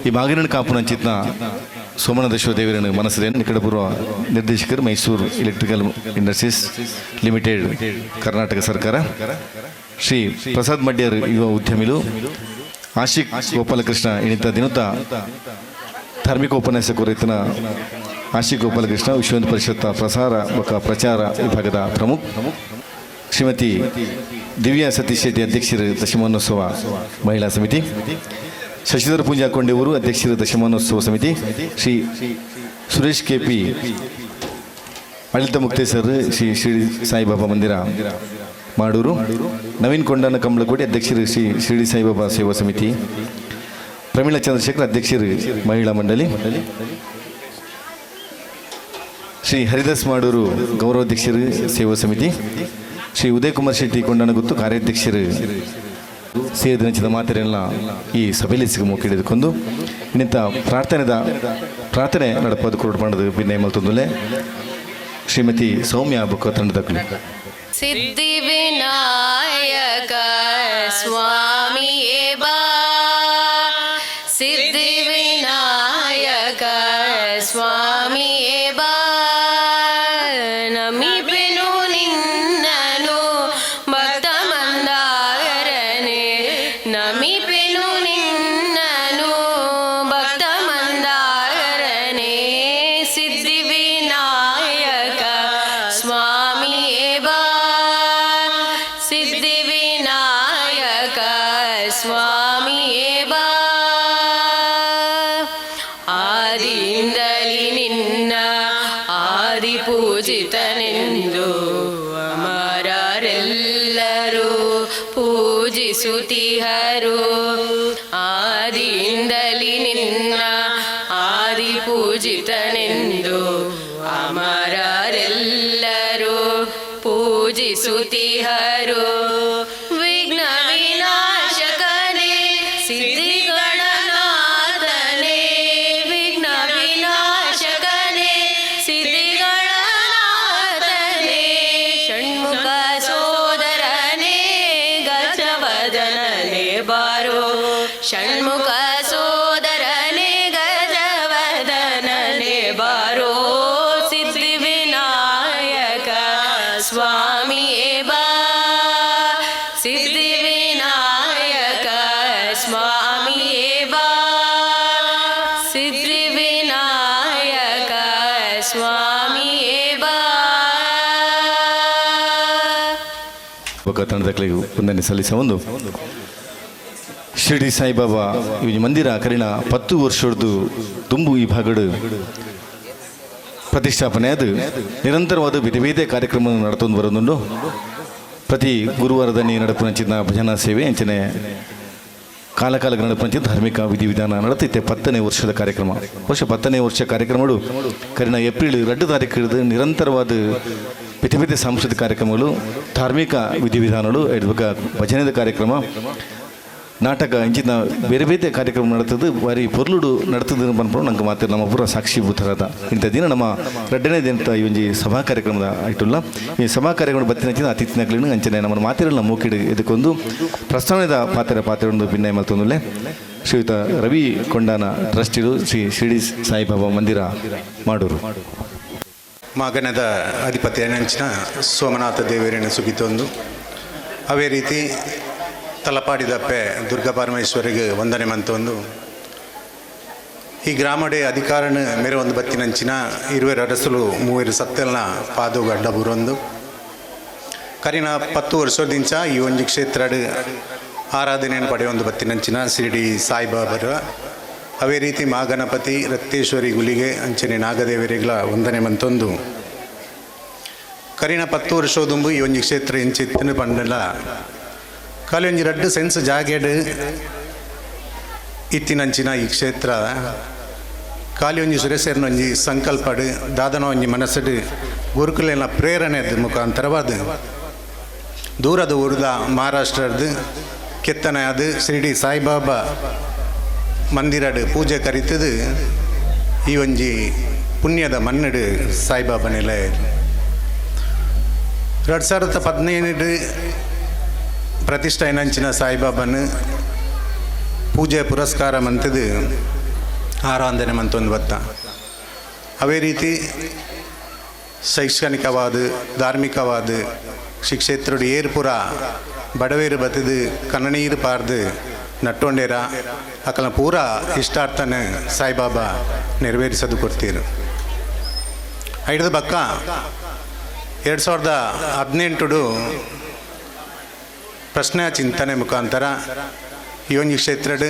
ಈ ಮಾಗಿನ ಕಾಪುನಂಚಿತ್ನ ಸೋಮನಾಥೇಶ್ವರ ದೇವರನ್ನು ಮನಸ್ಸಿದೆ ನಿಕಟಪೂರ್ವ ನಿರ್ದೇಶಕರು Mysuru electrical industries limited Karnataka ಸರ್ಕಾರ. ಶ್ರೀ ಪ್ರಸಾದ್ ಮಡ್ಯರ್ ಯುವ ಉದ್ಯಮಿಲು ಆಶಿಕ್ ಗೋಪಾಲಕೃಷ್ಣ ಇಣಿತ ದಿನುತ ಧಾರ್ಮಿಕ ಉಪನ್ಯಾಸಕರು ಇತನ ಆಶಿಕ್ ಗೋಪಾಲಕೃಷ್ಣ ವಿಶ್ವ ಹಿಂದೂ ಪರಿಷತ್ ಪ್ರಚಾರ ವಿಭಾಗದ ಪ್ರಮುಖ. ಶ್ರೀಮತಿ ದಿವ್ಯಾ ಸತೀಶ್ ಶೆಟ್ಟಿ ಅಧ್ಯಕ್ಷರು ದಶಮಾನೋತ್ಸವ ಮಹಿಳಾ ಸಮಿತಿ. ಶಶಿಧರ ಪೂಜಾ ಕೊಂಡೆಯವರು ಅಧ್ಯಕ್ಷರು ದಶಮಾನೋತ್ಸವ ಸಮಿತಿ. ಶ್ರೀ ಸುರೇಶ್ ಕೆಪಿ ಆಡಳಿತ ಮುಕ್ತೇಶ್ವರ ಶ್ರೀ ಶಿರಡಿ ಸಾಯಿಬಾಬಾ ಮಂದಿರ ಮಾಡೂರು. ನವೀನ್ ಕೊಂಡನ ಕಂಬಳಕೋಟೆ ಅಧ್ಯಕ್ಷರು ಶ್ರೀ ಶಿರಡಿ ಸಾಯಿಬಾಬಾ ಸೇವಾ ಸಮಿತಿ. ಪ್ರಮೀಳಾ ಚಂದ್ರಶೇಖರ್ ಅಧ್ಯಕ್ಷರು ಮಹಿಳಾ ಮಂಡಳಿ. ಶ್ರೀ ಹರಿದಾಸ್ ಮಾಡೂರು ಗೌರವಾಧ್ಯಕ್ಷರು ಸೇವಾ ಸಮಿತಿ. ಶ್ರೀ ಉದಯ್ ಕುಮಾರ್ ಶೆಟ್ಟಿ ಕೊಂಡನಗುತ್ತು ಕಾರ್ಯಾಧ್ಯಕ್ಷರು ಸೇರಿದ ನೆಚ್ಚಿದ ಮಾತೆರೆಲ್ಲ ಈ ಸಭೆಯಲ್ಲಿ ಸಿಗುವ ಹಿಡಿದುಕೊಂಡು ಇನ್ನಿಂತ ಪ್ರಾರ್ಥನೆ ನಡಪದು ಕುರುಡು ಮಾಡೋದು ಭಿನ್ನ ಮಲ್ತೊಂದುಲೆ ಶ್ರೀಮತಿ ಸೌಮ್ಯ ಬುಕ್ಕ ತಂಡದಕ್ಕಳು. ಸಿದ್ಧಿ ವಿನಾಯಕ ಸ್ವಾಮಿಯೇ ಬಾ, ಸಿದ್ಧಿ ವಿನಾಯಕ ಸ್ವಾಮಿಯೇ ಬಾ, ನಮಿಪೆನು ನಿನ್ನನು ಭಕ್ತ ಮಂದಾರನೆ, ನಮಿಪೆನು ನಿನ್ನನು ಭಕ್ತ ಮಂದಾರನೆ, ಸಿದ್ಧಿ ವಿನಾಯಕ ಸ್ವಾಮಿಯೇ ಬಾ, ಸಿದ್ಧಿ ವಿನಾಯಕ ಸ್ವಾಮಿಯೇ ಬಾ. ಆದಿಯಿಂದಲೇ ನಿನ್ನ ಆದಿ ಪೂಜಿತನೆಂದು ಅಮರರೆಲ್ಲರೂ ಪೂಜಿಸುತ್ತಿಹರು. ಆದಿಯಿಂದಲೇ ನಿನ್ನ ಆದಿ ಪೂಜಿತನೆಂದು ಅಮರರೆಲ್ಲರೂ ಪೂಜಿಸುತ್ತಿಹರು. ವಿಘ್ನ ವಿನಾಶಕನೇ ಸಿದ್ಧಿಗಣನಾಥನೇ, ವಿಘ್ನ ವಿನಾಶಕನೇ ಸಿದ್ಧಿಗಣನಾಥನೇ, ಷಣ್ಮುಖ ಸೋದರನೇ ಗಜವದನನೇ ಬಾರೋ, ಷಣ್ಮುಖ ಸೋದರನೇ ಗಜವದನನೇ ಬಾರೋ, ಸಿದ್ಧಿ ವಿನಾಯಕ ಸ್ವಾಮಿಯೇ ಬಾ, ಸಿದ್ಧಿ ವಿನಾಯಕ ಸ್ವಾಮಿಯೇ ಬಾ, ಸಿದ್ಧಿ ವಿನಾಯಕ ಸ್ವಾಮಿಯೇ ಬಾ. ತಂಡದಕ್ಕಳಿಗೆ ವಂದನೆ ಸಲ್ಲಿಸ ಒಂದು ಶಿರಡಿ ಸಾಯಿಬಾಬಾ ಈ ಮಂದಿರ ಕರಿಣ 10 ವರ್ಷದ್ದು ತುಂಬು ಈ ಭಾಗಡು ಪ್ರತಿಷ್ಠಾಪನೆ ಅದು ನಿರಂತರವಾದ ಬೇರೆ ಬೇರೆ ಕಾರ್ಯಕ್ರಮ ನಡ್ಕೊಂಡು ಬರೋದುಂಡು. ಪ್ರತಿ ಗುರುವಾರದಲ್ಲಿ ನಡಪುನಂಚಿನ ಭಜನಾ ಸೇವೆ ಅಂಚನೆ ಕಾಲಕಾಲಕ್ಕೆ ನಡಪುನಂಚಿನ ಧಾರ್ಮಿಕ ವಿಧಿವಿಧಾನ ನಡತೈತೆ. 10ನೇ ವರ್ಷದ ಕಾರ್ಯಕ್ರಮ. ಬಹುಶಃ 10ನೇ ವರ್ಷ ಕಾರ್ಯಕ್ರಮಗಳು ಕರಿಣ ಏಪ್ರಿಲ್ 2 ತಾರೀಕು ಹಿಡಿದು ನಿರಂತರವಾದ ಬೇರೆ ಬೇರೆ ಸಾಂಸ್ಕೃತಿಕ ಕಾರ್ಯಕ್ರಮಗಳು, ಧಾರ್ಮಿಕ ವಿಧಿವಿಧಾನಗಳು, ಭಜನೆದ ಕಾರ್ಯಕ್ರಮ, ನಾಟಕ ಇಂಚಿನ ಬೇರೆ ಬೇರೆ ಕಾರ್ಯಕ್ರಮ ನಡೀತದೆ. ಬಾರಿ ಪೊರ್ಲುಡು ನಡ್ತದೆ ಬಂದ್ಬಿಟ್ಟು ನಂಗೆ ಮಾತ್ರ ನಮ್ಮ ಪೂರ ಸಾಕ್ಷೀಭೂತರಾದ ಇಂಥ ದಿನ ನಮ್ಮ 2ನೇ ದಿನ ಈ ಒಂದು ಸಭಾ ಕಾರ್ಯಕ್ರಮದ ಆಯ್ತಲ್ಲ. ಈ ಸಭಾ ಕಾರ್ಯಕ್ರಮ ಬತ್ತಿನ ಅತಿಥಿನಗಳು ಅಂಚನೆ ನಮ್ಮ ಮಾತಿರಲ್ಲ ಮೂಕಿಡು ಇದಕ್ಕೊಂದು ಪ್ರಸ್ತಾವನೆದ ಪಾತ್ರ ಒಂದು ಭಿನ್ನ ಮಲ್ತೊಂದುಲೆ ಶ್ರೀಯುತ ರವಿ ಕೊಂಡಾನ ಟ್ರಸ್ಟಿರು ಶ್ರೀ ಶಿರಡಿ ಸಾಯಿಬಾಬಾ ಮಂದಿರ ಮಾಡೂರು. ಮಾಗನದ ಅಧಿಪತಿ ನಂಚಿನ ಸೋಮನಾಥ ದೇವರಿನ ಸುಗಿತೊಂದು ಅವೇ ರೀತಿ ತಲಪಾಡಿದಪ್ಪೆ ದುರ್ಗಾ ಪರಮೇಶ್ವರಿಗೆ ವಂದನೆ ಮಂತೊಂದು ಈ ಗ್ರಾಮಡೆ ಅಧಿಕಾರನ ಮೇರೆ ಒಂದು ಬತ್ತಿನಂಚಿನ 20 ಅರಸಲು 3 ಸತ್ತೆಲ್ನ ಪಾದು ಗಡ್ಡ ಬುರೊಂದು ಕರಿನ 10 ವರ್ಷದಿಂಚ ಈ ಒಂದು ಕ್ಷೇತ್ರ ಆರಾಧನೆಯನ್ನು ಪಡೆಯೊಂದು ಬತ್ತಿನಂಚಿನ ಶಿರಡಿ ಸಾಯಿಬಾಬರ ಅವೇ ರೀತಿ ಮಾಗಣಪತಿ ರಕ್ತೇಶ್ವರಿ ಗುಲಿಗೆ ಅಂಚನೆ ನಾಗದೇವರಿಗಳ ವಂದನೆ ಮಂತೊಂದು ಕರಿನ 10 ವರ್ಷದುಂಬು ಈ ಒಂದು ಕ್ಷೇತ್ರ ಇಂಚಿತ್ತಿನ ಪಂಡಲ ಕಾಲಿ ಒಂಜಿ 2 ಸೆನ್ಸ್ ಜಾಗೆಡ್ ಇತ್ತಿನಂಚಿನ ಈ ಕ್ಷೇತ್ರ ಕಾಲಿ ಒಂಜಿ ಸುರೇಸರ್ನ ಒಂಜಿ ಸಂಕಲ್ಪಡ್ ದಾದನ ಒಂಜಿ ಮನಸ್ಸಡ್ ಗುರುಕುಲಿನ ಪ್ರೇರಣೆದ ಮುಖಾಂತರವಾದ ದೂರದ ಊರದ ಮಹಾರಾಷ್ಟ್ರದ ಕೆತ್ತನೆಯಾದ ಶಿರಡಿ ಸಾಯಿಬಾಬಾ ಮಂದಿರಡ್ ಪೂಜೆ ಕರಿತದು ಈ ಒಂಜಿ ಪುಣ್ಯದ ಮನ್ನಡ್ ಸಾಯಿಬಾಬಾ ನೆಲೆ 2015 ಪ್ರತಿಷ್ಠೆ ನಂಚಿನ ಸಾಯಿಬಾಬಾನ ಪೂಜೆ ಪುರಸ್ಕಾರ ಮಂತದು ಆರಾಧನೆ ಮಂತೊಂದು ಬತ್ತ ಅವೇ ರೀತಿ ಶೈಕ್ಷಣಿಕವಾದ ಧಾರ್ಮಿಕವಾದ ಶಿಕ್ಷೇತ್ರಡು ಏರು ಪುರ ಬಡವೇರು ಬತ್ತದು ಕನ್ನನೀರು ಪಾರ್ದು ನಟ್ಟೊಂಡೇರ ಅಕಲ ಪೂರ ಇಷ್ಟಾರ್ಥನ ಸಾಯಿಬಾಬಾ ನೆರವೇರಿಸೋದು ಕೊಡ್ತೀರು ಐದು ಬಕ್ಕ 2018 ಪ್ರಶ್ನೆ ಚಿಂತನೆ ಮುಖಾಂತರ ಈ ಒಂಜಿ ಕ್ಷೇತ್ರಡು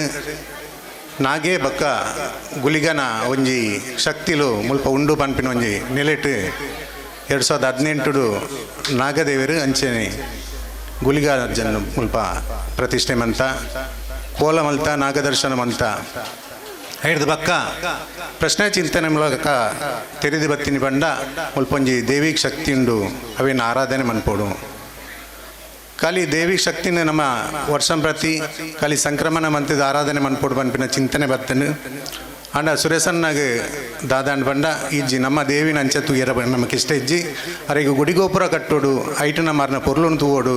ನಾಗೇ ಬಕ್ಕ ಗುಲಿಗನ ಒಂಜಿ ಶಕ್ತಿಲು ಮುಲ್ಪ ಉಂಡು ಪನ್ಪಿನ ಒಂಜಿ ನೆಲೆಟ್ 2018 ನಾಗದೇವರು ಅಂಚನೆ ಗುಲಿಗಾರ್ಜನ ಮುಲ್ಪ ಪ್ರತಿಷ್ಠೆ ಮಂತ ಕೋಲ ಮಲ್ತ ನಾಗದರ್ಶನ ಮಂತ ಐದು ಬಕ್ಕ ಪ್ರಶ್ನೆ ಚಿಂತನೆ ಮೂಲಕ ತೆರೆದು ಬತ್ತಿನಿ ಬಂಡ ಮುಲ್ಪೊಂಜಿ ದೇವಿಗೆ ಶಕ್ತಿ ಉಂಡು ಅವೇನು ಆರಾಧನೆ ಮನ್ಪೋಡು ಖಾಲಿ ದೇವಿಗೆ ಶಕ್ತಿನ ನಮ್ಮ ವರ್ಷಂ ಪ್ರತಿ ಖಾಲಿ ಸಂಕ್ರಮಣ ಮಂತದ ಆರಾಧನೆ ಮನ್ಪೋಡು ಪನ್ಪಿನ ಚಿಂತನೆ ಬರ್ತನು ಅಂಡ ಸುರೇಶನ್ನಾಗ ದಾದಾಂಡ್ ಬಂಡ ಇಜ್ಜಿ ನಮ್ಮ ದೇವಿನ ಅಂಚೆ ತೂಯರ ನಮಗೆ ಇಷ್ಟ ಇಜ್ಜಿ ಅರೆಗೆ ಗುಡಿಗೋಪುರ ಕಟ್ಟೋಡು ಐಟನ ಮಾರಿನ ಪೊರ್ಲುನು ತೂವೋಡು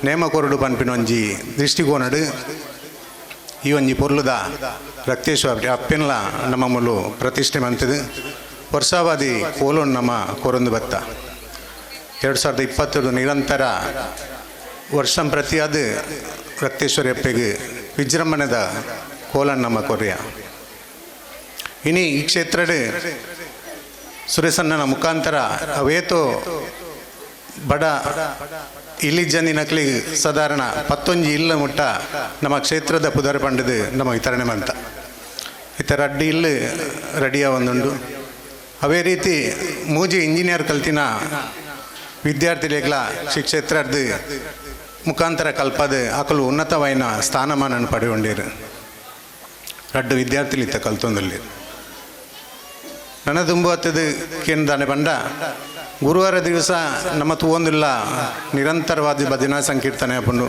ನೇಮ ಕೊರಡು ಪನ್ಪಿನ ಒಂಜಿ ದೃಷ್ಟಿಕೋನಡು ಈ ಒಂಜಿ ಪೊರ್ಲುದ ರಕ್ತೇಶ್ವರ ಅಪ್ಪೆನ್ಲ ನಮ್ಮ ಮುಲು ಪ್ರತಿಷ್ಠೆ ಮಂತದು ವರ್ಷಾವಾದಿ ಕೋಲೋನ್ ನಮ್ಮ ಕೊರೊಂದು ಬತ್ತ 2020 ನಿರಂತರ ವರ್ಷಂ ಪ್ರತಿಯಾದ ರಕ್ತೇಶ್ವರಿ ಅಪ್ಪೆಗೆ ವಿಜೃಂಭಣೆದ ಕೋಲನ್ ನಮ್ಮ ಕೊರೆಯ ಇನಿ ಈ ಕ್ಷೇತ್ರಡ್ ಸುರೇಶಣ್ಣನ ಮುಖಾಂತರ ಅವೇತೋ ಬಡ ಇಲ್ಲಿ ಜನಿನಕ್ಲಿ ಸಾಧಾರಣ 11 ಇಲ್ಲ ಮುಟ್ಟ ನಮ್ಮ ಕ್ಷೇತ್ರದ ಪುದರ ಪಂಡದು ನಮ್ಮ ವಿತರಣೆ ಮಂತ ಇತರ ಅಡ್ಡಿ ಇಲ್ಲಿ ರೆಡಿಯ ಒಂದುಂಡು ಅವೇ ರೀತಿ ಮೂಜಿ ಇಂಜಿನಿಯರ್ ಕಲ್ತಿನ ವಿದ್ಯಾರ್ಥಿಗಳ ಕ್ಷೇತ್ರದ ಮುಖಾಂತರ ಕಲ್ಪದ ಆಕಲು ಉನ್ನತವಾಯಿನ ಸ್ಥಾನಮಾನ ಪಡೆಯೊಂಡೇರು ರಡ್ಡು ವಿದ್ಯಾರ್ಥಿಲಿತ್ತ ಕಲ್ತೊಂದಲ್ಲಿ ನನ್ನ ತುಂಬ ಹತ್ತದು ಕೇಂದಾನೆ ಬಂಡ ಗುರುವಾರ ದಿವಸ ನಮ್ಮ ತೂವೊಂದಿಲ್ಲ ನಿರಂತರವಾದ ಭಜನಾ ಸಂಕೀರ್ತನೆ ಅಪ್ಪಂಡು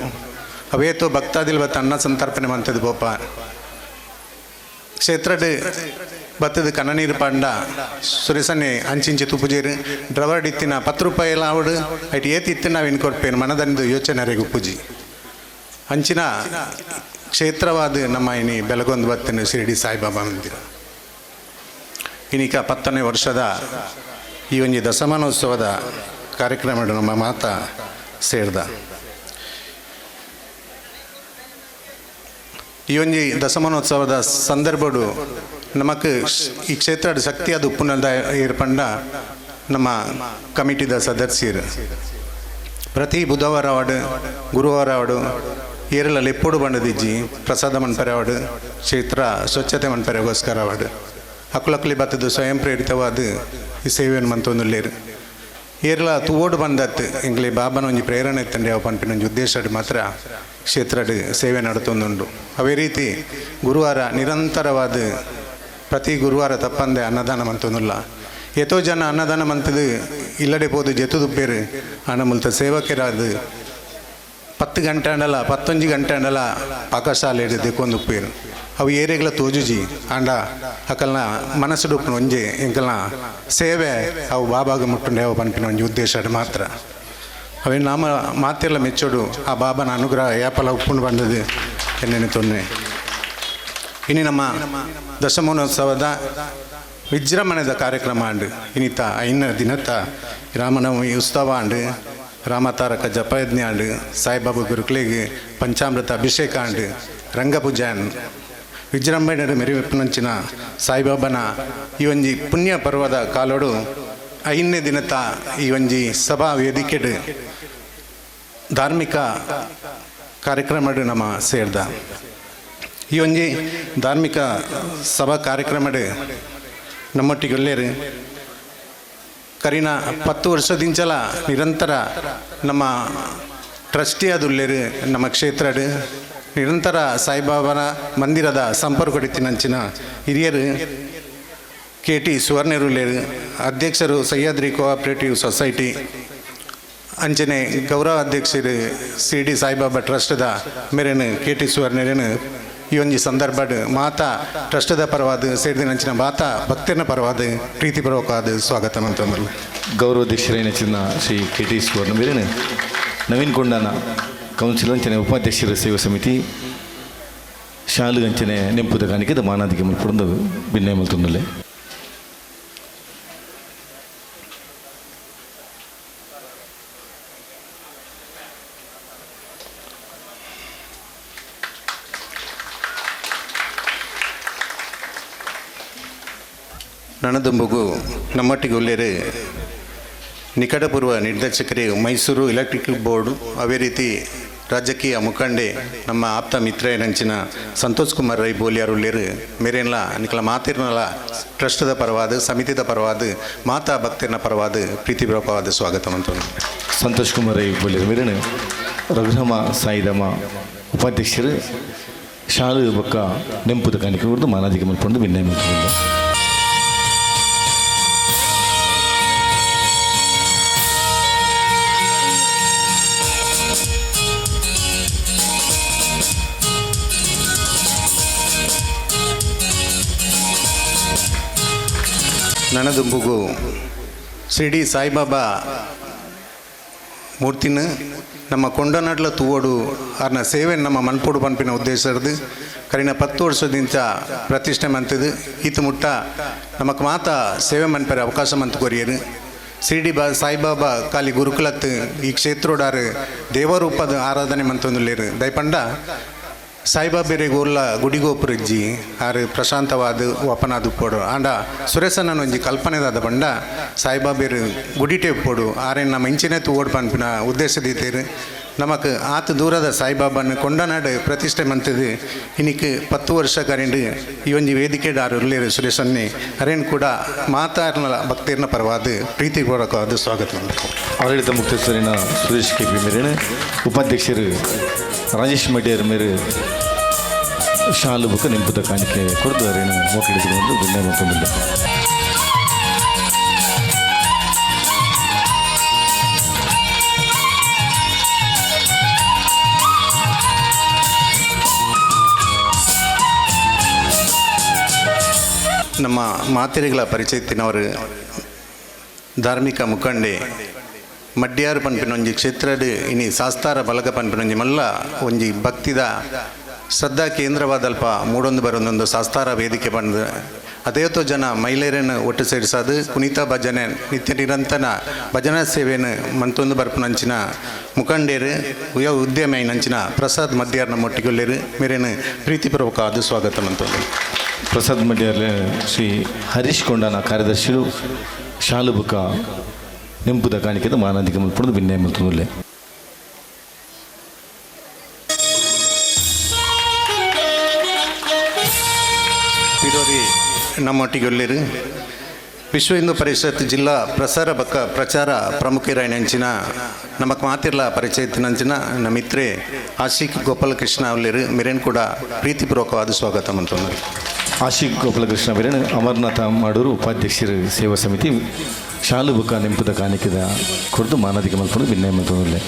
ಅವೇತೋ ಭಕ್ತಾದಿಲ್ ಬತ್ತ ಅನ್ನ ಸಂತರ್ಪಣೆ ಮಂತದ್ದು ಬೋಪ ಕ್ಷೇತ್ರಡ್ ಬತ್ತದ ಕನ್ನನೀರು ಪಾಂಡ ಸುರೇಸನ್ನೆ ಅಂಚಿಂಚಿ ತುಪ್ಪುಜೇರು ಡ್ರವರ್ಡ್ ಇತ್ತಿನ 10 ರೂಪಾಯಿ ಎಲ್ಲ ಅವಡು ಐಟ್ ಏತಿತ್ತು ನಾವು ಇನ್ಕೊಡ್ಪೇನು ಮನದಂದು ಯೋಚನೆರೆಗೆ ಉಪ್ಪುಜಿ ಅಂಚಿನ ಕ್ಷೇತ್ರವಾದ ನಮ್ಮ ಇನಿ ಬೆಳಗೊಂದು ಬತ್ತನು ಶಿರಡಿ ಸಾಯಿಬಾಬಾ ಮಂದಿರ ಇನ್ನೀಗ 10ನೇ ವರ್ಷದ ಈ ಒಂಜಿ ದಶಮಾನೋತ್ಸವದ ಕಾರ್ಯಕ್ರಮ ನಮ್ಮ ಮಾತ ಸೇರ್ದ ಈ ಒಂಜಿ ದಶಮಾನೋತ್ಸವದ ಸಂದರ್ಭಡು ನಮಕ್ ಈ ಕ್ಷೇತ್ರದ ಶಕ್ತಿಯಾದ ಉಪ್ಪುನದ ಏರ್ಪಂಡ ನಮ್ಮ ಕಮಿಟಿದ ಸದಸ್ಯರು ಪ್ರತಿ ಬುಧವಾರ ವಾರ್ಡ್ ಗುರುವಾರ ವಾರ್ಡ್ ಏರಲಲ್ಲಿ ಎಪ್ಪೋಡು ಬಂಡದಿಜ್ಜಿ ಪ್ರಸಾದ ಮನ್ಪರೆ ವಾರ್ಡ್ ಕ್ಷೇತ್ರ ಸ್ವಚ್ಛತೆ ಮನ್ಪರೆಗೋಸ್ಕರ ವಾರ್ಡ್ ಅಕ್ಕಲಕ್ಕಲಿ ಬತ್ತದು ಸ್ವಯಂ ಪ್ರೇರಿತವಾದ ಈ ಸೇವೆಯನ್ನು ಮಂತೊಂದುಲ್ಲೇರು ಏರ್ಲ ತೂವೋಡು ಬಂದತ್ತು ಎಂಗ್ಲಿ ಬಾಬನ ಒಂಜಿ ಪ್ರೇರಣೆ ತಂದೆ ಅವ ಪನ್ಪಿನ ಒಂಜಿ ಉದ್ದೇಶ ಮಾತ್ರ ಕ್ಷೇತ್ರಡ್ ಸೇವೆ ನಡತೊಂದುಂಡು ಅವೇ ರೀತಿ ಗುರುವಾರ ನಿರಂತರವಾದ ಪ್ರತಿ ಗುರುವಾರ ತಪ್ಪಂದೆ ಅನ್ನದಾನ ಮಂತೊಂದುಲ್ಲ ಎಷ್ಟೋ ಜನ ಅನ್ನದಾನ ಮಂತದು ಇಲ್ಲಡೆ ಪೋದು ಜೆತುದುಪ್ಪೇರು ಅಣ್ಣ ಮುಲ್ತ ಸೇವಕರಾದ 10 ಗಂಟೆ ಅಂಡಲ 11 ಗಂಟೆ ಅಂಡಲ ಪಾಕಶಾಲೆ ದೆಕ್ಕೊಂದು ಉಪ್ಪೇರು ಅವು ಏರಿಯಾಗಳ ತೋಜುಜಿ ಆಂಡ ಅಕಲ್ನ ಮನಸ್ಸು ಡುಪ್ಪು ಒಂಜೆ ಎಂಕಲ್ನ ಸೇವೆ ಅವು ಬಾಬಾಗ ಮುಟ್ಟುಂಡೆ ಅವು ಪನ್ಪಿನ ಒಂಜಿ ಉದ್ದೇಶ ಮಾತ್ರ ಅವೇ ನಾಮ ಮಾತೆಲ್ಲ ಮೆಚ್ಚೋಡು ಆ ಬಾಬನ ಅನುಗ್ರಹ ಯಾಪಲ ಉಪ್ಪುಂಡು ಬಂದದು ಎನ್ನೆನೆ ತೊನ್ನೆ ಇನ್ನು ನಮ್ಮ ದಶಮಾನೋತ್ಸವದ ವಿಜೃಂಭಣೆದ ಕಾರ್ಯಕ್ರಮ ಅಂಡು ಇನ್ನಿತ 5ನೇ ದಿನತ್ತ ರಾಮನವಮಿ ಉತ್ಸವ ಅಂಡು ರಾಮತಾರಕ ಜಪಯಜ್ಞ ಅಂಡು ಸಾಯಿಬಾಬಾ ಗುರುಕುಲಿಗೆ ಪಂಚಾಮೃತ ಅಭಿಷೇಕ ಅಂಡು ರಂಗಪೂಜಾನ್ ವಿಜೃಂಭಣೆಯ ಮೆರಿವೆಪ್ಪನಂಚಿನ ಸಾಯಿಬಾಬನ ಈ ಒಂಜಿ ಪುಣ್ಯ ಪರ್ವದ ಕಾಲೋಡು 5ನೇ ದಿನತ ಈ ಒಂಜಿ ಸಭಾ ವೇದಿಕೆಡು ಧಾರ್ಮಿಕ ಕಾರ್ಯಕ್ರಮಡು ನಮ್ಮ ಸೇರ್ದ ಈ ಒಂಜಿ ಧಾರ್ಮಿಕ ಸಭಾ ಕಾರ್ಯಕ್ರಮಡು ನಮ್ಮೊಟ್ಟಿಗೆ ಒಳ್ಳೆಯರು ಕರಿನ 10 ವರ್ಷದಿಂಚಲ ನಿರಂತರ ನಮ್ಮ ಟ್ರಸ್ಟಿಯಾದುಲ್ಲೇರು ನಮ್ಮ ಕ್ಷೇತ್ರಡು ನಿರಂತರ ಸಾಯಿಬಾಬಾನ ಮಂದಿರದ ಸಂಪರ್ಕಡಿತ್ತಿನಂಚಿನ ಹಿರಿಯರು KT ಸುವರ್ಣರುಲೇರು ಅಧ್ಯಕ್ಷರು ಸಹ್ಯಾದ್ರಿ ಕೋಆಪರೇಟಿವ್ ಸೊಸೈಟಿ ಅಂಚನೆ ಗೌರವ ಅಧ್ಯಕ್ಷರು CD ಸಾಯಿಬಾಬಾ ಟ್ರಸ್ಟ್ದ ಮೇರೆನು KT ಸುವರ್ಣರೇನು ಈ ಒಂಜಿ ಸಂದರ್ಭಡ್ ಮಾತಾ ಟ್ರಸ್ಟ್ದ ಪರವಾದ ಸೇರಿದಿನಂಚಿನ ಮಾತಾ ಭಕ್ತನ ಪರವಾದ ಪ್ರೀತಿಪೂರ್ವಕವಾದ ಸ್ವಾಗತ ಅಂತಂದ್ರು ಗೌರವಾಧ್ಯಕ್ಷರೈನ ಶ್ರೀ KT ಸುವರ್ಣ ಮೇರೆನು ನವೀನ್ ಕೊಂಡನ ಕೌನ್ಸಿಲ್ ಅಂಚನೆ ಉಪಾಧ್ಯಕ್ಷರ ಸೇವಾ ಸಮಿತಿ ಶಾಲು ಅಂಚನೆ ನೆಂಪುದ ಕಾಣಿಕೆ ಅದು ಮಾನಾದಿಗೆ ಮಲ್ಪಡೊಂದು ಭಿನ್ನ ಮಲ್ತೊಂದಲೆ ನನ್ನದೊಂಬಗು ನಮ್ಮೊಟ್ಟಿಗೆ ಒಳ್ಳೆಯರು ನಿಕಟಪೂರ್ವ ನಿರ್ದೇಶಕರೇ ಮೈಸೂರು ಎಲೆಕ್ಟ್ರಿಕಲ್ ಬೋರ್ಡು ಅವೇ ರೀತಿ ರಾಜಕೀಯ ಮುಖಂಡೆ ನಮ್ಮ ಆಪ್ತ ಮಿತ್ರ ನಂಚಿನ ಸಂತೋಷ್ ಕುಮಾರ್ ರೈ ಬೋಲಿಯಾರು ಉಳ್ಳೇರು ಮೇರೇನ್ಲ ನಿಕಲ ಮಾತಿರ್ನಲ ಟ್ರಸ್ಟದ ಪರವಾದ ಸಮಿತಿದ ಪರವಾದ ಮಾತಾ ಭಕ್ತಿರ್ನ ಪರವಾದ ಪ್ರೀತಿಪೂರ್ವಕವಾದ ಸ್ವಾಗತ ಅಂತ ಸಂತೋಷ್ ಕುಮಾರ್ ರೈ ಬೋಲಿಯಾರು ಮೇರೇನು ರಘುರಾಮ ಸಾಯಿದಮ್ಮ ಉಪಾಧ್ಯಕ್ಷರು ಶಾಲು ಬೊಕ್ಕ ನೆಂಪುದ ಕಾಣಿಕೆ ಕುರಿತು ಮಾನಾದಿಗೆ ಮಲ್ಪೊಂದು ಭಿನ್ನ ಮಲ್ಪೊಂದು ನನ್ನದೊಂಬುಗು ಶಿರ್ಡಿ ಸಾಯಿಬಾಬಾ ಮೂರ್ತಿನ ನಮ್ಮ ಕೊಂಡನಾಡ್ಲ ತೂವೋಡು ಅವ್ರನ್ನ ಸೇವೆ ನಮ್ಮ ಮನ್ಪೋಡು ಪಂಪಿನ ಉದ್ದೇಶದ್ದು ಕರಿನ 10 ವರ್ಷದಿಂದ ಪ್ರತಿಷ್ಠೆ ಮಂತದು ಈತ ಮುಟ್ಟ ನಮಕ್ ಮಾತ ಸೇವೆ ಮನ್ಪರೆ ಅವಕಾಶ ಮಂತ್ ಕೊರಿಯರು ಶಿರ್ಡಿ ಸಾಯಿಬಾಬಾ ಕಾಲಿ ಗುರುಕುಲತ್ ಈ ಕ್ಷೇತ್ರೋಡಾರು ದೇವರೂಪದ ಆರಾಧನೆ ಮಂತೊಂದುಲ್ಲೇರು ದಯಪಂಡ ಸಾಯಿಬಾಬೇರೆ ಗೋರ್ಲ ಗುಡಿಗೋಪುರಜ್ಜಿ ಆರು ಪ್ರಶಾಂತವಾದ ಒಪನಾದ ಉಪ್ಪೋಡು ಆಂಡ ಸುರೇಶನ ಒಂಜಿ ಕಲ್ಪನೆದಾದ ಬಂಡ ಸಾಯಿಬಾಬೇರು ಗುಡಿಟೆ ಉಪ್ಪೋಡು ಆರೇನು ನಮ್ಮ ಇಂಚಿನೇ ತೂಗೋಡು ಪನ್ಪಿನ ಉದ್ದೇಶದೀತೇರು ನಮಕ್ ಆತ ದೂರದ ಸಾಯಿಬಾಬಾನ ಕೊಂಡನಾಡು ಪ್ರತಿಷ್ಠೆ ಮಂತದು ಇನ್ನಿಕ್ 10 ವರ್ಷ ಕರೆಂಡು ಈ ಒಂಜಿ ವೇದಿಕೆ ಆರು ಉಳ್ಳೇರು ಸುರೇಶನ್ನೇ ಅರೇನು ಕೂಡ ಮಾತಾರ್ನ ಭಕ್ತಿರ್ನ ಪರವಾದ ಪ್ರೀತಿಪೂರ್ವಕವಾದ ಸ್ವಾಗತ ಆಡಳಿತ ಮುಖ್ಯಸ್ಥರಿನ ಸುರೇಶ್ ಕೆ ಪಿ ಮೇರೇನು ಉಪಾಧ್ಯಕ್ಷರು ರಾಜೇಶ್ ಮಡ್ಯರ್ ಮೇರೆ ಶಾಲು ಬುಕ್ಕ ನೆಂಪುದ ಕಾಣಿಕೆ ಕೊಡ್ದು ಅರೇನು ಮೋಕಿಡಿದುಕೊಂಡು ಭಿನ್ನ ಮತ್ತೊಂದಿಲ್ಲ ನಮ್ಮ ಮಾತೆರೆಗಳ ಪರಿಚಯತ್ತಿನವರು ಧಾರ್ಮಿಕ ಮುಖಂಡೆ ಮಡ್ಯಾರು ಪನ್ಪಿನ ಒಂಜಿ ಕ್ಷೇತ್ರಡ್ ಇನಿ ಶಾಸ್ತಾರ ಬಲಗ ಪನ್ಪಿನ ಒಂಜಿ ಮಲ್ಲ ಒಂಜಿ ಭಕ್ತಿದ ಶ್ರದ್ಧಾ ಕೇಂದ್ರವಾದಲ್ಪ ಮೂಡೊಂದು ಬರೊಂದೊಂದು ಶಾಸ್ತಾರ ವೇದಿಕೆ ಬಂದು ಅದೇತೋ ಜನ ಮಹಿಳೆಯರನ್ನು ಒಟ್ಟು ಸೇರಿಸೋದು ಕುಣಿತ ಭಜನೆ ನಿತ್ಯ ನಿರಂತರ ಭಜನಾ ಸೇವೆಯನ್ನು ಮಂತೊಂದು ಬರ್ಪುನಂಚಿನ ಮುಖಂಡೇರು ಉದ್ಯಮಿ ನಂಚಿನ ಪ್ರಸಾದ್ ಮಡ್ಯಾರ್ ನಮ್ಮೊಟ್ಟಿಗೊಳ್ಳೆರು ಮೇರೇನು ಪ್ರೀತಿಪೂರ್ವಕವಾದ ಸ್ವಾಗತ ಮಂತೊಂದು ಪ್ರಸಾದ್ ಮಡ್ಯಾರ್ಲೆ ಶ್ರೀ ಹರೀಶ್ ಕೊಂಡನ ಕಾರ್ಯದರ್ಶಿಗಳು ಶಾಲು ಬುಕ್ಕ ನೆಂಪುದ ಕಾಣಿಕೆದ ಮಾನಾದಿಗೆ ಮಲ್ಪೊಂದು ಭಿನ್ನ ಮಲ್ತೊಂದುಲ್ಲೆ ಇರೋರಿ ನಮ್ಮೊಟ್ಟಿಗೆ ಒಳ್ಳೆರು ವಿಶ್ವ ಹಿಂದೂ ಪರಿಷತ್ ಜಿಲ್ಲಾ ಪ್ರಸಾರ ಬಕ್ಕ ಪ್ರಚಾರ ಪ್ರಮುಖರಾಯನಂಚಿನ ನಮಕ್ ಮಾತಿರ್ಲ ಪರಿಚಯತ್ತಿನಂಚಿನ ನಮ್ಮ ಮಿತ್ರೆ ಆಶಿಕ್ ಗೋಪಾಲಕೃಷ್ಣ ಒಳ್ಳೆರು ಮಿರೇನ್ ಕೂಡ ಪ್ರೀತಿಪೂರ್ವಕವಾದ ಸ್ವಾಗತ ಮಂತೊಂದು ಆಶಿಕ್ ಗೋಪಾಲಕೃಷ್ಣ ಮೇರೇನು ಅಮರನಾಥ ಮಾಡೂರು ಉಪಾಧ್ಯಕ್ಷರು ಸೇವಾ ಸಮಿತಿ ಶಾಲು ಬುಕ್ಕ ನೆಂಪುದ ಕಾಣಿಕೆದ ಕುರಿತು ಮಾನಾದಿಗೆ ಮಲ್ಪೊಂದು ಭಿನ್ನ ಮಲ್ತೊಂದುಲ್ಲೆ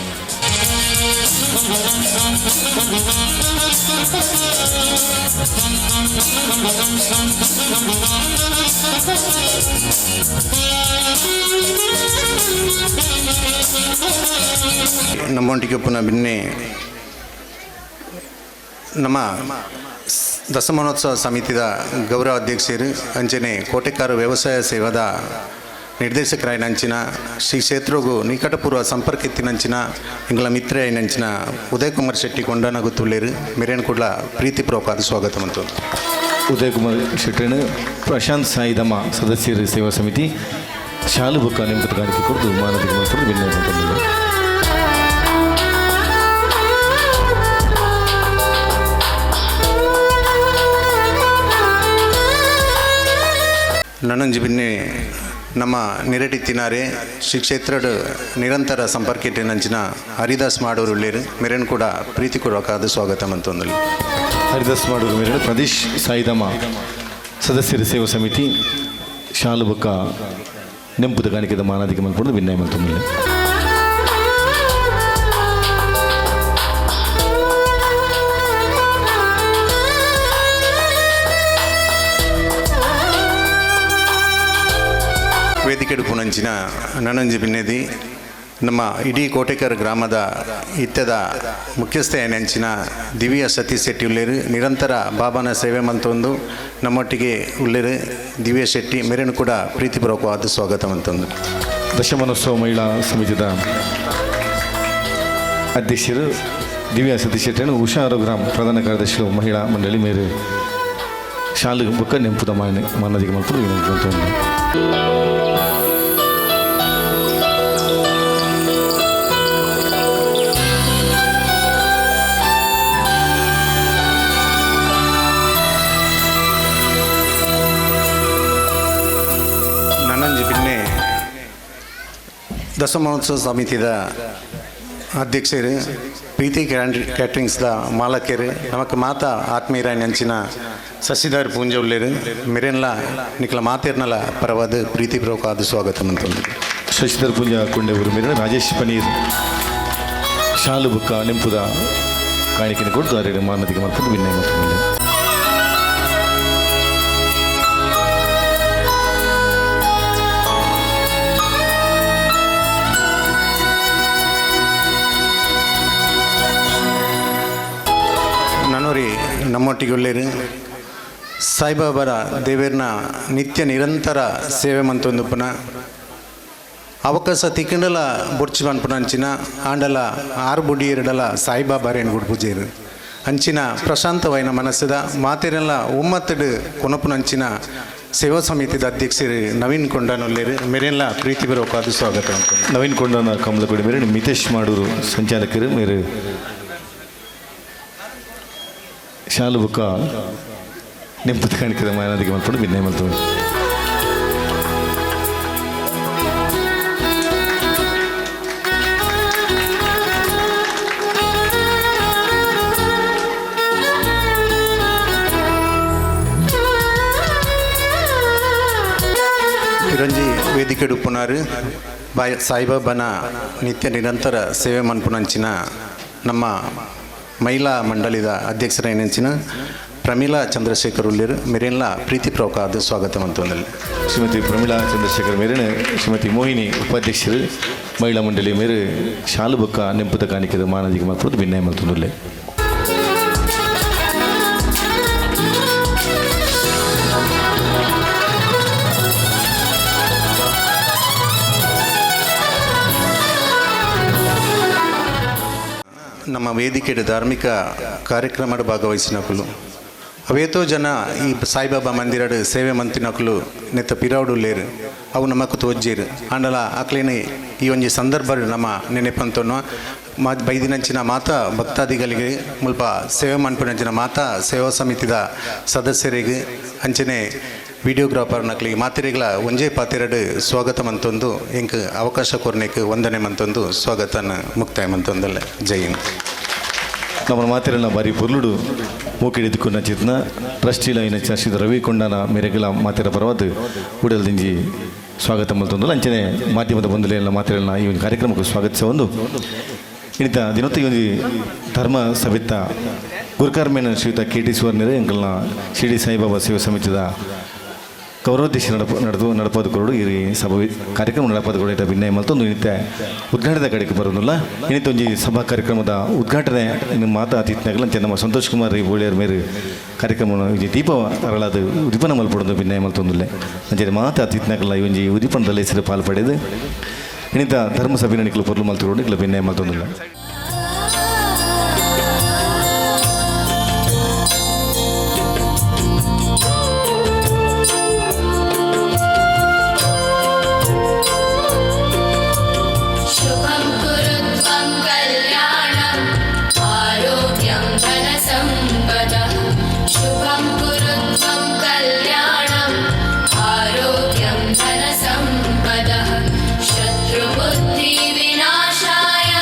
ನಮ್ಮೊಟ್ಟಿಗೆ ಪುನಃ ಭಿನ್ನೆ ನಮ್ಮ ದಸಮಾನೋತ್ಸವ ಸಮಿತಿದ ಗೌರವ ಅಧ್ಯಕ್ಷರು ಅಂಚನೆ ಕೋಟೆಕಾರ ವ್ಯವಸಾಯ ಸೇವಾದ ನಿರ್ದೇಶಕರಾಯನಂಚಿನ ಶ್ರೀ ಕ್ಷೇತ್ರಗೂ ನಿಕಟಪೂರ್ವ ಸಂಪರ್ಕಿತ್ತಿನಂಚಿನ ಇಂಗ್ಲ ಮಿತ್ರ ನಂಚಿನ ಉದಯ್ ಕುಮಾರ್ ಶೆಟ್ಟಿ ಕೊಂಡನಗುತ್ತುಳ್ಳೇರು ಮಿರೇನ್ ಕೂಡ ಪ್ರೀತಿಪೂರ್ವಕವಾದ ಸ್ವಾಗತ ಮಂತು ಉದಯ್ ಕುಮಾರ್ ಶೆಟ್ಟಿನ ಪ್ರಶಾಂತ್ ಸಾಯಿದಮ್ಮ ಸದಸ್ಯರ ಸೇವಾ ಸಮಿತಿ ಶಾಲು ಬುಕ್ಕ ನೆಂಪುದ ಕಾಣಿಕೆ ಕೊಟ್ಟು ಮಾನದಿಗೆ ಮಲ್ಪೊಂದು ಭಿನ್ನ ಮಲ್ತೊಂದುಲ್ಲೆ ನನ್ನಂಜಿ ಭಿನ್ನೆ ನಮ್ಮ ನಿರಟಿ ತಿನಾರೆ ಶ್ರೀ ಕ್ಷೇತ್ರಡ್ ನಿರಂತರ ಸಂಪರ್ಕಿಟ್ಟಿನಂಚಿನ ಹರಿದಾಸ್ ಮಾಡೂರು ಉಳ್ಳೇರು ಮಿರೇನ್ ಕೂಡ ಪ್ರೀತಿಪೂರ್ವಕವಾದ ಸ್ವಾಗತ ಮಂತೊಂದುಲ್ಲೆ ಹರಿದಾಸ್ ಮಾಡೂರು ಮೇರೇನು ಪ್ರದೇಶ್ ಸಾಯಿದಮ್ಮ ಸದಸ್ಯರ ಸೇವಾ ಸಮಿತಿ ಶಾಲು ಬುಕ್ಕ ನೆಂಪುದ ಕಾಣಿಕೆದ ಮಾನಾದಿಗೆ ಮಲ್ಪೊಂದು ಭಿನ್ನ ಮಲ್ತೊಂದುಲ್ಲೆ ವೇದಿಕೆಡು ಪುನಂಚಿನ ನನಂಜಿ ಭಿನ್ನೆದಿ ನಮ್ಮ ಇಡೀ ಕೋಟೆಕರ್ ಗ್ರಾಮದ ಇತ್ತದ ಮುಖ್ಯಸ್ಥೆ ನೆಂಚಿನ ದಿವ್ಯ ಸತೀಶ್ ಶೆಟ್ಟಿ ಉಳ್ಳೇರು ನಿರಂತರ ಬಾಬಾನ ಸೇವೆ ಮಂತೊಂದು ನಮ್ಮೊಟ್ಟಿಗೆ ಉಳ್ಳೇರು ದಿವ್ಯ ಶೆಟ್ಟಿ ಮೇರೇನು ಕೂಡ ಪ್ರೀತಿಪೂರ್ವಕವಾದ ಸ್ವಾಗತ ಮಂತೊಂದು. ದಶಮಾನೋತ್ಸವ ಮಹಿಳಾ ಸಮಿತಿದ ಅಧ್ಯಕ್ಷರು ದಿವ್ಯ ಸತೀಶ್ ಶೆಟ್ಟಿಯನ್ನು ಉಷಾ ಗ್ರಾಮ್ ಪ್ರಧಾನ ಕಾರ್ಯದರ್ಶಿಗಳು ಮಹಿಳಾ ಮಂಡಳಿ ಮೇರೆ ಶಾಲೆ ಬುಕ್ಕ ನೆಂಪುದ ಮಾನದಿಗೆ ಮತ್ತು ನನ್ನಂಜಿ ಪಿನ್ನೆ ದಶಮಾನೋತ್ಸವ ಸಮಿತಿದ ಅಧ್ಯಕ್ಷರು ಪ್ರೀತಿ ಕ್ಯಾಟ್ರಿಂಗ್ಸ್ದ ಮಾಲಕರು ನಮಕ್ ಮಾತ ಆತ್ಮೀಯರಾಯ ನೆಂಚಿನ ಶಶಿಧರ್ ಪೂಂಜ ಉಳ್ಳೇರು ಮಿರೆನ್ಲ ನಿಕ್ಲ ಮಾತೇರ್ನಲ ಪರವಾದ ಪ್ರೀತಿಪೂರ್ವಕವಾದ ಸ್ವಾಗತ ಮಂತಂದು. ಶಶಿಧರ್ ಪೂಂಜ ಕೊಂಡೆ ಊರು ಮೇರೆ ರಾಜೇಶ್ ಪನೀರ್ ಶಾಲು ಬುಕ್ಕ ನೆಂಪುದ ಕಾಣಿಕೆಯನ್ನು ಕೊಟ್ಟು ಅರೆ ಮಾನದಿಗೆ ಮತ್ತು ವಿನಯ ಮತ್ತು ನನ್ನೋರಿ ನಮ್ಮೊಟ್ಟಿಗೆ ಉಳ್ಳೇರು ಸಾಯಿಬಾಬಾರ ದೇವೇರ್ನ ನಿತ್ಯ ನಿರಂತರ ಸೇವೆ ಮಂತೊಂದು ಪುನಃ ಅವಕಾಶ ತಿಕ್ಕಂಡಲ ಬೊಡ್ಚಿ ಪನ್ಪುನ ಅಂಚಿನ ಆಂಡಲ ಆರು ಬುಡಿ ಎರಡಲ ಸಾಯಿಬಾಬಾರೇನು ಗುಡ್ ಪೂಜೆರು ಅಂಚಿನ ಪ್ರಶಾಂತವೈನ ಮನಸ್ಸದ ಮಾತೆರೆಲ್ಲ ಒಮ್ಮತ್ತಡು ಕೊನಪುನ ಅಂಚಿನ ಸೇವಾ ಸಮಿತಿದ ಅಧ್ಯಕ್ಷರು ನವೀನ್ ಕೊಂಡನೊಲ್ಲೇರು ಮೇರೆಲ್ಲ ಪ್ರೀತಿಪೂರ್ವಕವಾದ ಸ್ವಾಗತ. ನವೀನ್ ಕೊಂಡನ ಕಮಲಗುಡಿ ಮೇರೆ ಮಿತೇಶ್ ಮಾಡೂರು ಸಂಚಾಲಕರು ಮೇರೆ ಶಾಲು ಬುಕ್ಕ ನೆಂಪುದ ಕಾಣಿಕೆದ ಮಾನದಿಗೆ ಮಾಡ್ಕೊಂಡು ವಿನಯ ಮತ್ತು ಇರಂಜಿ ವೇದಿಕೆ ಉಪ್ಪುನಾರು ಸಾಯಿಬಾಬಾನ ನಿತ್ಯ ನಿರಂತರ ಸೇವೆ ಮನ್ಪುನಂಚಿನ ನಮ್ಮ ಮಹಿಳಾ ಮಂಡಳಿದ ಅಧ್ಯಕ್ಷರ ನೆಂಚಿನ ಪ್ರಮೀಳಾ ಚಂದ್ರಶೇಖರ್ ಉಳ್ಳೇರು ಮೇರೆಲ್ಲ ಪ್ರೀತಿಪೂರ್ವಕವಾದ ಸ್ವಾಗತ ಮಂತೊಂದಲ್ಲಿ. ಶ್ರೀಮತಿ ಪ್ರಮೀಳಾ ಚಂದ್ರಶೇಖರ್ ಮೇರೆನೆ ಶ್ರೀಮತಿ ಮೋಹಿನಿ ಉಪಾಧ್ಯಕ್ಷರು ಮಹಿಳಾ ಮಂಡಳಿ ಮೇರೆ ಶಾಲು ಬುಕ್ಕ ನೆಂಪುದ ಕಾಣಿಕೆದ ಮಾನದಿಗೆ ಮಾಡ್ಕೊಂಡು ವಿನಯ ಮತ್ತು ನಮ್ಮ ವೇದಿಕೆಯ ಧಾರ್ಮಿಕ ಕಾರ್ಯಕ್ರಮದ ಭಾಗವಹಿಸಿನಕಲು ಅವೇತೋ ಜನ ಈ ಸಾಯಿಬಾಬಾ ಮಂದಿರಡು ಸೇವೆ ಮಂತಿನಕಲು ನೆತ್ತ ಪಿರಾವುಡು ಲೇರು ಅವು ನಮಕ್ ತೋಜ್ಜೇರು ಆಂಡಲ ಅಕ್ಲೇನೆ ಈ ಒಂಜಿ ಸಂದರ್ಭ ನಮ್ಮ ನೆನೆಪಂತನು ಬೈದಿನಂಚಿನ ಮಾತಾ ಭಕ್ತಾದಿಗಳಿಗೆ ಮುಲ್ಪ ಸೇವೆ ಮನ್ಪುನಂಚಿನ ಮಾತಾ ಸೇವಾ ಸಮಿತಿದ ಸದಸ್ಯರಿಗೆ ಅಂಚನೆ ವಿಡಿಯೋಗ್ರಾಫರ್ ನಕ್ಲಿಗೆ ಮಾತಿರೆಗಳ ಒಂಜೇ ಪಾತಿರಡು ಸ್ವಾಗತ ಮಂತೊಂದು ಎಂಕ್ ಅವಕಾಶ ಕೊರ್ನೆಕ್ ವಂದನೆ ಮಂತೊಂದು ಸ್ವಾಗತನ ಮುಕ್ತಾಯ ಮಂತೊಂದಲ್ಲ. ಜೈ ಹಿಂದ್. ನಮ್ಮ ಮಾತಿರಲ್ಲ ಬಾರಿ ಪೊರ್ಲುಡು ಮೂಕಿಡಿದುಕೊಂಡ ಚಿತ್ನ ಟ್ರಸ್ಟಿಲ ಇನ ಶ್ರೀ ರವಿ ಕೊಂಡನ ಮೇರೆಗಳ ಮಾತಿರ ಪರವಾದ ಉಡಲ್ದಿಂಜಿ ಸ್ವಾಗತ ಮಂತೊಂದಲ್ಲ ಅಂಚನೆ ಮಾಧ್ಯಮದ ಬಂಧುಲೆಲ್ಲ ಮಾತಿರಲ್ಲ ಈ ಒಂದು ಕಾರ್ಯಕ್ರಮಕ್ಕೆ ಸ್ವಾಗತಿಸ ಒಂದು ಇನಿತ ದಿನೊತ್ತು ಈ ಒಂದು ಧರ್ಮ ಸಭೆತ್ತ ಗುರುಕಾರ್ಮೇನ ಶ್ರೀಯುತ KT ಸುವರ್ಣರೇ ಎಂಕಲ್ನ ಶಿರಡಿ ಸಾಯಿಬಾಬಾ ಸೇವಾ ಸಮಿತಿದ ಗೌರವಾಧ್ಯಕ್ಷ ನಡಪದ ಕೊರಡು ಈ ಸಭಾ ಕಾರ್ಯಕ್ರಮ ನಡಪದ ಕೊಡ ಭಿನ್ನಯ ಮತ್ತೊಂದು ನಿತ್ಯ ಉದ್ಘಾಟನೆ ಕಡೆಗೆ ಬರೋದಿಲ್ಲ ಇನ್ನಿತ ಒಂಜಿ ಸಭಾ ಕಾರ್ಯಕ್ರಮದ ಉದ್ಘಾಟನೆ ಮಾತಾ ಅತಿಥಿನಾಗಲ್ಲ ಅಂತ ನಮ್ಮ ಸಂತೋಷ್ ಕುಮಾರ್ ಬೋಳಿಯರ್ ಮೇರೆ ಕಾರ್ಯಕ್ರಮ ದೀಪ ಅರಳಾದ ಉದಿಪನ ಮಲ್ಪಡೋದು ಭಿನ್ನಯ ಮಲ್ತೊಂದಿಲ್ಲ ಅಂಚೆ ಮಾತಾ ಅತಿಥಿನಾಗಲ್ಲ ಈ ಒಂಜಿ ಉದಿಪನದಲ್ಲಿ ಹೆಸರು ಪಾಲ್ಪಡೆದು ಇನ್ನಿತ ಧರ್ಮ ಸಭೆನ ನಿಕ್ಲು ಪೊರ್ಲು ಮಲ್ತೊಂಡು ಇಲ್ಲ ಭಿನ್ನಯ ಮಲ್ತೊಂದಿಲ್ಲ. शत्रुबुद्धि विनाशाय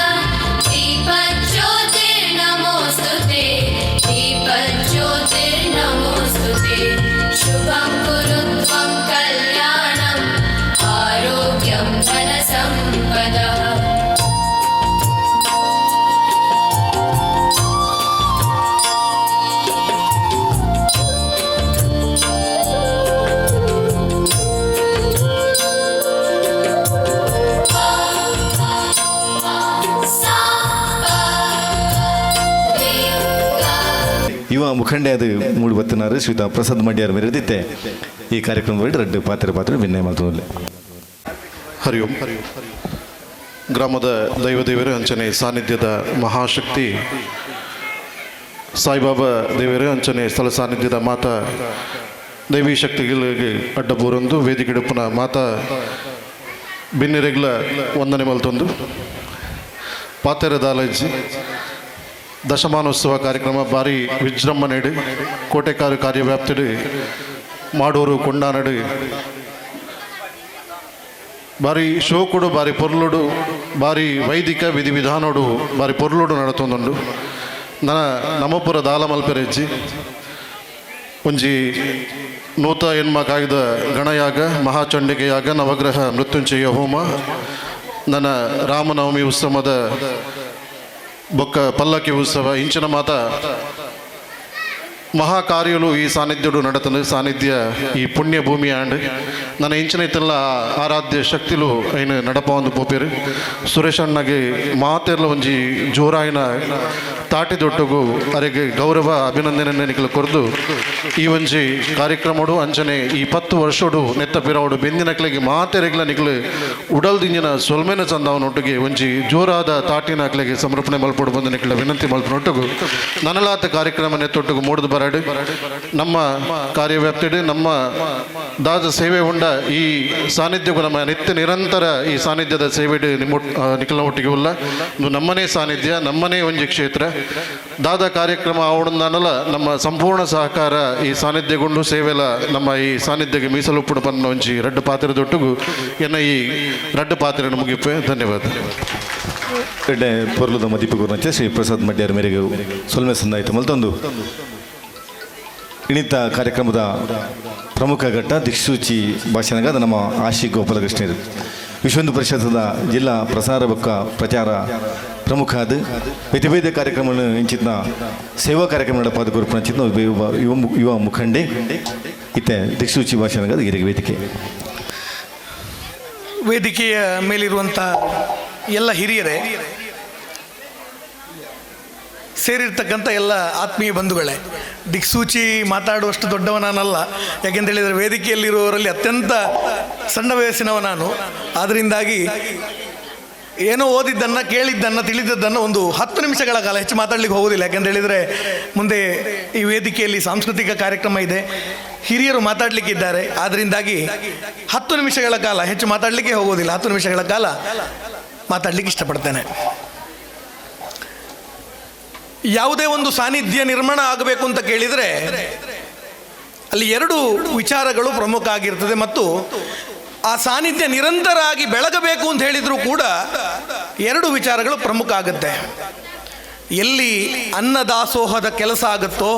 ಯುವ ಮುಖಂಡೆ ಅದು ಮೂಡಿ ಬತ್ತಿನಾರು ಶ್ರೀಯುತ ಪ್ರಸಾದ್ ಮಡ್ಯಾರ್ ಮೆರೆದಿತ್ತೆ ಈ ಕಾರ್ಯಕ್ರಮದಲ್ಲಿ ರೆಡ್ಡು ಪಾತ್ರ ವಿನಯ ಮಾತುವಲ್ಲಿ. ಹರಿ ಓಂ. ಗ್ರಾಮದ ದೈವದೇವರೇ ಅಂಚನೆ ಸಾನ್ನಿಧ್ಯದ ಮಹಾಶಕ್ತಿ ಸಾಯಿಬಾಬಾ ದೇವರೇ ಅಂಚನೆ ಸ್ಥಳ ಸಾನ್ನಿಧ್ಯದ ಮಾತಾ ದೈವಿ ಶಕ್ತಿಗಳಿಗೆ ಅಡ್ಡಬೂರೊಂದು ವೇದಿಕೆಡುಪ್ಪನ ಮಾತಾ ಬಿನ್ನಿರೆಗ್ಲ ವಂದನೆ ಮಲ್ತೊಂದು ಪಾತೆರ ದಾಲಜ್ಜಿ ದಶಮಾನೋತ್ಸವ ಕಾರ್ಯಕ್ರಮ ಭಾರಿ ವಿಜೃಂಭಣೆಡು ಕೋಟೆಕಾರು ಕಾರ್ಯವ್ಯಾಪ್ತಿಡು ಮಾಡೂರು ಕೊಂಡಾನಡು ಭಾರಿ ಶೋಕುಡು ಭಾರಿ ಪೊರ್ಲುಡು ಭಾರಿ ವೈದಿಕ ವಿಧಿವಿಧಾನೋಡು ಭಾರಿ ಪೊರ್ಲುಡು ನಡತೊಂದುಂಡು ನಮಪುರ ದಾಲ ಮಲ್ಪೆರೆಜ್ಜಿ ಒಂಜಿ ನೂತ ಹೆಣ್ಮಕಾಯ್ದ ಗಣಯಾಗ ಮಹಾಚಂಡಿಕೆಯಾಗ ನವಗ್ರಹ ಮೃತ್ಯುಂಜಯ ಹೋಮ ನನ್ನ ರಾಮನವಮಿ ಉತ್ಸವದ ಬೊಕ್ಕ ಪಲ್ಲಕ್ಕಿ ಉತ್ಸವ ಇಂಚಿನ ಮಾತ ಮಹಾಕಾರ್ಯಲು ಈ ಸಾನ್ನಿಧ್ಯಡು ನಡತಂದು ಸಾನ್ನಿಧ್ಯ ಈ ಪುಣ್ಯ ಭೂಮಿ ಆಂಡ್ ನನ್ನ ಇಂಚಿನ ಇತ್ತೆಲ್ಲ ಆರಾಧ್ಯ ಶಕ್ತಿಲು ಐನು ನಡಪ ಒಂದು ಪೋಪೇರು ಸುರೇಶ್ ಅಣ್ಣಗೆ ಮಾತೆರ್ಲ ಒಂಜಿ ಜೋರಾಯಿನ ತಾಟಿದೊಟ್ಟುಗು ಅರೆಗೆ ಗೌರವ ಅಭಿನಂದನೆ ನೆನಕಲು ಕೊರ್ದು ಈ ಒಂಜಿ ಕಾರ್ಯಕ್ರಮಡು ಅಂಚನೆ ಈ 10 ವರ್ಷಡು ನೆತ್ತ ಪಿರವಡು ಬೆಂದಿನಕ್ಲೆಗೆ ಮಾತೆರೆಗ್ಲ ನಿಕ್ಲು ಉಡಲ್ ದಿಂಜಿನ ಸೊಲ್ಮೆನ ಚಂದವನೊಟ್ಟಿಗೆ ಒಂಜಿ ಜೋರಾದ ತಾಟಿನಕ್ಲೆಗೆ ಸಮರ್ಪಣೆ ಮಲ್ಪಡು ಬಂದು ನಿಕ್ಲ ವಿನಂತಿ ಮಲ್ಪನೊಟ್ಟಿಗೂ ನನಲಾತ ಕಾರ್ಯಕ್ರಮ ನೆತ್ತೊಟ್ಟಿಗೂ ಮೂಡಿದು ಬರಾಡು ನಮ್ಮ ಕಾರ್ಯವ್ಯಾಪ್ತಿಡು ನಮ್ಮ ದಾದ ಸೇವೆ ಉಂಡ ಈ ಸಾನ್ನಿಧ್ಯಕ್ಕೂ ನಮ್ಮ ನಿತ್ಯ ನಿರಂತರ ಈ ಸಾನ್ನಿಧ್ಯದ ಸೇವೆಡು ನಿಖಿಲ ಒಟ್ಟಿಗೆ ಉಲ್ಲ ನಮ್ಮನೇ ಸಾನ್ನಿಧ್ಯ ನಮ್ಮನೇ ಒಂಜಿ ಕ್ಷೇತ್ರ ದಾದ ಕಾರ್ಯಕ್ರಮ ಅವಡನ್ನಲ್ಲ ನಮ್ಮ ಸಂಪೂರ್ಣ ಸಹಕಾರ ಈ ಸಾನ್ನಿಧ್ಯಗೊಂಡು ಸೇವೆಲ ನಮ್ಮ ಈ ಸಾನ್ನಿಧ್ಯಕ್ಕೆ ಮೀಸಲುಪ್ಪುಡು ಪನ್ನ ಒಂಜಿ ರಡ್ಡು ಪಾತ್ರದೊಟ್ಟಿಗೂ ಎನ್ನ ಈ ರಡ್ಡು ಪಾತ್ರೆಯನ್ನು ಮುಗಿಪೆ. ಧನ್ಯವಾದ. ರೆಡ್ಡೆ ಪೊರ್ಲುದ ಮದಿಪು ಗುರುನಂಚೆ ಶ್ರೀ ಪ್ರಸಾದ್ ಮಡ್ಯಾರ್ ಮೇರೆಗೆ ಸೊಲ್ಮೆ ಸಂದಾಯಿತು ಮಲ್ತೊಂದು ಇಣಿತ ಕಾರ್ಯಕ್ರಮದ ಪ್ರಮುಖ ಘಟ್ಟ ದಿಕ್ಸೂಚಿ ಭಾಷಣಗಾದ ನಮ್ಮ ಆಶಿ ಗೋಪಾಲಕೃಷ್ಣರು ವಿಶ್ವ ಹಿಂದೂ ಪರಿಷತ್ದ ಜಿಲ್ಲಾ ಪ್ರಸಾರ ಬೊಕ್ಕ ಪ್ರಚಾರ ಪ್ರಮುಖ ಅದು ಬೇತೆ ಬೇತೆ ಕಾರ್ಯಕ್ರಮಗಳನ್ನು ಇಂಚಿನ ಸೇವಾ ಕಾರ್ಯಕ್ರಮ ನಡಪಾದ ಗುರುಪು ಅಂಚಿನ ಯುವ ಮುಖಂಡೆ ಇತ್ತೆ ದಿಕ್ಸೂಚಿ ಭಾಷಣಗಾದ ಗಿರಿಗೆ ವೇದಿಕೆಯ ಮೇಲಿರುವಂಥ ಎಲ್ಲ ಹಿರಿಯರೇ, ಸೇರಿರ್ತಕ್ಕಂಥ ಎಲ್ಲ ಆತ್ಮೀಯ ಬಂಧುಗಳೇ, ದಿಕ್ಸೂಚಿ ಮಾತಾಡುವಷ್ಟು ದೊಡ್ಡವ ನಾನಲ್ಲ. ಯಾಕೆಂತೇಳಿದರೆ ವೇದಿಕೆಯಲ್ಲಿರುವವರಲ್ಲಿ ಅತ್ಯಂತ ಸಣ್ಣ ವಯಸ್ಸಿನವ ನಾನು. ಆದ್ದರಿಂದಾಗಿ ಏನೋ ಓದಿದ್ದನ್ನು, ಕೇಳಿದ್ದನ್ನು, ತಿಳಿದದ್ದನ್ನು ಒಂದು 10 ನಿಮಿಷಗಳ ಕಾಲ ಹೆಚ್ಚು ಮಾತಾಡಲಿಕ್ಕೆ ಹೋಗೋದಿಲ್ಲ. ಯಾಕೆಂತೇಳಿದರೆ ಮುಂದೆ ಈ ವೇದಿಕೆಯಲ್ಲಿ ಸಾಂಸ್ಕೃತಿಕ ಕಾರ್ಯಕ್ರಮ ಇದೆ, ಹಿರಿಯರು ಮಾತಾಡಲಿಕ್ಕಿದ್ದಾರೆ. ಆದ್ದರಿಂದಾಗಿ 10 ನಿಮಿಷಗಳ ಕಾಲ ಹೆಚ್ಚು ಮಾತಾಡಲಿಕ್ಕೆ ಹೋಗೋದಿಲ್ಲ. 10 ನಿಮಿಷಗಳ ಕಾಲ ಮಾತಾಡಲಿಕ್ಕೆ ಇಷ್ಟಪಡ್ತೇನೆ. ಯಾವುದೇ ಒಂದು ಸಾನ್ನಿಧ್ಯ ನಿರ್ಮಾಣ ಆಗಬೇಕು ಅಂತ ಕೇಳಿದರೆ ಅಲ್ಲಿ 2 ವಿಚಾರಗಳು ಪ್ರಮುಖ ಆಗಿರ್ತದೆ. ಮತ್ತು ಆ ಸಾನ್ನಿಧ್ಯ ನಿರಂತರ ಆಗಿ ಬೆಳಗಬೇಕು ಅಂತ ಹೇಳಿದರೂ ಕೂಡ 2 ವಿಚಾರಗಳು ಪ್ರಮುಖ ಆಗುತ್ತೆ. ಎಲ್ಲಿ ಅನ್ನದಾಸೋಹದ ಕೆಲಸ ಆಗುತ್ತೋ,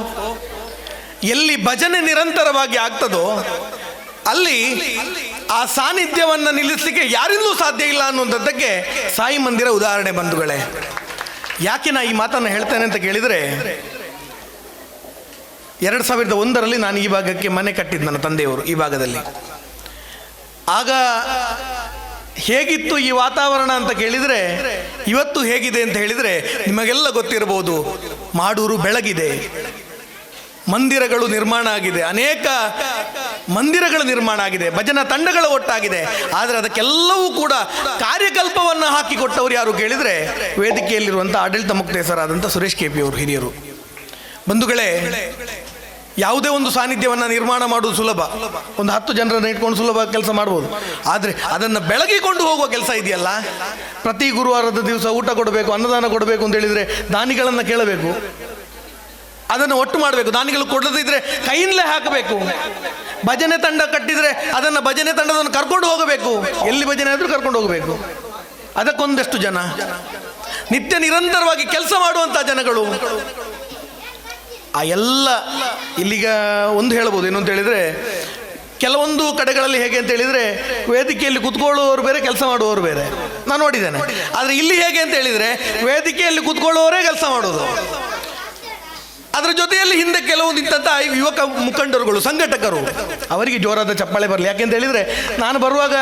ಎಲ್ಲಿ ಭಜನೆ ನಿರಂತರವಾಗಿ ಆಗ್ತದೋ, ಅಲ್ಲಿ ಆ ಸಾನ್ನಿಧ್ಯವನ್ನು ನಿಲ್ಲಿಸಲಿಕ್ಕೆ ಯಾರಿಂದಲೂ ಸಾಧ್ಯ ಇಲ್ಲ ಅನ್ನುವಂಥದ್ದಕ್ಕೆ ಸಾಯಿ ಮಂದಿರ ಉದಾಹರಣೆ ಬಂಧುಗಳೇ. ಯಾಕೆ ನಾ ಈ ಮಾತನ್ನು ಹೇಳ್ತೇನೆ ಅಂತ ಕೇಳಿದರೆ, 2001ರಲ್ಲಿ ನಾನು ಈ ಭಾಗಕ್ಕೆ ಮನೆ ಕಟ್ಟಿದ್ದು, ನನ್ನ ತಂದೆಯವರು ಈ ಭಾಗದಲ್ಲಿ. ಆಗ ಹೇಗಿತ್ತು ಈ ವಾತಾವರಣ ಅಂತ ಕೇಳಿದರೆ ಇವತ್ತು ಹೇಗಿದೆ ಅಂತ ಹೇಳಿದರೆ ನಿಮಗೆಲ್ಲ ಗೊತ್ತಿರಬಹುದು. ಮಾಡೂರು ಬೆಳಗಿದೆ, ಮಂದಿರಗಳು ನಿರ್ಮಾಣ ಆಗಿದೆ, ಅನೇಕ ಮಂದಿರಗಳು ನಿರ್ಮಾಣ ಆಗಿದೆ, ಭಜನಾ ತಂಡಗಳ ಒಟ್ಟಾಗಿದೆ. ಆದರೆ ಅದಕ್ಕೆಲ್ಲವೂ ಕೂಡ ಕಾರ್ಯಕಲ್ಪವನ್ನು ಹಾಕಿಕೊಟ್ಟವರು ಯಾರು ಕೇಳಿದರೆ ವೇದಿಕೆಯಲ್ಲಿರುವಂಥ ಆಡಳಿತ ಮುಕ್ತೇಸರಾದಂಥ ಸುರೇಶ್ KP ಅವರು, ಹಿರಿಯರು. ಬಂಧುಗಳೇ, ಯಾವುದೇ ಒಂದು ಸಾನ್ನಿಧ್ಯವನ್ನು ನಿರ್ಮಾಣ ಮಾಡುವುದು ಸುಲಭ, ಒಂದು 10 ಜನರನ್ನು ಇಟ್ಕೊಂಡು ಸುಲಭ ಕೆಲಸ ಮಾಡ್ಬೋದು. ಆದರೆ ಅದನ್ನು ಬೆಳಗಿಕೊಂಡು ಹೋಗುವ ಕೆಲಸ ಇದೆಯಲ್ಲ, ಪ್ರತಿ ಗುರುವಾರದ ದಿವಸ ಊಟ ಕೊಡಬೇಕು, ಅನ್ನದಾನ ಕೊಡಬೇಕು ಅಂತ ಹೇಳಿದರೆ ದಾನಿಗಳನ್ನು ಕೇಳಬೇಕು, ಅದನ್ನು ಒಟ್ಟು ಮಾಡಬೇಕು. ದಾನಿಗಳು ಕೊಡದಿದ್ದರೆ ಕೈಯಿಂದಲೇ ಹಾಕಬೇಕು. ಭಜನೆ ತಂಡ ಕಟ್ಟಿದರೆ ಅದನ್ನು ಭಜನೆ ತಂಡದನ್ನು ಕರ್ಕೊಂಡು ಹೋಗಬೇಕು, ಎಲ್ಲಿ ಭಜನೆ ಆದರೂ ಕರ್ಕೊಂಡು ಹೋಗಬೇಕು. ಅದಕ್ಕೊಂದಷ್ಟು ಜನ, ನಿತ್ಯ ನಿರಂತರವಾಗಿ ಕೆಲಸ ಮಾಡುವಂಥ ಜನಗಳು. ಆ ಎಲ್ಲ ಇಲ್ಲಿಗ ಒಂದು ಹೇಳ್ಬೋದು. ಏನು ಅಂತ ಹೇಳಿದರೆ, ಕೆಲವೊಂದು ಕಡೆಗಳಲ್ಲಿ ಹೇಗೆ ಅಂತ ಹೇಳಿದರೆ ವೇದಿಕೆಯಲ್ಲಿ ಕೂತ್ಕೊಳ್ಳುವವರು ಬೇರೆ, ಕೆಲಸ ಮಾಡುವವರು ಬೇರೆ, ನಾನು ನೋಡಿದ್ದೇನೆ. ಆದರೆ ಇಲ್ಲಿ ಹೇಗೆ ಅಂತ ಹೇಳಿದರೆ ವೇದಿಕೆಯಲ್ಲಿ ಕೂತ್ಕೊಳ್ಳುವವರೇ ಕೆಲಸ ಮಾಡೋದು. ಅದರ ಜೊತೆಯಲ್ಲಿ ಹಿಂದೆ ಕೆಲವೊಂದು ಇಂಥ ಯುವಕ ಮುಖಂಡರುಗಳು, ಸಂಘಟಕರು, ಅವರಿಗೆ ಜೋರಾದ ಚಪ್ಪಾಳೆ ಬರಲಿ. ಯಾಕೆಂತ ಹೇಳಿದರೆ ನಾನು ಬರುವಾಗ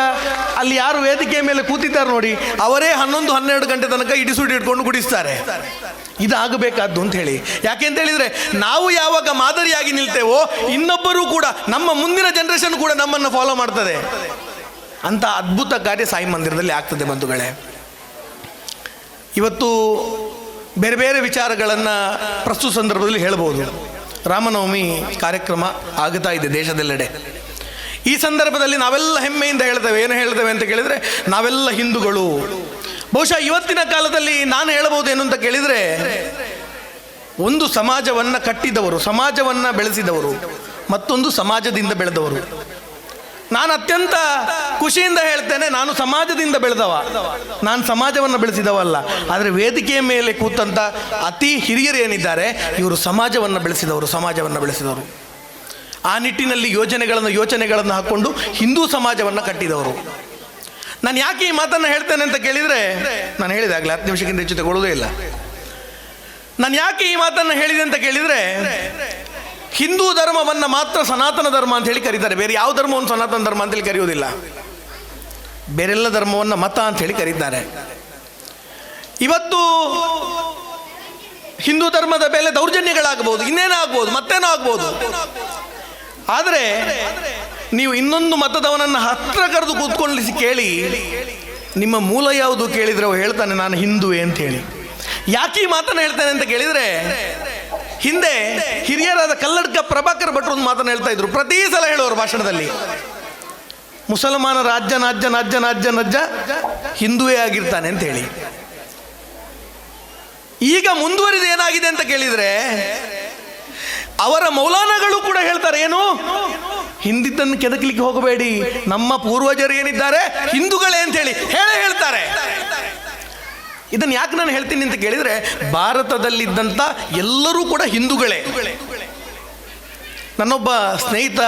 ಅಲ್ಲಿ ಯಾರು ವೇದಿಕೆಯ ಮೇಲೆ ಕೂತಿದ್ದಾರೆ ನೋಡಿ, ಅವರೇ 11-12 ಗಂಟೆ ತನಕ ಇಡಿಸುಡಿ ಇಟ್ಕೊಂಡು ಕುಡಿಸ್ತಾರೆ. ಇದಾಗಬೇಕಾದ್ದು ಅಂತ ಹೇಳಿ. ಯಾಕೆ ಅಂತ ಹೇಳಿದರೆ ನಾವು ಯಾವಾಗ ಮಾದರಿಯಾಗಿ ನಿಲ್ತೇವೋ ಇನ್ನೊಬ್ಬರು ಕೂಡ, ನಮ್ಮ ಮುಂದಿನ ಜನರೇಷನ್ ಕೂಡ ನಮ್ಮನ್ನು ಫಾಲೋ ಮಾಡ್ತದೆ. ಅಂತ ಅದ್ಭುತ ಕಾರ್ಯ ಸಾಯಿ ಮಂದಿರದಲ್ಲಿ ಆಗ್ತದೆ ಬಂಧುಗಳೇ. ಇವತ್ತು ಬೇರೆ ಬೇರೆ ವಿಚಾರಗಳನ್ನು ಪ್ರಸ್ತುತ ಸಂದರ್ಭದಲ್ಲಿ ಹೇಳ್ಬೋದು. ರಾಮನವಮಿ ಕಾರ್ಯಕ್ರಮ ಆಗುತ್ತಾ ಇದೆ ದೇಶದೆಲ್ಲೆಡೆ. ಈ ಸಂದರ್ಭದಲ್ಲಿ ನಾವೆಲ್ಲ ಹೆಮ್ಮೆಯಿಂದ ಹೇಳ್ತೇವೆ. ಏನು ಹೇಳ್ತೇವೆ ಅಂತ ಕೇಳಿದರೆ, ನಾವೆಲ್ಲ ಹಿಂದೂಗಳು. ಬಹುಶಃ ಇವತ್ತಿನ ಕಾಲದಲ್ಲಿ ನಾನು ಹೇಳ್ಬೋದು ಏನು ಅಂತ ಕೇಳಿದರೆ, ಒಂದು ಸಮಾಜವನ್ನು ಕಟ್ಟಿದವರು, ಸಮಾಜವನ್ನು ಬೆಳೆಸಿದವರು, ಮತ್ತೊಂದು ಸಮಾಜದಿಂದ ಬೆಳೆದವರು. ನಾನು ಅತ್ಯಂತ ಖುಷಿಯಿಂದ ಹೇಳ್ತೇನೆ, ನಾನು ಸಮಾಜದಿಂದ ಬೆಳೆದವ, ನಾನು ಸಮಾಜವನ್ನು ಬೆಳೆಸಿದವಲ್ಲ. ಆದರೆ ವೇದಿಕೆಯ ಮೇಲೆ ಕೂತಂಥ ಅತಿ ಹಿರಿಯರು ಏನಿದ್ದಾರೆ, ಇವರು ಸಮಾಜವನ್ನು ಬೆಳೆಸಿದವರು. ಆ ನಿಟ್ಟಿನಲ್ಲಿ ಯೋಚನೆಗಳನ್ನು ಹಾಕ್ಕೊಂಡು ಹಿಂದೂ ಸಮಾಜವನ್ನು ಕಟ್ಟಿದವರು. ನಾನು ಯಾಕೆ ಈ ಮಾತನ್ನು ಹೇಳ್ತೇನೆ ಅಂತ ಕೇಳಿದರೆ, ನಾನು ಹೇಳಿದಾಗಲೇ 10 ನಿಮಿಷಕ್ಕಿಂತ ಹೆಚ್ಚು ತಗೊಳ್ಳೋದೇ ಇಲ್ಲ. ನಾನು ಯಾಕೆ ಈ ಮಾತನ್ನು ಹೇಳಿದೆ ಅಂತ ಕೇಳಿದರೆ, ಹಿಂದೂ ಧರ್ಮವನ್ನು ಮಾತ್ರ ಸನಾತನ ಧರ್ಮ ಅಂತ ಹೇಳಿ ಕರೀತಾರೆ. ಬೇರೆ ಯಾವ ಧರ್ಮವನ್ನು ಸನಾತನ ಧರ್ಮ ಅಂತೇಳಿ ಕರೆಯೋದಿಲ್ಲ. ಬೇರೆಲ್ಲ ಧರ್ಮವನ್ನು ಮತ ಅಂತ ಹೇಳಿ ಕರೀತಾರೆ. ಇವತ್ತು ಹಿಂದೂ ಧರ್ಮದ ಮೇಲೆ ದೌರ್ಜನ್ಯಗಳಾಗಬಹುದು, ಇನ್ನೇನಾಗ್ಬೋದು, ಮತ್ತೇನೋ ಆಗ್ಬೋದು. ಆದರೆ ನೀವು ಇನ್ನೊಂದು ಮತದವನನ್ನು ಹತ್ರ ಕರೆದು ಕೂತ್ಕೊಳ್ಳಿಸಿ ಕೇಳಿ, ನಿಮ್ಮ ಮೂಲ ಯಾವುದು ಕೇಳಿದರೆ ಅವ ಹೇಳ್ತಾನೆ ನಾನು ಹಿಂದುವೆ ಅಂತ ಹೇಳಿ. ಯಾಕೆ ಈ ಮಾತನ್ನು ಹೇಳ್ತಾನೆ ಅಂತ ಕೇಳಿದರೆ, ಹಿಂದೆ ಹಿರಿಯರಾದ ಕಲ್ಲಡ್ಕ ಪ್ರಭಾಕರ್ ಭಟ್ರು ಒಂದು ಮಾತನ್ನು ಹೇಳ್ತಾ ಇದ್ರು. ಪ್ರತಿ ಸಲ ಹೇಳುವರು ಭಾಷಣದಲ್ಲಿ, ಮುಸಲ್ಮಾನರ ಅಜ್ಜ ಹಿಂದುವೇ ಆಗಿರ್ತಾನೆ ಅಂತ ಹೇಳಿ. ಈಗ ಮುಂದುವರಿದು ಏನಾಗಿದೆ ಅಂತ ಕೇಳಿದರೆ, ಅವರ ಮೌಲಾನಗಳು ಕೂಡ ಹೇಳ್ತಾರೆ, ಏನು ಹಿಂದಿದ್ದನ್ನು ಕೆದಕಲಿಕ್ಕೆ ಹೋಗಬೇಡಿ, ನಮ್ಮ ಪೂರ್ವಜರು ಏನಿದ್ದಾರೆ ಹಿಂದೂಗಳೇ ಅಂತ ಹೇಳಿ ಹೇಳ್ತಾರೆ. ಇದನ್ನು ಯಾಕೆ ನಾನು ಹೇಳ್ತೀನಿ ಅಂತ ಕೇಳಿದರೆ, ಭಾರತದಲ್ಲಿದ್ದಂಥ ಎಲ್ಲರೂ ಕೂಡ ಹಿಂದೂಗಳೇ. ನನ್ನೊಬ್ಬ ಸ್ನೇಹಿತ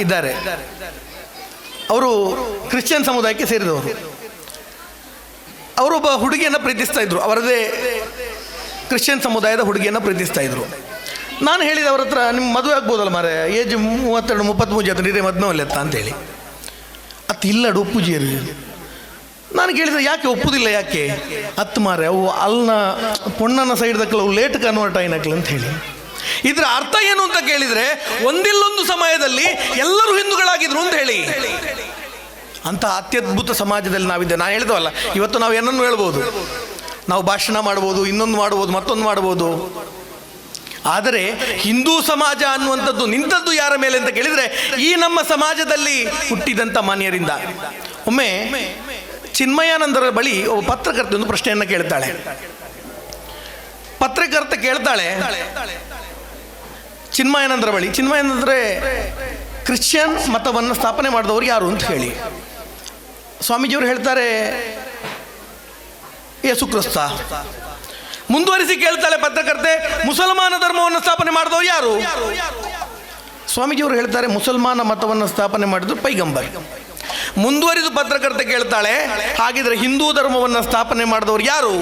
ಇದ್ದಾರೆ, ಅವರು ಕ್ರಿಶ್ಚಿಯನ್ ಸಮುದಾಯಕ್ಕೆ ಸೇರಿದವರು. ಅವರೊಬ್ಬ ಹುಡುಗಿಯನ್ನು ಪ್ರೀತಿಸ್ತಾ ಇದ್ರು, ಅವರದೇ ಕ್ರಿಶ್ಚಿಯನ್ ಸಮುದಾಯದ ಹುಡುಗಿಯನ್ನು ಪ್ರೀತಿಸ್ತಾ ಇದ್ರು. ನಾನು ಹೇಳಿದೆ ಅವ್ರ ಹತ್ರ, ನಿಮ್ಮ ಮದುವೆ ಆಗ್ಬೋದಲ್ಲ ಮಾರೆ, ಏಜ್ 32-33 ಜೊತೆ ನೀರೇ ಮದ್ನವಲ್ಲ ಅಂತೇಳಿ. ಇಲ್ಲಡು ಒಪ್ಪುಜಿಯರು. ನಾನು ಕೇಳಿದೆ, ಯಾಕೆ ಒಪ್ಪುದಿಲ್ಲ, ಯಾಕೆ ಮಾರೆ ಅವು ಅಲ್ನ ಪೊಣ್ಣನ ಸೈಡ್ದಕ್ಕಲ್ಲ ಅವು ಲೇಟ್ ಕನ್ವರ್ಟ್ ಆಯ್ನಕ್ಲ ಅಂತ ಹೇಳಿ. ಇದರ ಅರ್ಥ ಏನು ಅಂತ ಕೇಳಿದರೆ, ಒಂದಿಲ್ಲೊಂದು ಸಮಯದಲ್ಲಿ ಎಲ್ಲರೂ ಹಿಂದೂಗಳಾಗಿದ್ರು ಅಂತ ಹೇಳಿ. ಅಂತ ಅತ್ಯದ್ಭುತ ಸಮಾಜದಲ್ಲಿ ನಾವಿದ್ದೆ. ನಾನು ಹೇಳಿದವಲ್ಲ, ಇವತ್ತು ನಾವು ಏನನ್ನು ಹೇಳ್ಬೋದು, ನಾವು ಭಾಷಣ ಮಾಡ್ಬೋದು, ಇನ್ನೊಂದು ಮಾಡ್ಬೋದು, ಮತ್ತೊಂದು ಮಾಡ್ಬೋದು. ಆದರೆ ಹಿಂದೂ ಸಮಾಜ ಅನ್ನುವಂಥದ್ದು ನಿಂತದ್ದು ಯಾರ ಮೇಲೆ ಅಂತ ಕೇಳಿದರೆ, ಈ ನಮ್ಮ ಸಮಾಜದಲ್ಲಿ ಹುಟ್ಟಿದಂಥ ಮಾನ್ಯರಿಂದ. ಒಮ್ಮೆ ಚಿನ್ಮಯಾನಂದರ ಬಳಿ ಒಬ್ಬ ಪತ್ರಕರ್ತೆ ಒಂದು ಪ್ರಶ್ನೆಯನ್ನು ಕೇಳ್ತಾಳೆ. ಪತ್ರಕರ್ತೆ ಕೇಳ್ತಾಳೆ ಚಿನ್ಮಯಾನಂದರ ಬಳಿ, ಚಿನ್ಮಯಾನಂದರೆ ಕ್ರಿಶ್ಚಿಯನ್ ಮತವನ್ನು ಸ್ಥಾಪನೆ ಮಾಡಿದವರು ಯಾರು ಅಂತ ಹೇಳಿ. ಸ್ವಾಮೀಜಿಯವರು ಹೇಳ್ತಾರೆ, ಯೇಸು ಕ್ರಿಸ್ತ. ಮುಂದುವರಿಸಿ ಕೇಳ್ತಾಳೆ ಪತ್ರಕರ್ತೆ, ಮುಸಲ್ಮಾನ ಧರ್ಮವನ್ನು ಸ್ಥಾಪನೆ ಮಾಡಿದವರು ಯಾರು? ಸ್ವಾಮೀಜಿಯವರು ಹೇಳ್ತಾರೆ, ಮುಸಲ್ಮಾನ ಮತವನ್ನು ಸ್ಥಾಪನೆ ಮಾಡಿದ್ರು ಪೈಗಂಬರ್. ಮುಂದುವರಿದು ಪತ್ರಕರ್ತೆ ಕೇಳ್ತಾಳೆ, ಹಾಗಿದ್ರೆ ಹಿಂದೂ ಧರ್ಮವನ್ನು ಸ್ಥಾಪನೆ ಮಾಡಿದವರು ಯಾರು?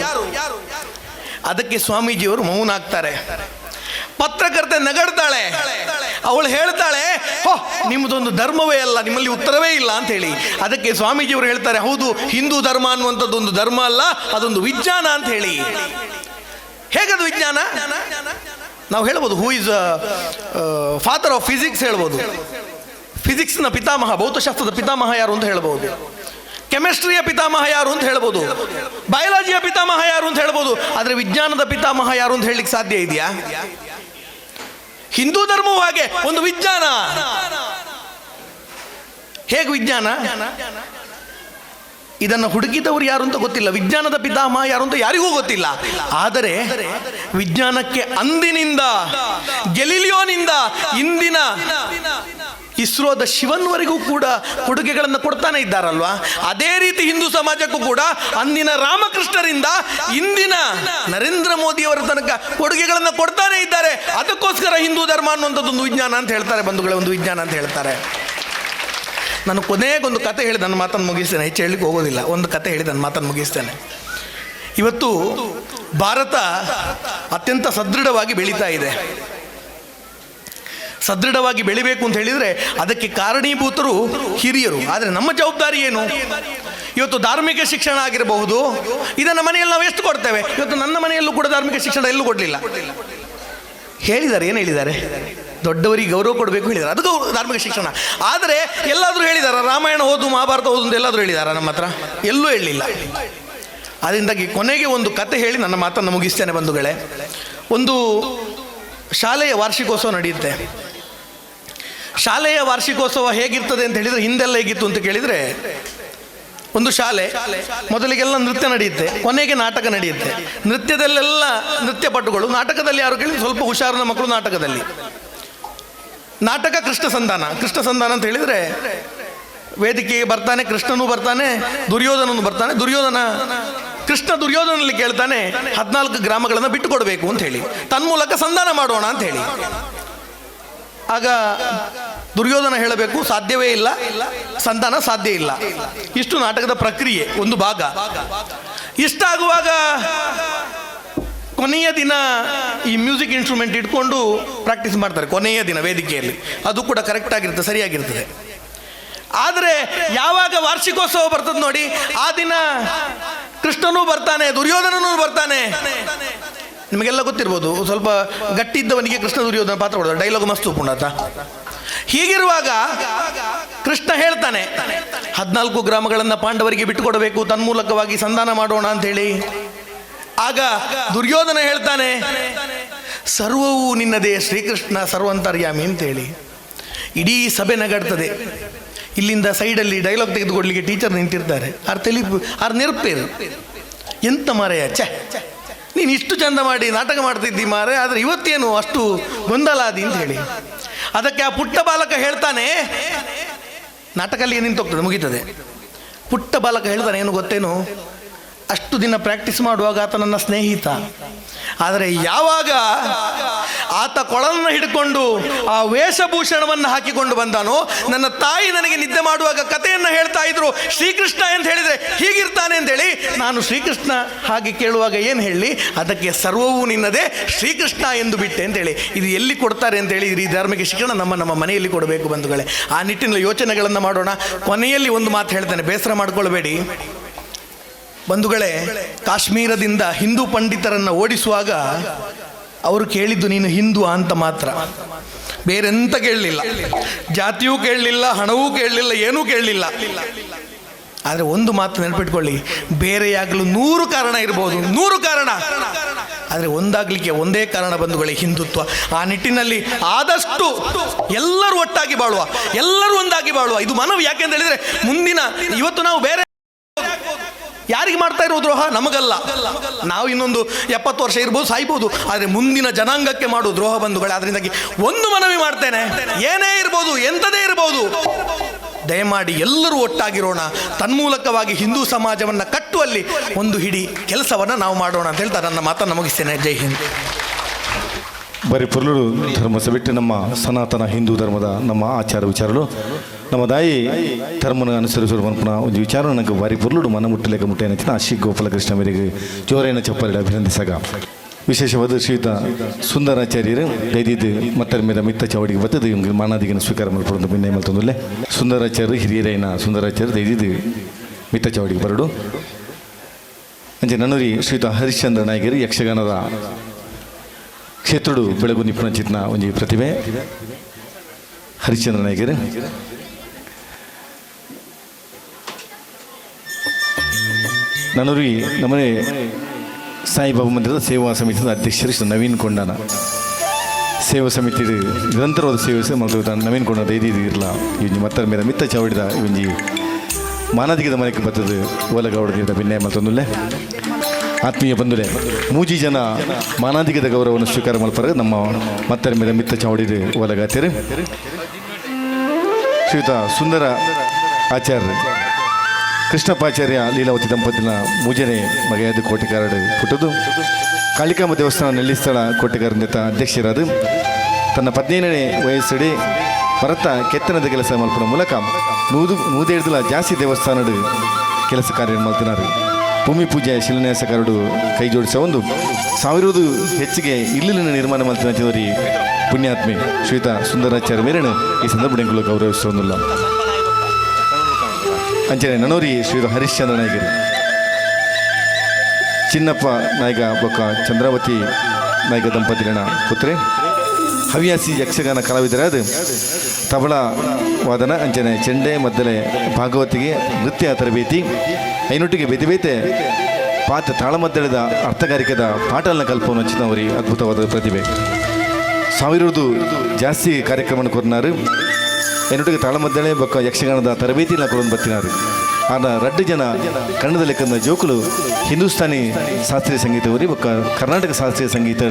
ಅದಕ್ಕೆ ಸ್ವಾಮೀಜಿಯವರು ಮೌನ ಆಗ್ತಾರೆ. ಪತ್ರಕರ್ತೆ ನಗಡ್ತಾಳೆ. ಅವಳು ಹೇಳ್ತಾಳೆ, ನಿಮ್ಮದೊಂದು ಧರ್ಮವೇ ಅಲ್ಲ, ನಿಮ್ಮಲ್ಲಿ ಉತ್ತರವೇ ಇಲ್ಲ ಅಂತ ಹೇಳಿ. ಅದಕ್ಕೆ ಸ್ವಾಮೀಜಿಯವರು ಹೇಳ್ತಾರೆ, ಹೌದು, ಹಿಂದೂ ಧರ್ಮ ಅನ್ನುವಂಥದ್ದು ಒಂದು ಧರ್ಮ ಅಲ್ಲ, ಅದೊಂದು ವಿಜ್ಞಾನ ಅಂತ ಹೇಳಿ. ಹೇಗದು ವಿಜ್ಞಾನ? ನಾವು ಹೇಳ್ಬೋದು, who is father of physics ಹೇಳ್ಬೋದು. ಫಿಸಿಕ್ಸ್ನ ಪಿತಾಮಹ, ಭೌತಶಾಸ್ತ್ರದ ಪಿತಾಮಹ ಯಾರು ಅಂತ ಹೇಳ್ಬೋದು. ಕೆಮಿಸ್ಟ್ರಿಯ ಪಿತಾಮಹ ಯಾರು ಅಂತ ಹೇಳ್ಬೋದು. ಬಯಾಲಜಿಯ ಪಿತಾಮಹ ಯಾರು ಅಂತ ಹೇಳ್ಬೋದು. ಆದರೆ ವಿಜ್ಞಾನದ ಪಿತಾಮಹ ಯಾರು ಅಂತ ಹೇಳಲಿಕ್ಕೆ ಸಾಧ್ಯ ಇದೆಯಾ? ಹಿಂದೂ ಧರ್ಮವೂ ಹಾಗೆ ಒಂದು ವಿಜ್ಞಾನ. ಹೇಗೆ ವಿಜ್ಞಾನ? ಇದನ್ನು ಹುಡುಕಿದವರು ಯಾರು ಅಂತ ಗೊತ್ತಿಲ್ಲ, ವಿಜ್ಞಾನದ ಪಿತಾಮಹ ಯಾರು ಅಂತ ಯಾರಿಗೂ ಗೊತ್ತಿಲ್ಲ. ಆದರೆ ವಿಜ್ಞಾನಕ್ಕೆ ಅಂದಿನಿಂದ, ಗೆಲಿಲಿಯೋನಿಂದ ಇಂದಿನ ಇಸ್ರೋದ ಶಿವನ್ವರೆಗೂ ಕೂಡ ಕೊಡುಗೆಗಳನ್ನು ಕೊಡ್ತಾನೆ ಇದ್ದಾರಲ್ವಾ. ಅದೇ ರೀತಿ ಹಿಂದೂ ಸಮಾಜಕ್ಕೂ ಕೂಡ ಅಂದಿನ ರಾಮಕೃಷ್ಣರಿಂದ ಇಂದಿನ ನರೇಂದ್ರ ಮೋದಿಯವರ ತನಕ ಕೊಡುಗೆಗಳನ್ನು ಕೊಡ್ತಾನೆ ಇದ್ದಾರೆ. ಅದಕ್ಕೋಸ್ಕರ ಹಿಂದೂ ಧರ್ಮ ಅನ್ನುವಂಥದ್ದು ಒಂದು ವಿಜ್ಞಾನ ಅಂತ ಹೇಳ್ತಾರೆ ಬಂಧುಗಳೇ, ಒಂದು ವಿಜ್ಞಾನ ಅಂತ ಹೇಳ್ತಾರೆ. ನಾನು ಕೊನೆಗೊಂದು ಕತೆ ಹೇಳಿ ನನ್ನ ಮಾತನ್ನು ಮುಗಿಸ್ತೇನೆ, ಹೆಚ್ಚು ಹೇಳಲಿಕ್ಕೆ ಹೋಗೋದಿಲ್ಲ. ಒಂದು ಕತೆ ಹೇಳಿ ನನ್ನ ಮಾತನ್ನು ಮುಗಿಸ್ತೇನೆ. ಇವತ್ತು ಭಾರತ ಅತ್ಯಂತ ಸದೃಢವಾಗಿ ಬೆಳೀತಾ ಇದೆ. ಸದೃಢವಾಗಿ ಬೆಳಿಬೇಕು ಅಂತ ಹೇಳಿದರೆ ಅದಕ್ಕೆ ಕಾರಣೀಭೂತರು ಹಿರಿಯರು. ಆದರೆ ನಮ್ಮ ಜವಾಬ್ದಾರಿ ಏನು? ಇವತ್ತು ಧಾರ್ಮಿಕ ಶಿಕ್ಷಣ ಆಗಿರಬಹುದು, ಇದನ್ನು ಮನೆಯಲ್ಲಿ ನಾವು ಎಷ್ಟು ಕೊಡ್ತೇವೆ? ಇವತ್ತು ನನ್ನ ಮನೆಯಲ್ಲೂ ಕೂಡ ಧಾರ್ಮಿಕ ಶಿಕ್ಷಣ ಎಲ್ಲೂ ಕೊಡಲಿಲ್ಲ. ಹೇಳಿದ್ದಾರೆ, ಏನು ಹೇಳಿದ್ದಾರೆ? ದೊಡ್ಡವರಿಗೆ ಗೌರವ ಕೊಡಬೇಕು ಹೇಳಿದ್ದಾರೆ, ಅದು ಧಾರ್ಮಿಕ ಶಿಕ್ಷಣ. ಆದರೆ ಎಲ್ಲಾದರೂ ಹೇಳಿದಾರ ರಾಮಾಯಣ ಓದು ಮಹಾಭಾರತ ಓದು ಅಂತ ಎಲ್ಲಾದರೂ ಹೇಳಿದಾರ? ನಮ್ಮ ಹತ್ರ ಎಲ್ಲೂ ಹೇಳಲಿಲ್ಲ. ಅದರಿಂದಾಗಿ ಕೊನೆಗೆ ಒಂದು ಕತೆ ಹೇಳಿ ನನ್ನ ಮಾತನ್ನು ಮುಗಿಸ್ತೇನೆ ಬಂಧುಗಳೇ. ಒಂದು ಶಾಲೆಯ ವಾರ್ಷಿಕೋತ್ಸವ ನಡೆಯುತ್ತೆ. ಶಾಲೆಯ ವಾರ್ಷಿಕೋತ್ಸವ ಹೇಗಿರ್ತದೆ ಅಂತ ಹೇಳಿದರೆ, ಹಿಂದೆಲ್ಲ ಹೇಗಿತ್ತು ಅಂತ ಕೇಳಿದರೆ, ಒಂದು ಶಾಲೆ ಮೊದಲಿಗೆಲ್ಲ ನೃತ್ಯ ನಡೆಯುತ್ತೆ, ಕೊನೆಗೆ ನಾಟಕ ನಡೆಯುತ್ತೆ. ನೃತ್ಯದಲ್ಲೆಲ್ಲ ನೃತ್ಯಪಟುಗಳು, ನಾಟಕದಲ್ಲಿ ಯಾರು ಕೇಳಿದ್ರೆ ಸ್ವಲ್ಪ ಹುಷಾರಿನ ಮಕ್ಕಳು. ನಾಟಕದಲ್ಲಿ ನಾಟಕ ಕೃಷ್ಣ ಸಂಧಾನ. ಕೃಷ್ಣ ಸಂಧಾನ ಅಂತ ಹೇಳಿದರೆ ವೇದಿಕೆಗೆ ಬರ್ತಾನೆ, ಕೃಷ್ಣನೂ ಬರ್ತಾನೆ, ದುರ್ಯೋಧನನು ಬರ್ತಾನೆ. ಕೃಷ್ಣ ದುರ್ಯೋಧನಲ್ಲಿ ಕೇಳ್ತಾನೆ 14 ಗ್ರಾಮಗಳನ್ನು ಬಿಟ್ಟು ಕೊಡಬೇಕು ಅಂತ ಹೇಳಿ, ತನ್ಮೂಲಕ ಸಂಧಾನ ಮಾಡೋಣ ಅಂತ ಹೇಳಿ. ಆಗ ದುರ್ಯೋಧನ ಹೇಳಬೇಕು, ಸಾಧ್ಯವೇ ಇಲ್ಲ, ಸಂಧಾನ ಸಾಧ್ಯ ಇಲ್ಲ. ಇಷ್ಟು ನಾಟಕದ ಪ್ರಕ್ರಿಯೆ, ಒಂದು ಭಾಗ. ಇಷ್ಟಾಗುವಾಗ ಕೊನೆಯ ದಿನ ಈ ಮ್ಯೂಸಿಕ್ ಇನ್ಸ್ಟ್ರೂಮೆಂಟ್ ಇಟ್ಕೊಂಡು ಪ್ರಾಕ್ಟೀಸ್ ಮಾಡ್ತಾರೆ ಕೊನೆಯ ದಿನ ವೇದಿಕೆಯಲ್ಲಿ. ಅದು ಕೂಡ ಕರೆಕ್ಟ್ ಆಗಿರ್ತದೆ, ಸರಿಯಾಗಿರ್ತದೆ. ಆದರೆ ಯಾವಾಗ ವಾರ್ಷಿಕೋತ್ಸವ ಬರ್ತದೆ ನೋಡಿ, ಆ ದಿನ ಕೃಷ್ಣನೂ ಬರ್ತಾನೆ, ದುರ್ಯೋಧನನೂ ಬರ್ತಾನೆ. ನಿಮಗೆಲ್ಲ ಗೊತ್ತಿರ್ಬೋದು, ಸ್ವಲ್ಪ ಗಟ್ಟಿ ಇದ್ದವನಿಗೆ ಕೃಷ್ಣ ದುರ್ಯೋಧನ ಪಾತ್ರ ಕೊಡೋದು, ಡೈಲಾಗ್ ಮಸ್ತು ಪುಣತ. ಹೀಗಿರುವಾಗ ಕೃಷ್ಣ ಹೇಳ್ತಾನೆ 14 ಗ್ರಾಮಗಳನ್ನು ಪಾಂಡವರಿಗೆ ಬಿಟ್ಟುಕೊಡಬೇಕು, ತನ್ಮೂಲಕವಾಗಿ ಸಂಧಾನ ಮಾಡೋಣ ಅಂಥೇಳಿ. ಆಗ ದುರ್ಯೋಧನ ಹೇಳ್ತಾನೆ, ಸರ್ವವೂ ನಿನ್ನದೇ ಶ್ರೀಕೃಷ್ಣ ಸರ್ವಂತರ್ಯಾಮಿ ಅಂತೇಳಿ. ಇಡೀ ಸಭೆ ನಗಾಡ್ತದೆ. ಇಲ್ಲಿಂದ ಸೈಡಲ್ಲಿ ಡೈಲಾಗ್ ತೆಗೆದುಕೊಡ್ಲಿಕ್ಕೆ ಟೀಚರ್ ನಿಂತಿರ್ತಾರೆ. ಆರು ನೆರಪೇರು, ಎಂತ ಮಾರೆಯ ಛೆ, ನೀನು ಇಷ್ಟು ಚಂದ ಮಾಡಿ ನಾಟಕ ಮಾಡ್ತಿದ್ದಿ ಮಾರೆ, ಆದರೆ ಇವತ್ತೇನು ಅಷ್ಟು ಗೊಂದಲಾದಿ ಅಂತ ಹೇಳಿ. ಅದಕ್ಕೆ ಆ ಪುಟ್ಟ ಬಾಲಕ ಹೇಳ್ತಾನೆ, ನಾಟಕ ಅಲ್ಲಿಗೆ ನಿಂತೋಗ್ತದೆ, ಮುಗೀತದೆ. ಪುಟ್ಟ ಬಾಲಕ ಹೇಳ್ತಾನೆ, ಏನು ಗೊತ್ತೇನು, ಅಷ್ಟು ದಿನ ಪ್ರಾಕ್ಟೀಸ್ ಮಾಡುವಾಗ ಆತ ನನ್ನ ಸ್ನೇಹಿತ. ಆದರೆ ಯಾವಾಗ ಆತ ಕೊಳನ್ನು ಹಿಡ್ಕೊಂಡು ಆ ವೇಷಭೂಷಣವನ್ನು ಹಾಕಿಕೊಂಡು ಬಂದಾನೋ, ನನ್ನ ತಾಯಿ ನನಗೆ ನಿದ್ದೆ ಮಾಡುವಾಗ ಕಥೆಯನ್ನು ಹೇಳ್ತಾ ಇದ್ರು, ಶ್ರೀಕೃಷ್ಣ ಅಂತ ಹೇಳಿದರೆ ಹೀಗಿರ್ತಾನೆ ಅಂತೇಳಿ. ನಾನು ಶ್ರೀಕೃಷ್ಣ ಹಾಗೆ ಕೇಳುವಾಗ ಏನು ಹೇಳಿ, ಅದಕ್ಕೆ ಸರ್ವವೂ ನಿನ್ನದೇ ಶ್ರೀಕೃಷ್ಣ ಎಂದು ಬಿಟ್ಟೆ ಅಂತೇಳಿ. ಇದು ಎಲ್ಲಿ ಕೊಡ್ತಾರೆ ಅಂತೇಳಿ, ಈ ಧಾರ್ಮಿಕ ಶಿಕ್ಷಣ ನಮ್ಮ ಮನೆಯಲ್ಲಿ ಕೊಡಬೇಕು ಬಂಧುಗಳೇ. ಆ ನಿಟ್ಟಿನಲ್ಲಿ ಯೋಚನೆಗಳನ್ನು ಮಾಡೋಣ. ಕೊನೆಯಲ್ಲಿ ಒಂದು ಮಾತು ಹೇಳ್ತೇನೆ, ಬೇಸರ ಮಾಡ್ಕೊಳ್ಬೇಡಿ ಬಂಧುಗಳೇ. ಕಾಶ್ಮೀರದಿಂದ ಹಿಂದೂ ಪಂಡಿತರನ್ನು ಓಡಿಸುವಾಗ ಅವರು ಕೇಳಿದ್ದು ನೀನು ಹಿಂದೂ ಅಂತ ಮಾತ್ರ, ಬೇರೆಂತ ಕೇಳಲಿಲ್ಲ. ಜಾತಿಯೂ ಕೇಳಲಿಲ್ಲ, ಹಣವೂ ಕೇಳಲಿಲ್ಲ, ಏನೂ ಕೇಳಲಿಲ್ಲ. ಆದರೆ ಒಂದು ಮಾತು ನೆನಪಿಟ್ಕೊಳ್ಳಿ, ಬೇರೆಯಾಗಲು 100 ಕಾರಣ ಇರ್ಬೋದು, 100 ಕಾರಣ. ಆದರೆ ಒಂದಾಗಲಿಕ್ಕೆ ಒಂದೇ ಕಾರಣ ಬಂಧುಗಳೇ, ಹಿಂದುತ್ವ. ಆ ನಿಟ್ಟಿನಲ್ಲಿ ಆದಷ್ಟು ಎಲ್ಲರೂ ಒಟ್ಟಾಗಿ ಬಾಳುವ, ಎಲ್ಲರೂ ಒಂದಾಗಿ ಬಾಳುವ. ಇದು ಮನವಿ. ಯಾಕೆಂತ ಹೇಳಿದರೆ ಮುಂದಿನ ಇವತ್ತು ನಾವು ಬೇರೆ ಯಾರಿಗೆ ಮಾಡ್ತಾ ಇರೋ ದ್ರೋಹ? ನಮಗಲ್ಲ. ನಾವು ಇನ್ನೊಂದು 70 ವರ್ಷ ಇರ್ಬೋದು, ಸಾಯ್ಬೋದು. ಆದರೆ ಮುಂದಿನ ಜನಾಂಗಕ್ಕೆ ಮಾಡುವ ದ್ರೋಹ ಬಂಧುಗಳೇ. ಅದರಿಂದಾಗಿ ಒಂದು ಮನವಿ ಮಾಡ್ತೇನೆ, ಏನೇ ಇರ್ಬೋದು, ಎಂಥದೇ ಇರ್ಬೋದು, ದಯಮಾಡಿ ಎಲ್ಲರೂ ಒಟ್ಟಾಗಿರೋಣ. ತನ್ಮೂಲಕವಾಗಿ ಹಿಂದೂ ಸಮಾಜವನ್ನು ಕಟ್ಟುವಲ್ಲಿ ಒಂದು ಹಿಡಿ ಕೆಲಸವನ್ನು ನಾವು ಮಾಡೋಣ ಅಂತ ಹೇಳ್ತಾ ನನ್ನ ಮಾತನ್ನು ಮುಗಿಸ್ತೇನೆ. ಜೈ ಹಿಂದ್. ಬರೀ ಪೊರ್ಲುಡು ಧರ್ಮ ಸಬಿಟ್ಟು ನಮ್ಮ ಸನಾತನ ಹಿಂದೂ ಧರ್ಮದ ನಮ್ಮ ಆಚಾರ ವಿಚಾರಗಳು ನಮ್ಮ ದಾಯಿ ಧರ್ಮನ ಅನುಸರಿಸುವ ಪುನಃ ಒಂದು ವಿಚಾರ ನನಗೆ ಬಾರಿ ಪೊರ್ಲುಡು ಮನ ಮುಟ್ಟಲೇಕ ಮುಟ್ಟೇನ ಶ್ರೀ ಗೋಪಾಲಕೃಷ್ಣ ಮೇರೆಗೆ ಜೋರೇನ ಚಪ್ಪಲಿಡ ಅಭಿನಂದಿಸಾಗ. ವಿಶೇಷವಾದ ಶ್ರೀಯುತ ಸುಂದರಾಚಾರ್ಯರು ದೈದಿದ್ದು ಮತ್ತರ ಮೇಲೆ ಮಿತ್ತ ಚವಡಿಗೆ ಬರ್ತದೆ ಇವ್ಗೆ ಮಾನಾದಿಗೆ ಸ್ವೀಕಾರ ಮಾಡ್ಕೊಳ್ಳೋದು ಭಿನ್ನ ಮಲ್ತೊಂದಲ್ಲೇ ಸುಂದರಾಚಾರ್ಯರು ಹಿರಿಯರೈನ ಸುಂದರಾಚಾರ್ಯರು ದೈದಿದ್ದು ಮಿತ್ತ ಚವಡಿಗೆ ಬರಡು. ಅಂಚೆ ನನ್ನೂರಿ ಶ್ರೀಯುತ ಹರಿಶ್ಚಂದ್ರ ನಾಯಕರು ಯಕ್ಷಗಾನದ ಕ್ಷೇತ್ರಡು ಬೆಳಗು ನಿಪುಣ ಚಿತ್ನ ಒಂಜಿ ಪ್ರತಿಭೆ ಹರಿಶ್ಚಂದ್ರ ನಾಯಕರು. ನನ್ನೂರಿ ನಮ್ಮನೆ ಸಾಯಿಬಾಬಾ ಮಂದಿರದ ಸೇವಾ ಸಮಿತಿಯ ಅಧ್ಯಕ್ಷರು ಶ್ರೀ ನವೀನ್ ಕೊಂಡನ ಸೇವಾ ಸಮಿತಿ ನಿರಂತರವಾದ ಸೇವೆ ಮಾಡ್ತಾ ನವೀನ್ ಕೊಂಡ ದೈದಿ ಇರಲ್ಲ ಇವಂಜಿ ಮತ್ತರ ಮೇಲೆ ಮಿತ್ತ ಚವಡಿದ ಇವಂಜಿ ಮಾನದಿಗದ ಮನೆಗೆ ಬರ್ತದೆ ಓಲಗೌಡದಿಂದ ಭಿನ್ನ ಮತ್ತೊಂದುಲ್ಲೆ. ಆತ್ಮೀಯ ಬಂಧುಲೆ, ಮೂಜಿ ಜನ ಮಾನಾದಿಗದ ಗೌರವವನ್ನು ಸ್ವೀಕಾರ ಮಾಡ್ತಾರೆ ನಮ್ಮ ಮತ್ತರ ಮೇಲೆ ಮಿತ್ತ ಚವಡಿದು ಓಲಗಾತಿರು ಶ್ರೀಯುತ ಸುಂದರ ಆಚಾರ್ಯ ಕೃಷ್ಣಪ್ಪಾಚಾರ್ಯ ಲೀಲಾವತಿ ದಂಪತಿನ ಮೂಜನೆ ಮಗೆಯಾದ ಕೋಟೆಗಾರಡು ಹುಟ್ಟದು ಕಾಳಿಕಾಂಬ ದೇವಸ್ಥಾನ ನೆಲ್ಲಿಸ್ಥಳ ಕೋಟೆಗಾರನಿತ ಅಧ್ಯಕ್ಷರಾದ ತನ್ನ 17ನೇ ವಯಸ್ಸಡಿ ಭರತ ಕೆತ್ತನದ ಕೆಲಸ ಮಲ್ಪಡ ಮೂಲಕ 150 ಜಾಸ್ತಿ ದೇವಸ್ಥಾನಡು ಕೆಲಸ ಕಾರ್ಯ ಮಾಡ್ತಿದ್ದಾರೆ. ಭೂಮಿ ಪೂಜೆ ಶಿಲಾನ್ಯಾಸಕಾರರು ಕೈ ಜೋಡಿಸ ಒಂದು ಸಾವಿರದು ಹೆಚ್ಚಿಗೆ ಇಲ್ಲಿನ ನಿರ್ಮಾಣ ಮಾಡ್ತಿನವರಿ ಪುಣ್ಯಾತ್ಮೆ ಶ್ರೀಯುತ ಸುಂದರಾಚಾರ್ಯ ಮೇರೆನು ಈ ಸಂದರ್ಭದಲ್ಲಿ ಗೌರವಿಸೋದಿಲ್ಲ ಅಂಚನೆ ನನೋರಿ ಶ್ರೀಯುತ ಹರಿಶ್ಚಂದ್ರ ನಾಯಕರು ಚಿನ್ನಪ್ಪ ನಾಯಕ ಬೊಕ್ಕ ಚಂದ್ರಾವತಿ ನಾಯಕ ದಂಪತಿಗಳ ಪುತ್ರೆ ಹವ್ಯಾಸಿ ಯಕ್ಷಗಾನ ಕಲಾವಿದರಾದ ತಬಲಾ ವಾದನ ಅಂಚನೆ ಚೆಂಡೆ ಮದ್ದಲೆ ಭಾಗವತಿಗೆ ನೃತ್ಯ ತರಬೇತಿ ಐನೊಟ್ಟಿಗೆ ಬೇತೆ ಬೇತೆ ಪಾತ್ರ ತಾಳಮದ್ದಳೆದ ಅರ್ಥಗಾರಿಕೆದ ಪಾಠಲ್ನ ಕಲ್ಪವನ್ನು ಹಚ್ಚಿನವರಿ ಅದ್ಭುತವಾದ ಪ್ರತಿಭೆ ಸಾವಿರದು ಜಾಸ್ತಿ ಕಾರ್ಯಕ್ರಮ ಕೊರ್ನಾರು ಐನೊಟ್ಟಿಗೆ ತಾಳಮದ್ದಳೆ ಬೊಕ್ಕ ಯಕ್ಷಗಾನದ ತರಬೇತಿನ ಕೊರೊಂದು ಬರ್ತಿನಾರು ಆನ ರಡ್ಡು ಜನ ಕನ್ನಡದ ಲೆಕ್ಕದ ಜೋಕುಲು ಹಿಂದೂಸ್ತಾನಿ ಶಾಸ್ತ್ರೀಯ ಸಂಗೀತವರಿ ಬೊಕ್ಕ ಕರ್ನಾಟಕ ಶಾಸ್ತ್ರೀಯ ಸಂಗೀತ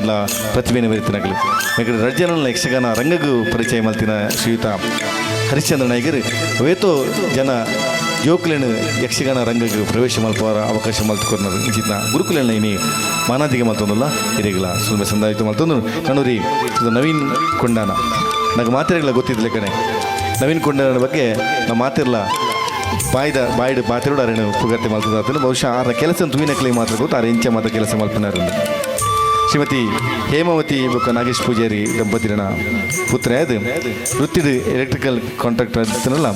ಪ್ರತಿಭೆನ ಬರೀತಿನಾಗಲು ಯಾಕಂದ್ರೆ ರಡ್ಡು ಜನ ಯಕ್ಷಗಾನ ರಂಗಗೂ ಪರಿಚಯ ಮಲ್ತಿನ ಶ್ರೀಯುತ ಹರಿಶ್ಚಂದ್ರ ನಾಯಕರು ಅವೇತೋ ಜನ ಜೋಕುಲೇನು ಯಕ್ಷಗಾನ ರಂಗಕ್ಕೆ ಪ್ರವೇಶ ಮಲ್ಪವರ ಅವಕಾಶ ಮಲ್ತುಕೊರ್ನರು ಇಂಚಿನ ಗುರುಕುಲೇನ ಇನಿ ಮಾನಾದಿಗೆ ಮಲ್ತೊಂದಲ್ಲ ಹಿರಿಗಳ ಸುಲ್ಮೆ ಸಂದಾಯಿತು ಮಲ್ತೊಂದು ಕಣ್ಣೂರಿ ಇದು ನವೀನ್ ಕೊಂಡಾನ ನನಗೆ ಮಾತ್ರೆಗಳ ಗೊತ್ತಿದ್ದ ಕಣೆ ನವೀನ್ ಕೊಂಡನ ಬಗ್ಗೆ ನಾವು ಮಾತಿರಲ್ಲ ಬಾಯ್ಡು ಮಾತಿರೋಡು ಅರೇನು ಪುಗರ್ತೆ ಮಲ್ತದ ಬಹುಶಃ ಆರ ಕೆಲಸ ತುವಿನ ಕ್ಲೈ ಮಾತ್ರ ಗೊತ್ತು ಆರ ಇಂಚ ಮಾತ್ರ ಕೆಲಸ ಮಲ್ಪನಾರು ಶ್ರೀಮತಿ ಹೇಮಾವತಿ ಬೊಕ್ಕ ನಾಗೇಶ್ ಪೂಜಾರಿ ದಂಪತಿನ ಪುತ್ರ ಅದು ವೃತ್ತಿಡು ಎಲೆಕ್ಟ್ರಿಕಲ್ ಕಾಂಟ್ರಾಕ್ಟರ್ ಇರ್ತನಲ್ಲ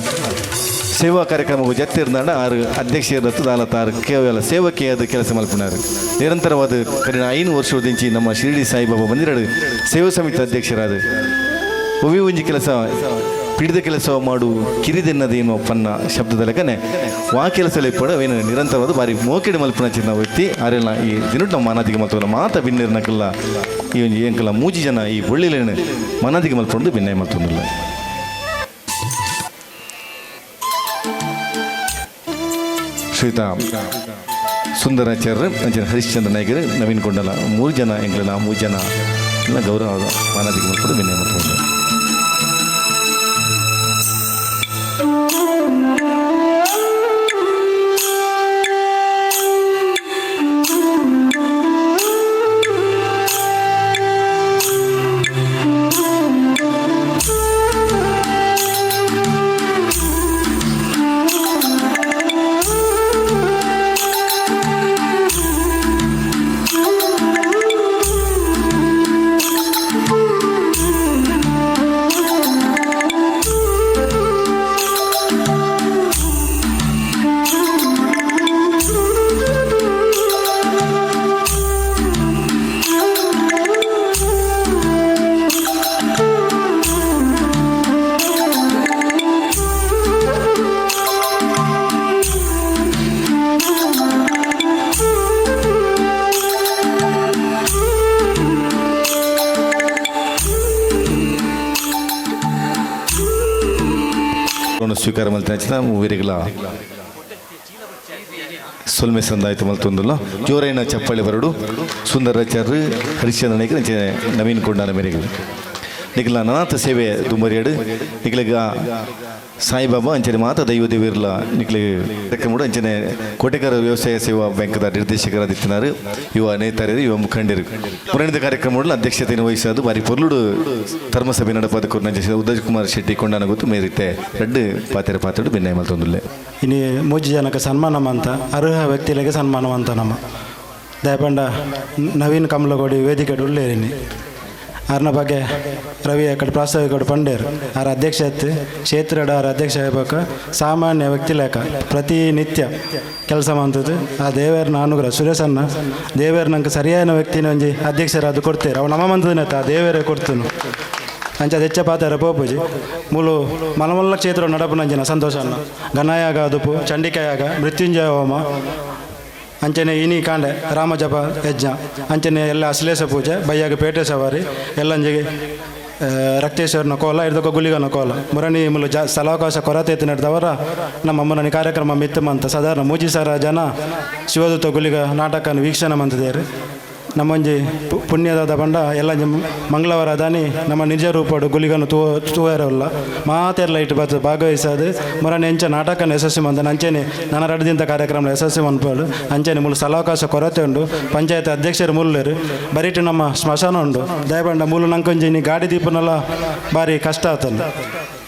ಸೇವಾ ಕಾರ್ಯಕ್ರಮವು ಜತ್ತಿರ್ನಾಡ ಆರು ಅಧ್ಯಕ್ಷ ಇರತ್ತು ದಾಲತ್ತಾರು ಕೇವಲ ಸೇವಕ್ಕೆ ಅದು ಕೆಲಸ ಮಲ್ಪನಾರು ನಿರಂತರವಾದ ಕರಿನ 5 ವರ್ಷದಿಂಚಿ ನಮ್ಮ ಶಿರಡಿ ಸಾಯಿಬಾಬಾ ಮಂದಿರಡು ಸೇವಾ ಸಮಿತಿ ಅಧ್ಯಕ್ಷರಾದ ಒವಿ ಒಂಜಿ ಕೆಲಸ ಪಿಡಿದ ಕೆಲಸ ಮಾಡು ಕಿರಿದೆನ್ನದೇನು ಪನ್ನ ಶಬ್ದದ ಲೆಕ್ಕನೆ ವಾ ಕೆಲಸ ಲೆಪ್ಪಡ ಅವೇನು ನಿರಂತರವಾದ ಬಾರಿ ಮೋಕೆಡೆ ಮಲ್ಪನ ಚಿನ್ನ ವ್ಯಕ್ತಿ ಆರೆಲ್ಲ ಈ ದಿನ ನಮ್ಮ ಮಾನಾದಿಗೆ ಮಲ್ತವಲ್ಲ ಮಾತ ಭಿನ್ನರ್ನಕಲ್ಲ ಈ ಒಂದು ಏಂಕಲ್ಲ ಮೂಜಿ ಜನ ಈ ಒಳ್ಳೆಲೇನು ಮಾನಾದಿಗೆ ಮಲ್ಪೊಂಡು ಭಿನ್ನ ಮಲ್ತೊಂದಿಲ್ಲ ಶ್ರೀಯುತ ಸುಂದರಾಚಾರ್ಯ ಅಂಚನೆ ಹರಿಶ್ಚಂದ್ರ ನಾಯಕರು ನವೀನ್ ಕೊಂಡಲ 3 ಜನ ಎಂಗ್ಲನ 3 ಜನ ಎಲ್ಲ ಗೌರವ ಮಾನಾದಿಗೆ ಮಲ್ಪೊಂಡು ಭಿನ್ನ ಮಲ್ತೊಂದು ಸ್ವೀಕಾರ ಮಲ್ತಿನ ಮೂವಿರಿಗಳ ಸೊಲ್ಮೆ ಸಂದಾಯಿತು ಮಲ್ತೊಂದಲ್ಲ ಜೋರೈನ ಚಪ್ಪಳಿ ಬರಡು ಸುಂದರಾಚಾರ್ಯ ಹರಿಶ್ಚಂದ್ರ ನಾಯಕ ನವೀನ್ ಕೊಂಡಾನ ಮೇರೆಗಳು ನಿಖಲ ನನಾಥ ಸೇವೆ ದುಂಬರಿಯಾಡು ನಿಖಲಿಗ ಸಾಯಿಬಾಬಾ ಅಂಚನೆ ಮಾತ ದೈವ ದೇವಿರಲ್ಲ ನಿಖಲಿಗೆ ಕಾರ್ಯಕ್ರಮ ಅಂಚನೆ ಕೋಟೆಗಾರ ವ್ಯವಸಾಯ ಸೇವಾ ಬ್ಯಾಂಕ್ದ ನಿರ್ದೇಶಕರಾದಿತ್ತಿನಾರು ಯುವ ನೇತಾರರು ಯುವ ಮುಖಂಡರು ಮುರಣಿದ ಕಾರ್ಯಕ್ರಮ ಅಧ್ಯಕ್ಷತೆಯನ್ನು ವಹಿಸೋದು ಬಾರಿ ಪೊರ್ಲುಡು ಧರ್ಮಸಭೆ ನಡಪದಕ್ಕೂ ಉದಯ್ ಕುಮಾರ್ ಶೆಟ್ಟಿ ಕೊಂಡಾನ ಗೊತ್ತು ಮೇರಿತ್ತೆ ರಡ್ಡು ಪಾತ್ರೆಡು ಭಿನ್ನ ಮಲ್ತೊಂದಿಲ್ಲ ಇನ್ನು 3 ಜನಕ್ಕೆ ಸನ್ಮಾನವಂತ ಅರ್ಹ ವ್ಯಕ್ತಿಗಳಿಗೆ ಸನ್ಮಾನವಂತ ನಮ್ಮ ದಯಪಂಡ ನವೀನ್ ಕಮಲಗೋಡಿ ವೇದಿಕೆ ಉಳ್ಳೇರಿನಿ ಅರ್ನ ಬಗ್ಗೆ ರವಿ ಅಕ್ಕಡೆ ಪ್ರಾಸ್ತಾವಿಕ ಪಂಡೇರು ಆರ ಅಧ್ಯಕ್ಷತೆ ಕ್ಷೇತ್ರದ ಆರ ಅಧ್ಯಕ್ಷ ಆಗ್ಬೇಕು ಸಾಮಾನ್ಯ ವ್ಯಕ್ತಿ ಲೆಕ್ಕ ಪ್ರತಿನಿತ್ಯ ಕೆಲಸ ಮಾಡ್ತದ್ದು ಆ ದೇವರನ್ನ ಅನುಗ್ರಹ ಸುರೇಶನ್ನ ದೇವರು ನಂಗೆ ಸರಿಯಾದ ವ್ಯಕ್ತಿನ ಒಂಜಿ ಅಧ್ಯಕ್ಷರಾದು ಕೊಡ್ತೇವೆ ಅವು ನಮ್ಮ ಮಂತದನತ್ತ ಆ ದೇವರೇ ಕೊಡ್ತನು ಅಂಚ ಹೆಚ್ಚ ಪಾತಾರ ಪೋಪುಜಿ ಮೂಲು ಮಲಮಲ್ಲ ಕ್ಷೇತ್ರ ನಡಪನಂಜಿನ ಸಂತೋಷನ ಗಣಯಾಗ ಅದುಪು ಚಂಡಿಕಾಯಾಗ ಮೃತ್ಯುಂಜಯ ಹೋಮ ಅಂಚನೆ ಇನಿ ಕಾಂಡೆ ರಾಮಜಪ ಯಜ್ಞ ಅಂಚನೆ ಎಲ್ಲ ಅಶ್ಲೇಷ ಪೂಜೆ ಬಯ್ಯಾಗ ಪೇಟೆ ಸವಾರಿ ಎಲ್ಲಂಜಿಗೆ ರಕ್ತೇಶ್ವರನ ಕೋಲ ಇರ್ದಕ್ಕ ಗುಲಿಗನ ಕೋಲ ಮುರಣಿ ಮುಲು ಸ್ಥಳಾವಕಾಶ ಕೊರತೆ ನಡೆದವರ ನಮ್ಮ ಮುರಣಿ ಕಾರ್ಯಕ್ರಮ ಮಿತ್ತಮಂತ ಸಾಧಾರಣ 3 ಸಾವಿರ ಜನ ಶಿವದೂತ ಗುಲಿಗ ನಾಟಕನ ವೀಕ್ಷಣೆ ಮಂತದೇರು ನಮ್ಮಂಜಿ ಪುಣ್ಯದ ಬಂಡ ಎಲ್ಲ ಮಂಗಳವಾರ ದಾನಿ ನಮ್ಮ ನಿಜ ರೂಪಡು ಗುಲಿಗನು ತೂವರಲ್ಲ ಮಾತೆಲ್ಲ ಇಟ್ಟು ಬರ್ತದೆ ಭಾಗವಹಿಸೋದು ಮುರನೆ ಎಂಚ ನಾಟಕನ ಯಶಸ್ವಿ ಮಂದ ಅಂಚೆನೆ ನನ್ನ ರಡ್ದಿಂತ ಕಾರ್ಯಕ್ರಮ ಯಶಸ್ವಿ ಮನ್ಪಡು ಅಂಚೆನೆ ಮೂಲ ಸ್ಥಳಾವಕಾಶ ಕೊರತೆ ಉಂಡು ಪಂಚಾಯತ್ ಅಧ್ಯಕ್ಷರು ಮುಳ್ಳರು ಬರೀಟು ನಮ್ಮ ಸ್ಮಶಾನ ಉಂಡು ದಯಬಂಡ ಮೂಲ ನಂಕೊಂಜಿನಿ ಗಾಡಿ ದೀಪನೆಲ್ಲ ಭಾರಿ ಕಷ್ಟ ಆಗ್ತದೆ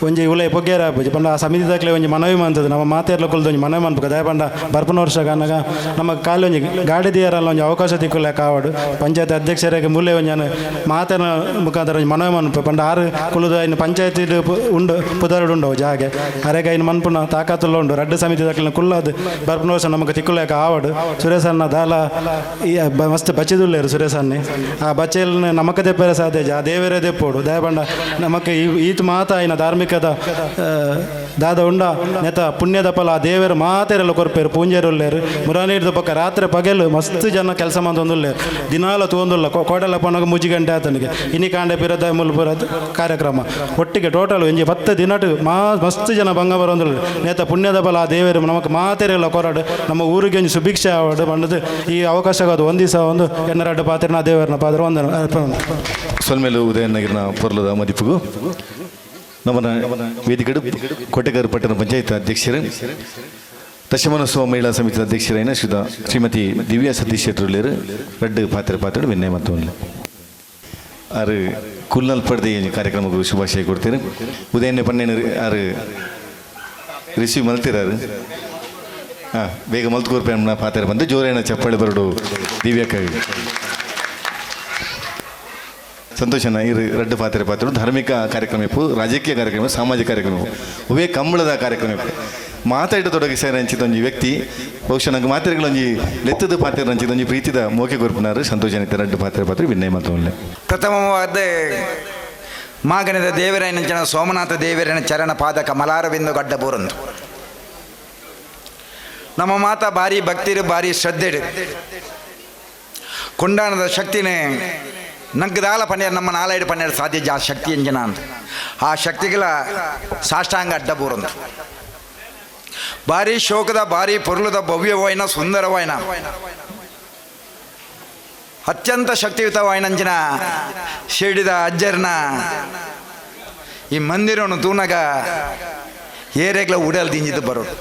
ಒಂಜಿ ಉಲೆ ಪೊಗ್ಗೇರ ಆಪುಜಿ ಪಂಡ ಆ ಸಮಿತಿ ದಾಖಲೆ ಒಂಜಿ ಮನವಿ ಮಂತದ್ದು ನಮ್ಮ ಮಾತೆರ್ಲ ಕುಲ್ದು ಒಂಜಿ ಮನವಿ ಮನ್ಪುಗ ದಯ ಪಂಡ ಬರ್ಪನ ವರ್ಷ ಕಾನಾಗ ನಮ್ಮ ಕಾಲು ಒಂಜಿ ಗಾಡಿ ದಿಯರಲ್ಲ ಒಂಜಿ ಅವಕಾಶ ತಿಕ್ಕುಲೆ ಕಾವಡು ಪಂಚಾಯತ್ ಅಧ್ಯಕ್ಷರಿಗೆ ಮೂಲೆ ಒಂಜಿ ಮಾತಿನ ಮುಖಾಂತರ ಒಂಜಿ ಮನವಿ ಮನ್ಪು ಪಂಡ ಆರು ಕುಲುದ ಇನ್ನು ಪಂಚಾಯತ್ ಉಂಡು ಪುದರುಡು ಉಂಡು ಜಾಗೆ ಅರೆಗ ಇನ್ನು ಮನ್ಪುನ ತಾಕತ್ತುಲ್ಲ ಉಂಡು ರಡ್ಡು ಸಮಿತಿ ದಾಖಲೆ ಕುಲ್ಲದು ಬರ್ಪನ ವರ್ಷ ನಮಗೆ ತಿಕ್ಕುಲೇಕ ಆವಡು ಸುರೇಶ್ ಅಣ್ಣ ದಾಲ ಮಸ್ತ್ ಬಚ್ಚಿದುಲ್ಲೇರು ಸುರೇಶ್ ಅನ್ನಿ ಆ ಬಚ್ಚೆಲ್ನ ನಮಕ ತೆಪ್ಪರೆ ಸಾಧ್ಯ ಆ ದೇವರೇ ತೆಪ್ಪೋಡು ದಯ ಪಂಡ ನಮಕ್ ಈತ ಮಾತ ಇನ್ನ ಧಾರ್ಮಿಕದ ದಾದ ಉಂಡ ನೆತ ಪುಣ್ಯದ ಫಲ ಆ ದೇವರ ಮಾತೆರೆಲ್ಲ ಕೊರ್ಪೇರು ಪೂಂಜೇರುಲ್ಲೇರು ಮುರಾನೀರ್ದ ಪಕ್ಕ ರಾತ್ರಿ ಪಗೆಲು ಮಸ್ತ್ ಜನ ಕೆಲಸ ಮಂದೊಂದುಲ್ಲೇರು ದಿನಾಲ ತೋಂದುಲ್ಲ ಕೋಟೆಲ್ಲ ಪೋನಾಗ ಮುಜಿಗಂಟೆ ಆತನಿಗೆ ಇನಿ ಕಾಂಡೆ ಪಿರದ ಮುಲ್ಪುರದ ಕಾರ್ಯಕ್ರಮ ಒಟ್ಟಿಗೆ ಟೋಟಲ್ ಒಂಜಿ 10 ದಿನಟು ಮಸ್ತ್ ಜನ ಭಂಗ ಬರೋದಿಲ್ಲ ನೇತ ಪುಣ್ಯದ ಫಲ ಆ ದೇವರು ನಮಗೆ ಮಾತೆರೆಲ್ಲ ಕೊರಡು ನಮ್ಮ ಊರಿಗೆ ಒಂದು ಸುಭಿಕ್ಷೆ ಆವಡು ಬಂದದು ಈ ಅವಕಾಶವಾದ ಒಂದು ದಿವಸ ಒಂದು ಎನ್ನರಡ್ಡು ಪಾತ್ರೆ ದೇವರನ್ನ ಪಾತ್ರ ಒಂದು ಸೊಲ್ಮೇಲು ಉದಯನಗಿರಿನ ಪೊರ್ಲದ ಮದಿಪುಗು ನಮ್ಮನ ವೇದಿಕೆಡು ಕೊಟ್ಟೆಗಾರು ಪಟ್ಟಣ ಪಂಚಾಯತ್ ಅಧ್ಯಕ್ಷರು ದಶಮಾನೋತ್ಸವ ಮಹಿಳಾ ಸಮಿತಿ ಅಧ್ಯಕ್ಷರಾಯಿನ ಶ್ರೀಮತಿ ದಿವ್ಯಾ ಸತೀಶ್ ಶೆಟ್ಟರುಲೇರು ರೆಡ್ ಪಾತ್ರೆ ವಿನಯ ಮತ್ತು ಆರು ಕುಲ್ನಲ್ ಪಡೆದ ಕಾರ್ಯಕ್ರಮಕ್ಕೂ ಶುಭಾಶಯ ಕೊಡ್ತೀರಿ ಉದಯನ್ನೇ ಪನ್ನೇನು ಆರು ರಿಸೀವ್ ಮಲ್ತಿರಾರು ಹಾಂ ಬೇಗ ಮಲ್ತ್ಕೋರ್ಪೆ ಪಾತ್ರೆ ಬಂದು ಜೋರೇನ ಚಪ್ಪಾಳೆ ಬರಡು ದಿವ್ಯಾಕ್ಕಾಗಿ ಸಂತೋಷನ ಈ ರೆಡ್ ಪಾತ್ರೆ ಧಾರ್ಮಿಕ ಕಾರ್ಯಕ್ರಮ ಇಪ್ಪು ರಾಜಕೀಯ ಕಾರ್ಯಕ್ರಮ ಸಾಮಾಜಿಕ ಕಾರ್ಯಕ್ರಮ ಅವೇ ಕಂಬಳದ ಕಾರ್ಯಕ್ರಮ ಇಪ್ಪು ಮಾತಾಡಿ ತೊಡಗಿ ಸೇರ ಹಂಚಿದೊಂಜಿ ವ್ಯಕ್ತಿ ಬಹುಶಃ ನಂಗೆ ಮಾತ್ರೆಗಳೊಂಜಿ ಲೆತ್ತದ ಪಾತ್ರೆ ಹಂಚಿದೊಂಜಿ ಪ್ರೀತಿದ ಮೋಕೆ ಗೊರ್ಪುನಾರು ಸಂತೋಷನ ರೆಡ್ ಪಾತ್ರೆ ವಿನಯ ಮತ್ತು ಪ್ರಥಮವಾದ ಮಾಗನದ ದೇವರಾಯನಂಚನ ಸೋಮನಾಥ ದೇವರನ ಚರಣ ಪಾದ ಕಮಲಾರವಿಂದು ಗಡ್ಡ ಬೋರಂದು ನಮ್ಮ ಮಾತ ಭಾರಿ ಭಕ್ತಿರು ಭಾರಿ ಶ್ರದ್ಧೆಡು ಕೊಂಡಾಣದ ಶಕ್ತಿನೇ ನಗ್ಗದಾಲ ಪನ್ನೇರು ನಮ್ಮ ನಾಲೈಡು ಪನ್ನೇರು ಸಾಧ್ಯ ಆ ಶಕ್ತಿ ಎಂಜನ ಅಂತ ಆ ಶಕ್ತಿಗಳ ಸಾಷ್ಟಾಂಗ ಅಡ್ಡ ಬೋರಂದು ಭಾರಿ ಶೋಕದ ಭಾರಿ ಪೊರ್ಲುದ ಭವ್ಯವಾಯಿನ ಸುಂದರವಾಯಿನ ಅತ್ಯಂತ ಶಕ್ತಿಯುತವಾಯಿನಂಚಿನ ಶಿರ್ಡಿದ ಅಜ್ಜರ್ನ ಈ ಮಂದಿರವನ್ನು ತೂನಗ ಏರೆಗ್ಲ ಉಡಲ್ ದಿಂಜಿದ್ದು ಬರೋದು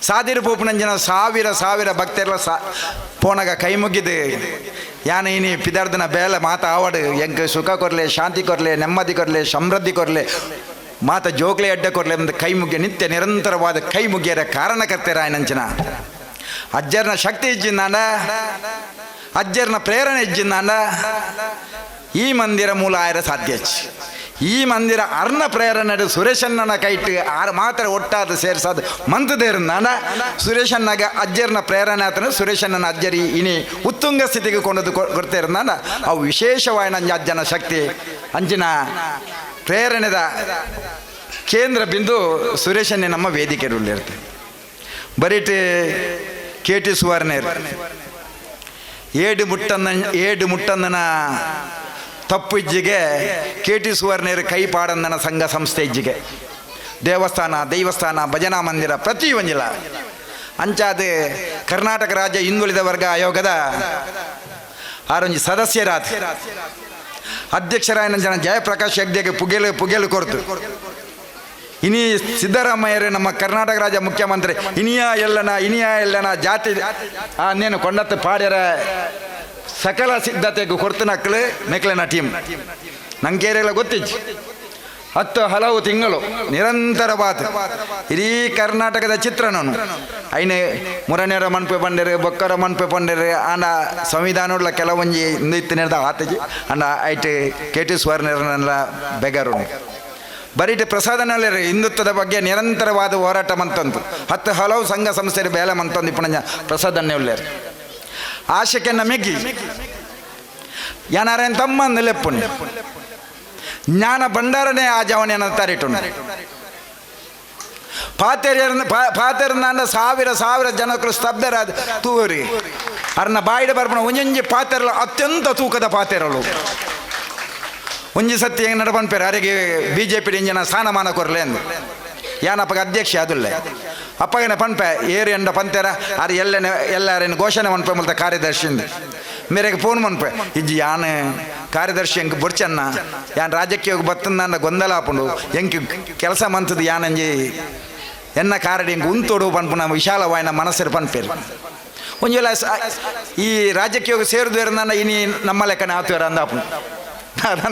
ಸಾದಿರು ಪೋಪುನಂಜನ ಸಾವಿರ ಭಕ್ತರೆಲ್ಲ ಪೋನಾಗ ಕೈ ಮುಗಿದು ಯಾನ ಇನಿ ಪಿದಾರ್ದನ ಬೇಲ ಮಾತ ಆವಡು ಎಂಕ್ ಸುಖ ಕೊರ್ಲೆ ಶಾಂತಿ ಕೊರ್ಲೆ ನೆಮ್ಮದಿ ಕೊರ್ಲೆ ಸಮೃದ್ಧಿ ಕೊರ್ಲೆ ಮಾತ ಜೋಗ್ಲೆ ಅಡ್ಡ ಕೊರ್ಲೆ ಎಂದು ಕೈ ಮುಗ್ಗಿ ನಿತ್ಯ ನಿರಂತರವಾದ ಕೈ ಮುಗಿಯರ ಕಾರಣಕರ್ತೆರ ಆಯ್ನಂಚನ ಅಜ್ಜರ್ನ ಶಕ್ತಿ ಇಜ್ಜಿಂದಾಂಡ ಅಜ್ಜರ್ನ ಪ್ರೇರಣೆ ಇಜ್ಜಿಂದಾಂಡ ಈ ಮಂದಿರ ಮೂಲ ಆಯ್ರ ಸಾಧ್ಯ ಈ ಮಂದಿರ ಅರ್ನ ಪ್ರೇರಣೆ ಸುರೇಶಣ್ಣನ ಕೈಟ್ ಆರು ಮಾತ್ರ ಒಟ್ಟಾದ ಸೇರಿಸೋದು ಮಂತದೇರಿಂದಾಂಡ ಸುರೇಶಣ್ಣಗ ಅಜ್ಜರ್ನ ಪ್ರೇರಣೆ ಆತನ ಸುರೇಶಣ್ಣನ ಅಜ್ಜರಿ ಇನಿ ಉತ್ತುಂಗ ಸ್ಥಿತಿಗೆ ಕೊಂಡದು ಕೊಡ್ತಿರಂದಾಂಡ ಅವು ವಿಶೇಷವಾದ ನಂಜ ಅಜ್ಜನ ಶಕ್ತಿ ಅಂಚಿನ ಪ್ರೇರಣೆದ ಕೇಂದ್ರ ಬಿಂದು ಸುರೇಶನ್ನೇ ನಮ್ಮ ವೇದಿಕೆ ಇರ್ತದೆ ಬರೀಟ್ KT ಸುವರ್ಣೇರು ಏಡು ಮುಟ್ಟಂದನ ತಪ್ಪು ಇಜ್ಜಿಗೆ KT ಸುವರ್ಣೇರು ಕೈ ಪಾಡಂದನ ಸಂಘ ಸಂಸ್ಥೆ ಇಜ್ಜಿಗೆ ದೈವಸ್ಥಾನ ಭಜನಾ ಮಂದಿರ ಪ್ರತಿ ಒಂಜಿಲ್ಲ ಅಂಚಾದ ಕರ್ನಾಟಕ ರಾಜ್ಯ ಹಿಂದುಳಿದ ವರ್ಗ ಆಯೋಗದ ಆರೊಂಜಿ ಸದಸ್ಯರಾದ ಅಧ್ಯಕ್ಷರಾಯನ ಜನ ಜಯಪ್ರಕಾಶ್ ಹೆಗ್ಡೆಗೆ ಪುಗೆಲು ಕೊರತು ಇನಿ ಸಿದ್ದರಾಮಯ್ಯರೇ ನಮ್ಮ ಕರ್ನಾಟಕ ರಾಜ್ಯ ಮುಖ್ಯಮಂತ್ರಿ ಇನಿಯ ಎಲ್ಲನ ಜಾತಿ ಅನ್ನೇನು ಕೊಂಡತ್ತು ಪಾಡ್ಯರ ಸಕಲ ಸಿದ್ಧತೆಗೂ ಕೊರ್ತು ನೆಕ್ಲೆನ ಟೀಮ್ ನಂಗೇರೆಲ್ಲ ಗೊತ್ತಿಜ್ಜಿ 10 ಹಲವು ತಿಂಗಳು ನಿರಂತರವಾದ ಇಡೀ ಕರ್ನಾಟಕದ ಚಿತ್ರಣನು ಐನೆ ಮುರನೇರ ಮನ್ಪೆ ಬಂಡೇರು ಬೊಕ್ಕರ ಮನ್ಪೆ ಬಂಡೇರು ಆಂಡ ಸಂವಿಧಾನದ ಕೆಲವೊಂಜಿ ಇಂದಿತ್ತಿನ ಆತಜಿ ಅಂಡ ಐಟ್ KT ಸುವರ್ಣೇರನೆಲ್ಲ ಬೆಗರು ಬರೀಟ್ ಪ್ರಸಾದನಲ್ಲೇ ಹಿಂದುತ್ವದ ಬಗ್ಗೆ ನಿರಂತರವಾದ ಹೋರಾಟ ಮಂತಂದು 10 ಹಲವು ಸಂಘ ಸಂಸ್ಥೆರು ಬೇಲೆ ಮಂತಂದು ಇಪ್ಪಣ ಪ್ರಸಾದನ್ನೇ ಉಳ್ಳೇರು ಆಶೆಕೆನ್ನ ಮೆಗ್ಗಿ ಯಾನಾರೇನು ತಮ್ಮಂದು ಲೆಪ್ಪುಂಡು ಜ್ಞಾನ ಭಂಡಾರನೇ ಆ ಜವನ ತರಿಟು ಪಾತೆರನ್ನ ಸಾವಿರ ಜನಕ್ಕಳು ಸ್ತಬ್ಧರಾದ ತೂರಿ ಅರ್ನ ಬಾಯಿಡ ಬರ್ಪಣ ಒಂಜೊಂಜಿ ಪಾತೆರಲು ಅತ್ಯಂತ ತೂಕದ ಪಾತೆರಳು ಒಂಜಿ ಸತಿ ಹೆಂಗೆ ನಡಪನ್ಪೇರು ಅರೆಗೆ BJP ಇಂಜನ ಸ್ಥಾನಮಾನ ಕೊರಲೆ ಅಂದು ಯಾನಪ್ಪಗೆ ಅಧ್ಯಕ್ಷ ಅದುಲ್ಲೆ ಅಪ್ಪಗೇನೆ ಪನ್ಪೆ ಏರಿ ಎಂಡ ಪಂತೆರ ಅದು ಎಲ್ಲರೇನು ಘೋಷಣೆ ಮನ್ಪೆ ಮೂಲಕ ಕಾರ್ಯದರ್ಶಿಂದು ಮೇರೆಗೆ ಫೋನ್ ಮನ್ಪೆ ಇಜ್ಜಿ ಯಾನ್ ಕಾರ್ಯದರ್ಶಿ ಹೆಂಗೆ ಬುಡ್ಚನ್ನ ಯಾನ್ ರಾಜ್ಯಕ್ಕೆ ಹೋಗಿ ಬತ್ತಂದ ಗೊಂದಲ ಹಾಕೊಂಡು ಹೆಂಗೆ ಕೆಲಸ ಮಂತದ್ದು ಯಾನಂಜಿ ಎನ್ನ ಕಾರಡಿ ಹೆಂಗೆ ಉಂತೋಡು ಪನ್ಪುನ ವಿಶಾಲವಾಯಿನ ಮನಸ್ಸರು ಪನ್ಪೇರು ಒಂಜೆಲ್ಲ ಈ ರಾಜ್ಯಕ್ಕೆ ಹೋಗಿ ಸೇರಿದ್ವೇರ ಇನಿ ನಮ್ಮ ಲೆಕ್ಕನೆ ಆತುವೇರ ಅಂದಾಪು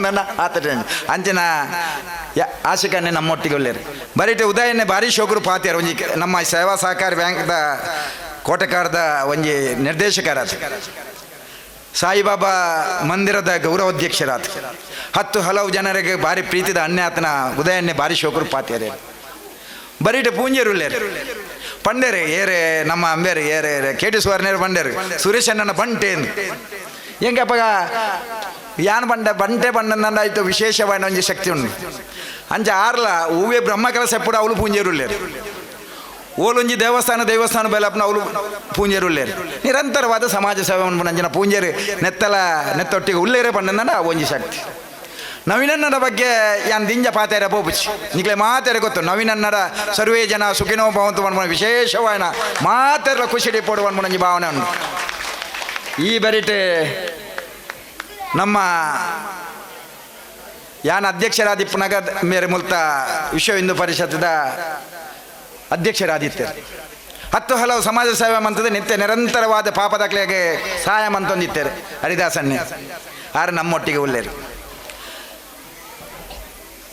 ನನ್ನ ಆತಟ ಅಂಚಿನ ಆಶಿಕನ್ನೇ ನಮ್ಮೊಟ್ಟಿಗೆ ಒಳ್ಳೆಯರು ಬರೀಟೆ ಉದಯನ್ನೇ ಭಾರಿ ಶೋಕರು ಪಾತಿಯಾರ ಒಂಜಿ ನಮ್ಮ ಸೇವಾ ಸಹಕಾರಿ ಬ್ಯಾಂಕ್ದ ಕೋಟೆಕಾರದ ಒಂಜಿ ನಿರ್ದೇಶಕರಾದ ಸಾಯಿಬಾಬಾ ಮಂದಿರದ ಗೌರವಾಧ್ಯಕ್ಷರಾದ 10 ಹಲವು ಜನರಿಗೆ ಭಾರಿ ಪ್ರೀತಿದ ಅನ್ಯಾತನ ಉದಯನ್ನೇ ಭಾರಿ ಶೋಕರು ಪಾತಿಯಾರೆ ಬರೀಟೆ ಪೂಂಜೇರುಳ್ಳೇರು ಪಂಡೇರೆ ಏರೆ ನಮ್ಮ ಅಂಬೇರು ಏರೆ ಕೇಟಿ ಸುವರ್ಣೇರು ಪಂಡೇರು ಸುರೇಶ್ ಅಣ್ಣನ ಬಂಟೆ ಹೆಂಗಪ್ಪಗ ಯಾನ್ ಬಂಟೆ ಬಂಡಂದಾಯ್ತು ವಿಶೇಷವಾದ ಒಂಜಿ ಶಕ್ತಿ ಉಂಡು ಅಂಚ ಆರ್ಲ ಹೂವೇ ಬ್ರಹ್ಮ ಕೆಲಸ ಎప్పుడు ಅವಳು ಪೂಂಜೇರುಳ್ಳೇರು ಓಲೊಂಜಿ ದೇವಸ್ಥಾನ ಬೇಲಪ್ಪನ ಅವಳು ಪೂಂಜೇರುಳ್ಳೇರು ನಿರಂತರವಾದ ಸಮಾಜ ಸೇವೆ ಅಂಚಿನ ಪೂಂಜೇರು ನೆತ್ತೊಟ್ಟಿಗೆ ಉಳ್ಳೇರೆ ಪಂಡಂದ ಒಂಜಿ ಶಕ್ತಿ ನವೀನನ್ನಡ ಬಗ್ಗೆ ಯಾನ್ ದಿಂಜ ಪಾತೇರ ಪೋಪುಚಿ ನಿಕ್ಲೆ ಮಾತೇರೆ ಗೊತ್ತು ನವೀನನ್ನಡ ಸರ್ವೇ ಜನ ಸುಖಿನೋ ಭವಂತು ಅನ್ಬೋಣ ವಿಶೇಷವಾದ ಮಾತೆಲ್ಲ ಖುಷಿ ಪೋಡು ಅನ್ಬೋಣಿ ಭಾವನೆ ಉಂಟು ಈ ಬರಿಟೆ ನಮ್ಮ ಯಾನ್ ಅಧ್ಯಕ್ಷರಾದಿಪ್ಪನಾಗ ಮೇರೆ ಮುಲ್ತ ವಿಶ್ವ ಹಿಂದೂ ಪರಿಷತ್ದ ಅಧ್ಯಕ್ಷರಾದಿತ್ತೆ 10 ಹಲವು ಸಮಾಜ ಸೇವೆ ಮಂತದ ನಿತ್ಯ ನಿರಂತರವಾದ ಪಾಪದಾಖಲೆಗೆ ಸಹಾಯ ಮಂತೊಂದಿತ್ತೇರು ಹರಿದಾಸನ್ನೇ ಆರು ನಮ್ಮೊಟ್ಟಿಗೆ ಉಳ್ಳೇರು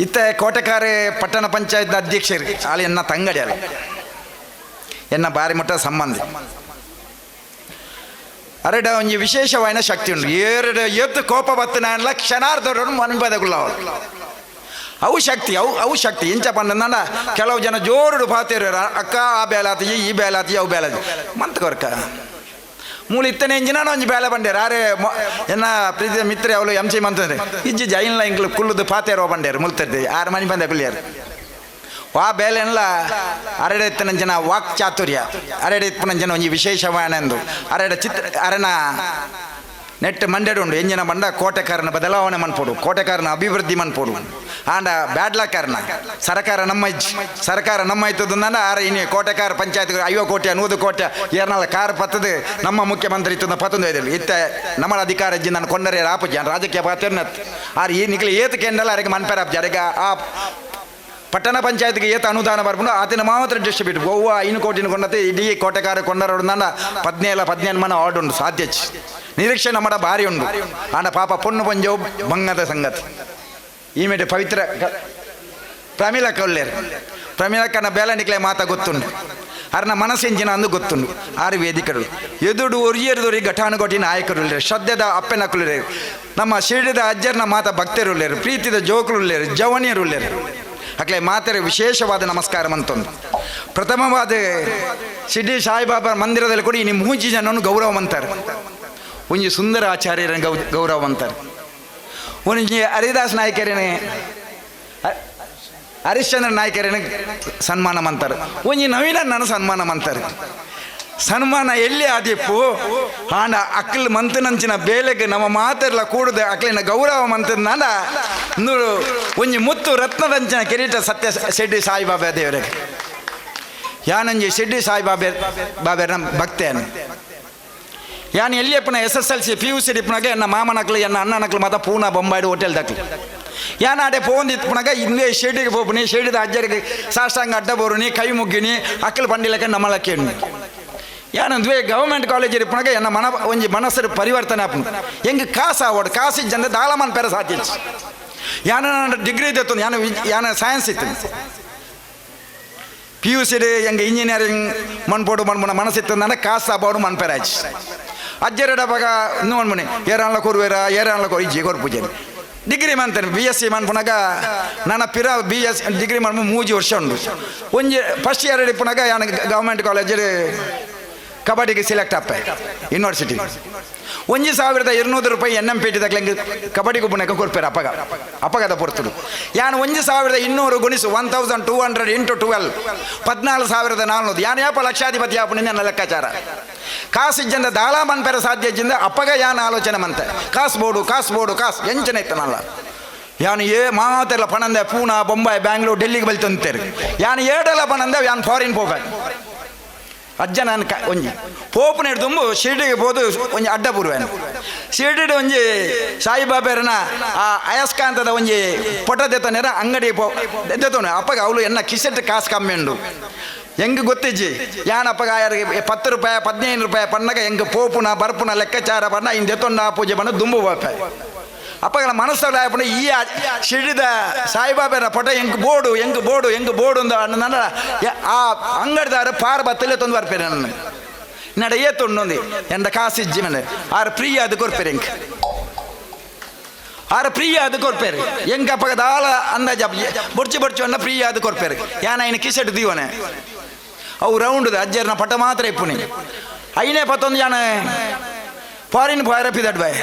ಇತ್ತ ಕೋಟೆಕಾರೆ ಪಟ್ಟಣ ಪಂಚಾಯತ್ ಅಧ್ಯಕ್ಷರು ಅಲ್ಲಿ ಎನ್ನ ತಂಗಡಿ ಅಲ್ಲ ಎನ್ನ ಬಾರಿ ಮಟ್ಟ ಸಂಬಂಧಿ ಅರೆಡ ಒಂಜಿ ವಿಶೇಷವಾದ ಶಕ್ತಿ ಉಂಟು ಎತ್ತು ಕೋಪ ಬತ್ತನ ಕ್ಷಣಾರ್ಧರು ಮನ್ಪದಗುಲ್ಲ ಅವು ಶಕ್ತಿ ಇಂಚ ಪಂಡ ಕೆಲವು ಜನ ಜೋರು ಪಾತೇರು ಅಕ್ಕ ಆ ಬೇಲಾತಿ ಈ ಬೇಲಾತಿ ಅವು ಬೇಲಾತಿ ಮಂತ್ ಕೊರ್ಕ ಮೂಲ ಇತ್ತನೇ ಇಂಜಿನ ಒಂಜಿ ಬೇಲೆ ಬಂಡೇರು ಆರೆ ಎನ್ನ ಪ್ರೀತಿ ಮಿತ್ರ ಅವಳು MC ಮಂತಂದ್ರೆ ಇಜ್ಜಿ ಜೈನ್ಲ ಇಂಕ್ಲು ಕುಲ್ಲುದು ಪಾತೇರೋ ಬಂಡೇರು ಮುಲ್ತದ್ದೆ 6 ಮನೆ ಬಂದೆ ಕುಲ್ಲಿಯಾರು ಆ ಬೇಲೆ ಎಲ್ಲ ಅರೆಡೆ ಇತ್ತನಂಜನ ವಾಕ್ ಚಾತುರ್ಯ ಅರೆಡೆ ಇಪ್ಪನಂಜನ ಒಂಜಿ ವಿಶೇಷವಾನೆಂದು ಅರೆನ ನೆಟ್ ಮಂಡ್ಯಡು ಉಂಡು ಎಂಜಿನ ಬಂಡ ಕೋಟೆಕಾರನ ಬದಲಾವಣೆ ಮನ್ಪೋಡು ಕೋಟೆಕಾರನ ಅಭಿವೃದ್ಧಿ ಮನ್ಪೋಡು ಆಂಡ ಬ್ಯಾಡ್ಲ ಕಾರಣ ಸರ್ಕಾರ ನಮ್ಮ ಇತ್ತದು ನನ್ನ ಆರ ಇನ್ನು ಕೋಟೆಕಾರ ಪಂಚಾಯತ್ 50 ಕೋಟಿ 100 ಕೋಟಿ ಏರ್ನಲ್ಲ ಕಾರ್ ಪತ್ತದು ನಮ್ಮ ಮುಖ್ಯಮಂತ್ರಿ ಇತ್ತು 11 ಐದಲ್ಲಿ ಇತ್ತ ನಮ್ಮ ಅಧಿಕಾರ ಇಜ್ಜಿ ನಾನು ಕೊಂಡರೆ ರಾಪುಜಿ ರಾಜಕೀಯ ಪಾತ್ರನತ್ ಆರು ಈ ನಿಕ್ಲೆ ಏತ್ ಕೆಂಡಲ್ಲ ಅರೆಗೆ ಮನ್ಪೇರಾಪ್ಜಿ ಅರೆಗ ಆ ಪಟ್ಟಣ ಪಂಚಾಯತ್ಗೆ ಏತ ಅನುದಾನ ಬರ್ಕೊಂಡು ಆತನ ಮಾತ್ರ ಡಿಸ್ಟ್ರಿಬ್ಯೂಟ್ ಗೋವಾ 5 ಕೋಟಿನ ಕೊಂಡತೆ ಇಡೀ ಕೋಟೆಕಾರ ಕೊಂಡರೋಡು ನನ್ನ 17 ಮನ ಆರ್ಡ್ ಉಂಟು ಸಾಧ್ಯ ನಿರೀಕ್ಷೆ ನಮ್ಮಡ ಭಾರಿ ಉಂಡು ಆಂಡ ಪಾಪ ಪೊಣ್ಣು ಪಂಜವು ಬಂಗದ ಸಂಗತಿ ಈ ಮೇಟೆ ಪವಿತ್ರ ಪ್ರಮೀಲಕ್ಕ ಒಳ್ಳೆಯರು ಪ್ರಮೀಲಕ್ಕನ ಬೇಲ ನಿಕ್ಲೆ ಮಾತ ಗೊತ್ತುಂಡು ಅರ್ನ ಮನಸ್ಸಿಂಚಿನ ಅಂದು ಗೊತ್ತುಂಡು 6 ವೇದಿಕರು ಎದುಡು ಒರಿಯರ್ದೊರಿ ಘಟಾನುಘಟಿ ನಾಯಕರುಳ್ಳೇರು ಶ್ರದ್ಧೆದ ಅಪ್ಪೆನಕ್ಕುಳ್ಳೇರು ನಮ್ಮ ಶಿರಡಿದ ಅಜ್ಜರ್ನ ಮಾತ ಭಕ್ತರುಳ್ಳೇರು ಪ್ರೀತಿದ ಜೋಕರುಳ್ಳೇರು ಜವನಿಯರುಳ್ಳೇರು ಅಕ್ಲೆ ಮಾತೆರೆ ವಿಶೇಷವಾದ ನಮಸ್ಕಾರ ಮಂತೊಂದು ಪ್ರಥಮವಾದ ಶಿರ್ಡಿ ಸಾಯಿಬಾಬಾ ಮಂದಿರದಲ್ಲಿ ಕೂಡ ಇನ್ನು 3 ಜನನು ಗೌರವ ಅಂತಾರೆ ಒಂಜಿ ಸುಂದರ ಆಚಾರ್ಯರ ಗೌರವ ಅಂತಾರೆ ಒಂಜಿ ಹರಿದಾಸ್ ನಾಯ್ಕರೇನೆ ಹರಿಶ್ಚಂದ್ರ ನಾಯ್ಕರೇನೆ ಸನ್ಮಾನ ಅಂತಾರೆ ಒಂಜಿ ನವೀನನ್ನ ಸನ್ಮಾನ ಅಂತಾರೆ ಸನ್ಮಾನ ಎಲ್ಲಿ ಆದಿಪ್ಪು ಆಂಡ ಅಕ್ಕಲ್ ಮಂತನಂಚಿನ ಬೇಲೆಗೆ ನಮ್ಮ ಮಾತೆಲ್ಲ ಕೂಡದೆ ಅಕ್ಲಿನ ಗೌರವ ಮಂತನಾಡ ಒಂಜಿ ಮುತ್ತು ರತ್ನದಂಚಿನ ಕಿರೀಟ ಸತ್ಯ ಶಿರ್ಡಿ ಸಾಯಿಬಾಬಾ ದೇವರಿಗೆ ಯಾನಂಜಿ ಶಿರ್ಡಿ ಸಾಯಿಬಾಬಾ ಭಕ್ತೇನು ಯಾನ್ ಎಲ್ಲಿಯಪ್ಪನ SSLC PUC ಡಿಪ್ಪನಾಗ ಎನ್ನ ಮಾಮನಕ್ಲು ಎನ್ನ ಅಣ್ಣನಕ್ಲು ಮಾತ ಪೂನಾ ಬೊಂಬಾಯ್ಡು ಹೋಟೆಲ್ ದಕ್ಲು ಯಾನ್ ಆಡೆ ಪೋಂದಿಪ್ಪನಾಗ ಇಂದೇ ಶಿರ್ಡಿಗೆ ಹೋಗ್ನಿ ಶಿರ್ಡಿದ ಅಜ್ಜರಿಗೆ ಸಾಷ್ಟಾಂಗ ಅಡ್ಡ ಬೋರುನಿ ಕೈ ಮುಗ್ಗಿನಿ ಅಕ್ಕಲು ಪಂಡಿಲಕ್ಕೆ ನಮ್ಮಲಕ್ಕೆ ಯಾನಂದ್ವೇ ಗವರ್ಮೆಂಟ್ ಕಾಲೇಜ್ ಇಪ್ಪನಾಗ ಎನ್ನ ಒಂಜಿ ಮನಸ್ಸರು ಪರಿವರ್ತನೆ ಆಪು ಹೆಂಗೆ ಕಾಸು ಆವೋಡು ಕಾಸು ಇಜ್ಜಂದ್ರೆ ದಾಳಮನ್ ಪೇರ ಸಾಧ್ಯ ಯಾನ ಡಿಗ್ರಿ ಇತ್ತು ಯಾನ ಸೈನ್ಸ್ ಇತ್ತು PUC ಹೆಂಗೆ ಇಂಜಿನಿಯರಿಂಗ್ ಮನ್ಪೋಡು ಮನಸ್ಸಿತ್ತು ಅಂದ್ರೆ ಕಾಸು ಆಬೋಡು ಮನ್ಪೇರಾಜ್ ಅಜ್ಜರಡ ಬಾಗ ಇನ್ನೂ ಮನೆ ಏರಾನ್ಲ ಕೊರುವೇರ ಏರಾನ್ಲ ಕೊರು ಇಜ್ಜಿ ಕೊರು ಪೂಜೆ ಡಿಗ್ರಿ ಮಂತೇನೆ BSc ಮನ್ಪುನಾಗ ನನ್ನ ಪಿರ BS ಡಿಗ್ರಿ ಮನ್ಪು 3 ವರ್ಷ ಉಂಡು ಒಂಜಿ ಫಸ್ಟ್ ಇಯರ್ ಇಪ್ಪನಾಗ ಯಾನ ಗವರ್ಮೆಂಟ್ ಕಾಲೇಜಲ್ಲಿ ಕಬಡ್ಡಿಗೆ ಸಿಲೆಕ್ಟ್ ಆಪೆ ಯೂನಿವರ್ಸಿಟಿ 1,200 ರೂಪಾಯಿ NMPT ತಕ್ಲೆಂಗೆ ಕಬಡ್ಡಿಗೆ ಬುಣಕ ಕೊಡ್ಪೇರು ಅಪಗದ ಪೊರ್ತುಡು ಯಾನು 1,200 ಗುಣಿಸು 1,200 ಇಂಟು 12 14,400 ಯಾನು ಯಾಪ ಲಕ್ಷಾಧಿಪತಿ ಯಾಪು ನಿನ್ನ ಲೆಕ್ಕಾಚಾರ ಕಾಸು ಇಜ್ಜಂದ ದಾಳ ಮನ್ಪೇರ ಸಾಧ್ಯ ಇಜ್ಜಿಂದ ಅಪ್ಪಗ ಯಾನ ಆಲೋಚನೆ ಮಂತೆ ಕಾಸು ಎಂಚನೆ ಇತ್ತನಲ್ಲ ಯಾನು ಮಾತೆಲ್ಲ ಪಣಂದೆ ಪೂನಾ ಬೊಂಬಾಯಿ ಬ್ಯಾಂಗ್ಳೂರ್ ಡೆಲ್ಲಿಗೆ ಬಲ್ತಂತೇರು ಯಾನು ಏಡೆಲ್ಲ ಪಣಂದೆ ಯಾನು ಫಾರಿನ್ ಹೋಗ್ಬೇಕು ಅಜ್ಜ ನಾನು ಒಂಜಿ ಪೋಪುನ ಹಿಡ್ದು ಶಿರ್ಡಿಗೆ ಹೋದು ಒಂಜಿ ಅಡ್ಡ ಪೂರ್ವೇನು ಶಿರ್ಡಿ ಒಂಜಿ ಸಾಯಿಬಾಬಾರನ ಆ ಅಯಸ್ಕಾಂತದ ಒಂಜಿ ಪೊಟ ದೆತ್ತನೇರ ಅಂಗಡಿ ದೆತ್ತೋನೆ ಅಪ್ಪಗ ಅವಳು ಎನ್ನ ಕಿಸೆಟ್ ಕಾಸು ಕಮ್ಮಿ ಉಂಡು ಹೆಂಗೆ ಗೊತ್ತಿಜ್ಜಿ ಯಾನಪ್ಪಗ ಯಾರಿಗೆ 10 ರೂಪಾಯಿ 15 ರೂಪಾಯಿ ಪನ್ನಗ ಹೆಂಗೆ ಪೋಪುನ ಬರ್ಪುನ ಲೆಕ್ಕಾಚಾರ ಬಣ್ಣ ಇನ್ನು ದೆತ್ತೊಂಡ ಪೂಜೆ ಬಣ್ಣ ದುಂಬು ಬಾಪಾಯಿ ಅಪ್ಪಗಳ ಮನಸ್ಸಲ್ಲಿ ಆಯ್ಪುಂಡು ಈ ಶಿಡಿದ ಸಾಯಿಬಾಬಾರ ಪಟ ಎಂಕ್ ಬೋಡು ಅಂದ ಆ ಅಂಗಡಿದಾರ ಪಾರ ಬತ್ತಲೆ ತಂದು ಬರ್ಪೇರೆ ನನ್ನ ನಡ ಏತುಂಡು ಎಂದ ಕಾಸಿಜ್ಜಿ ಮೇಲೆ ಆರು ಪ್ರಿಯ ಅದು ಕೊರ್ಪೇರೆ ಎಂಕ್ ಆರು ಪ್ರಿಯ ಅದು ಕೊರ್ಪೇರೆ ಎಂಕ ಅಪ್ಪಗ ದಾಳ ಅಂದಾಜ ಬೊಡ್ಚಿ ಅನ್ನ ಪ್ರಿಯ ಅದು ಕೊರ್ಪೇರೆ ಯಾನ ಇನ್ನು ಕಿಸೆಟ್ ದೀವನೆ ಅವು ರೌಂಡ್ ಅಜ್ಜರ್ನ ಪಟ ಮಾತ್ರ ಇಪ್ಪುನಿ ಐನೇ ಪತ್ತೊಂದು ಯಾನ ಫಾರಿನ್ ರಫಿದಡ್ ಬಾಯ್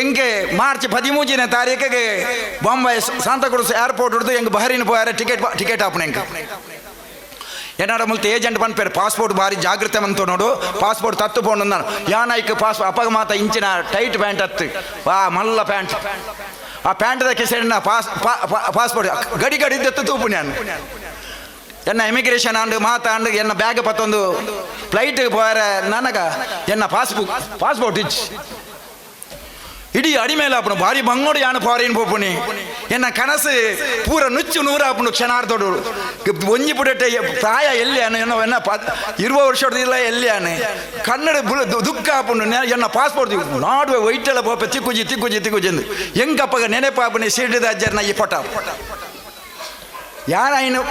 ಎಂಗೆ ಮಾರ್ಚ್ 13ನೇ ತಾರೀಕಿಗೆ ಬಾಂಬೆ ಸಾಂತಾಕ್ರೂಸ್ ಏರ್ಪೋರ್ಟ್ ಹಿಡಿದು ಎಂಗೆ ಬಹರೀನ್ ಪೋಯಾರ ಟಿಕೆಟ್ ಆಪಣ ಎಂಕ ಏನಾರ ಮುಲ್ತ ಏಜೆಂಟ್ ಪನ್ಪೇರು ಪಾಸ್ಪೋರ್ಟ್ ಭಾರಿ ಜಾಗ್ರತೆ ಮಂತು ನೋಡು ಪಾಸ್ಪೋರ್ಟ್ ತತ್ತು ಪೋಂಡು ನಾನು ಯಾನೈಕ್ ಅಪ್ಪಗ ಮಾತ ಇಂಚಿನ ಟೈಟ್ ಪ್ಯಾಂಟ್ ಹತ್ತು ಮಲ್ಲ ಪ್ಯಾಂಟ್ ಆ ಪ್ಯಾಂಟ್ದ ಕಿಸೆಣ್ಣ ಪಾಸ್ಪೋರ್ಟ್ ಗಡಿ ಎತ್ತು ತೂಪು ನಾನು ಎನ್ನ ಇಮಿಗ್ರೇಷನ್ ಆಂಡು ಮಾತಾಂಡು ಎನ್ನ ಬ್ಯಾಗ್ ಪತ್ತೊಂದು ಫ್ಲೈಟ್ ಪೋಯಾರ ನನಗ ಎನ್ನ ಪಾಸ್ಪೋರ್ಟ್ ಇಚ್ ಇಡೀ ಅಡಿಮೇಲೆ ಆಪುಣು ಭಾರಿ ಬಂಗೋಡು ಯಾನು ಫಾರಿನ್ ಪೋಪುನಿ ಎನ್ನ ಕನಸು ಪೂರ ನುಚ್ಚು ನೂರ ಆಪುಣು ಕ್ಷಣಾರ್ಧೋಡು ಒಂಜಿ ಪುಡಟ್ಟೆ ಪ್ರಾಯ ಎಲ್ಲಿಯಾನು ಎನ್ನ 20 ವರ್ಷದಿಲ್ಲ ಎಲ್ಲಿಯಾನು ಕನ್ನಡ ದುಃಖ ಆಪುಣು ಎನ್ನ ಪಾಸ್ಪೋರ್ಟ್ ನಾಡುವೆ ವೈಟೆಲ್ಲ ಪೋಪೆ ತಿಕ್ಕುಜಿ ಎಂದು ಎಂಕಪ್ಪಗ ನೆನೆಪಾಪುನಿ ಸಿಡಿದ ಅಜ್ಜರ್ನ ಈ ಪಟ ಯಾನ ಇನ್ನು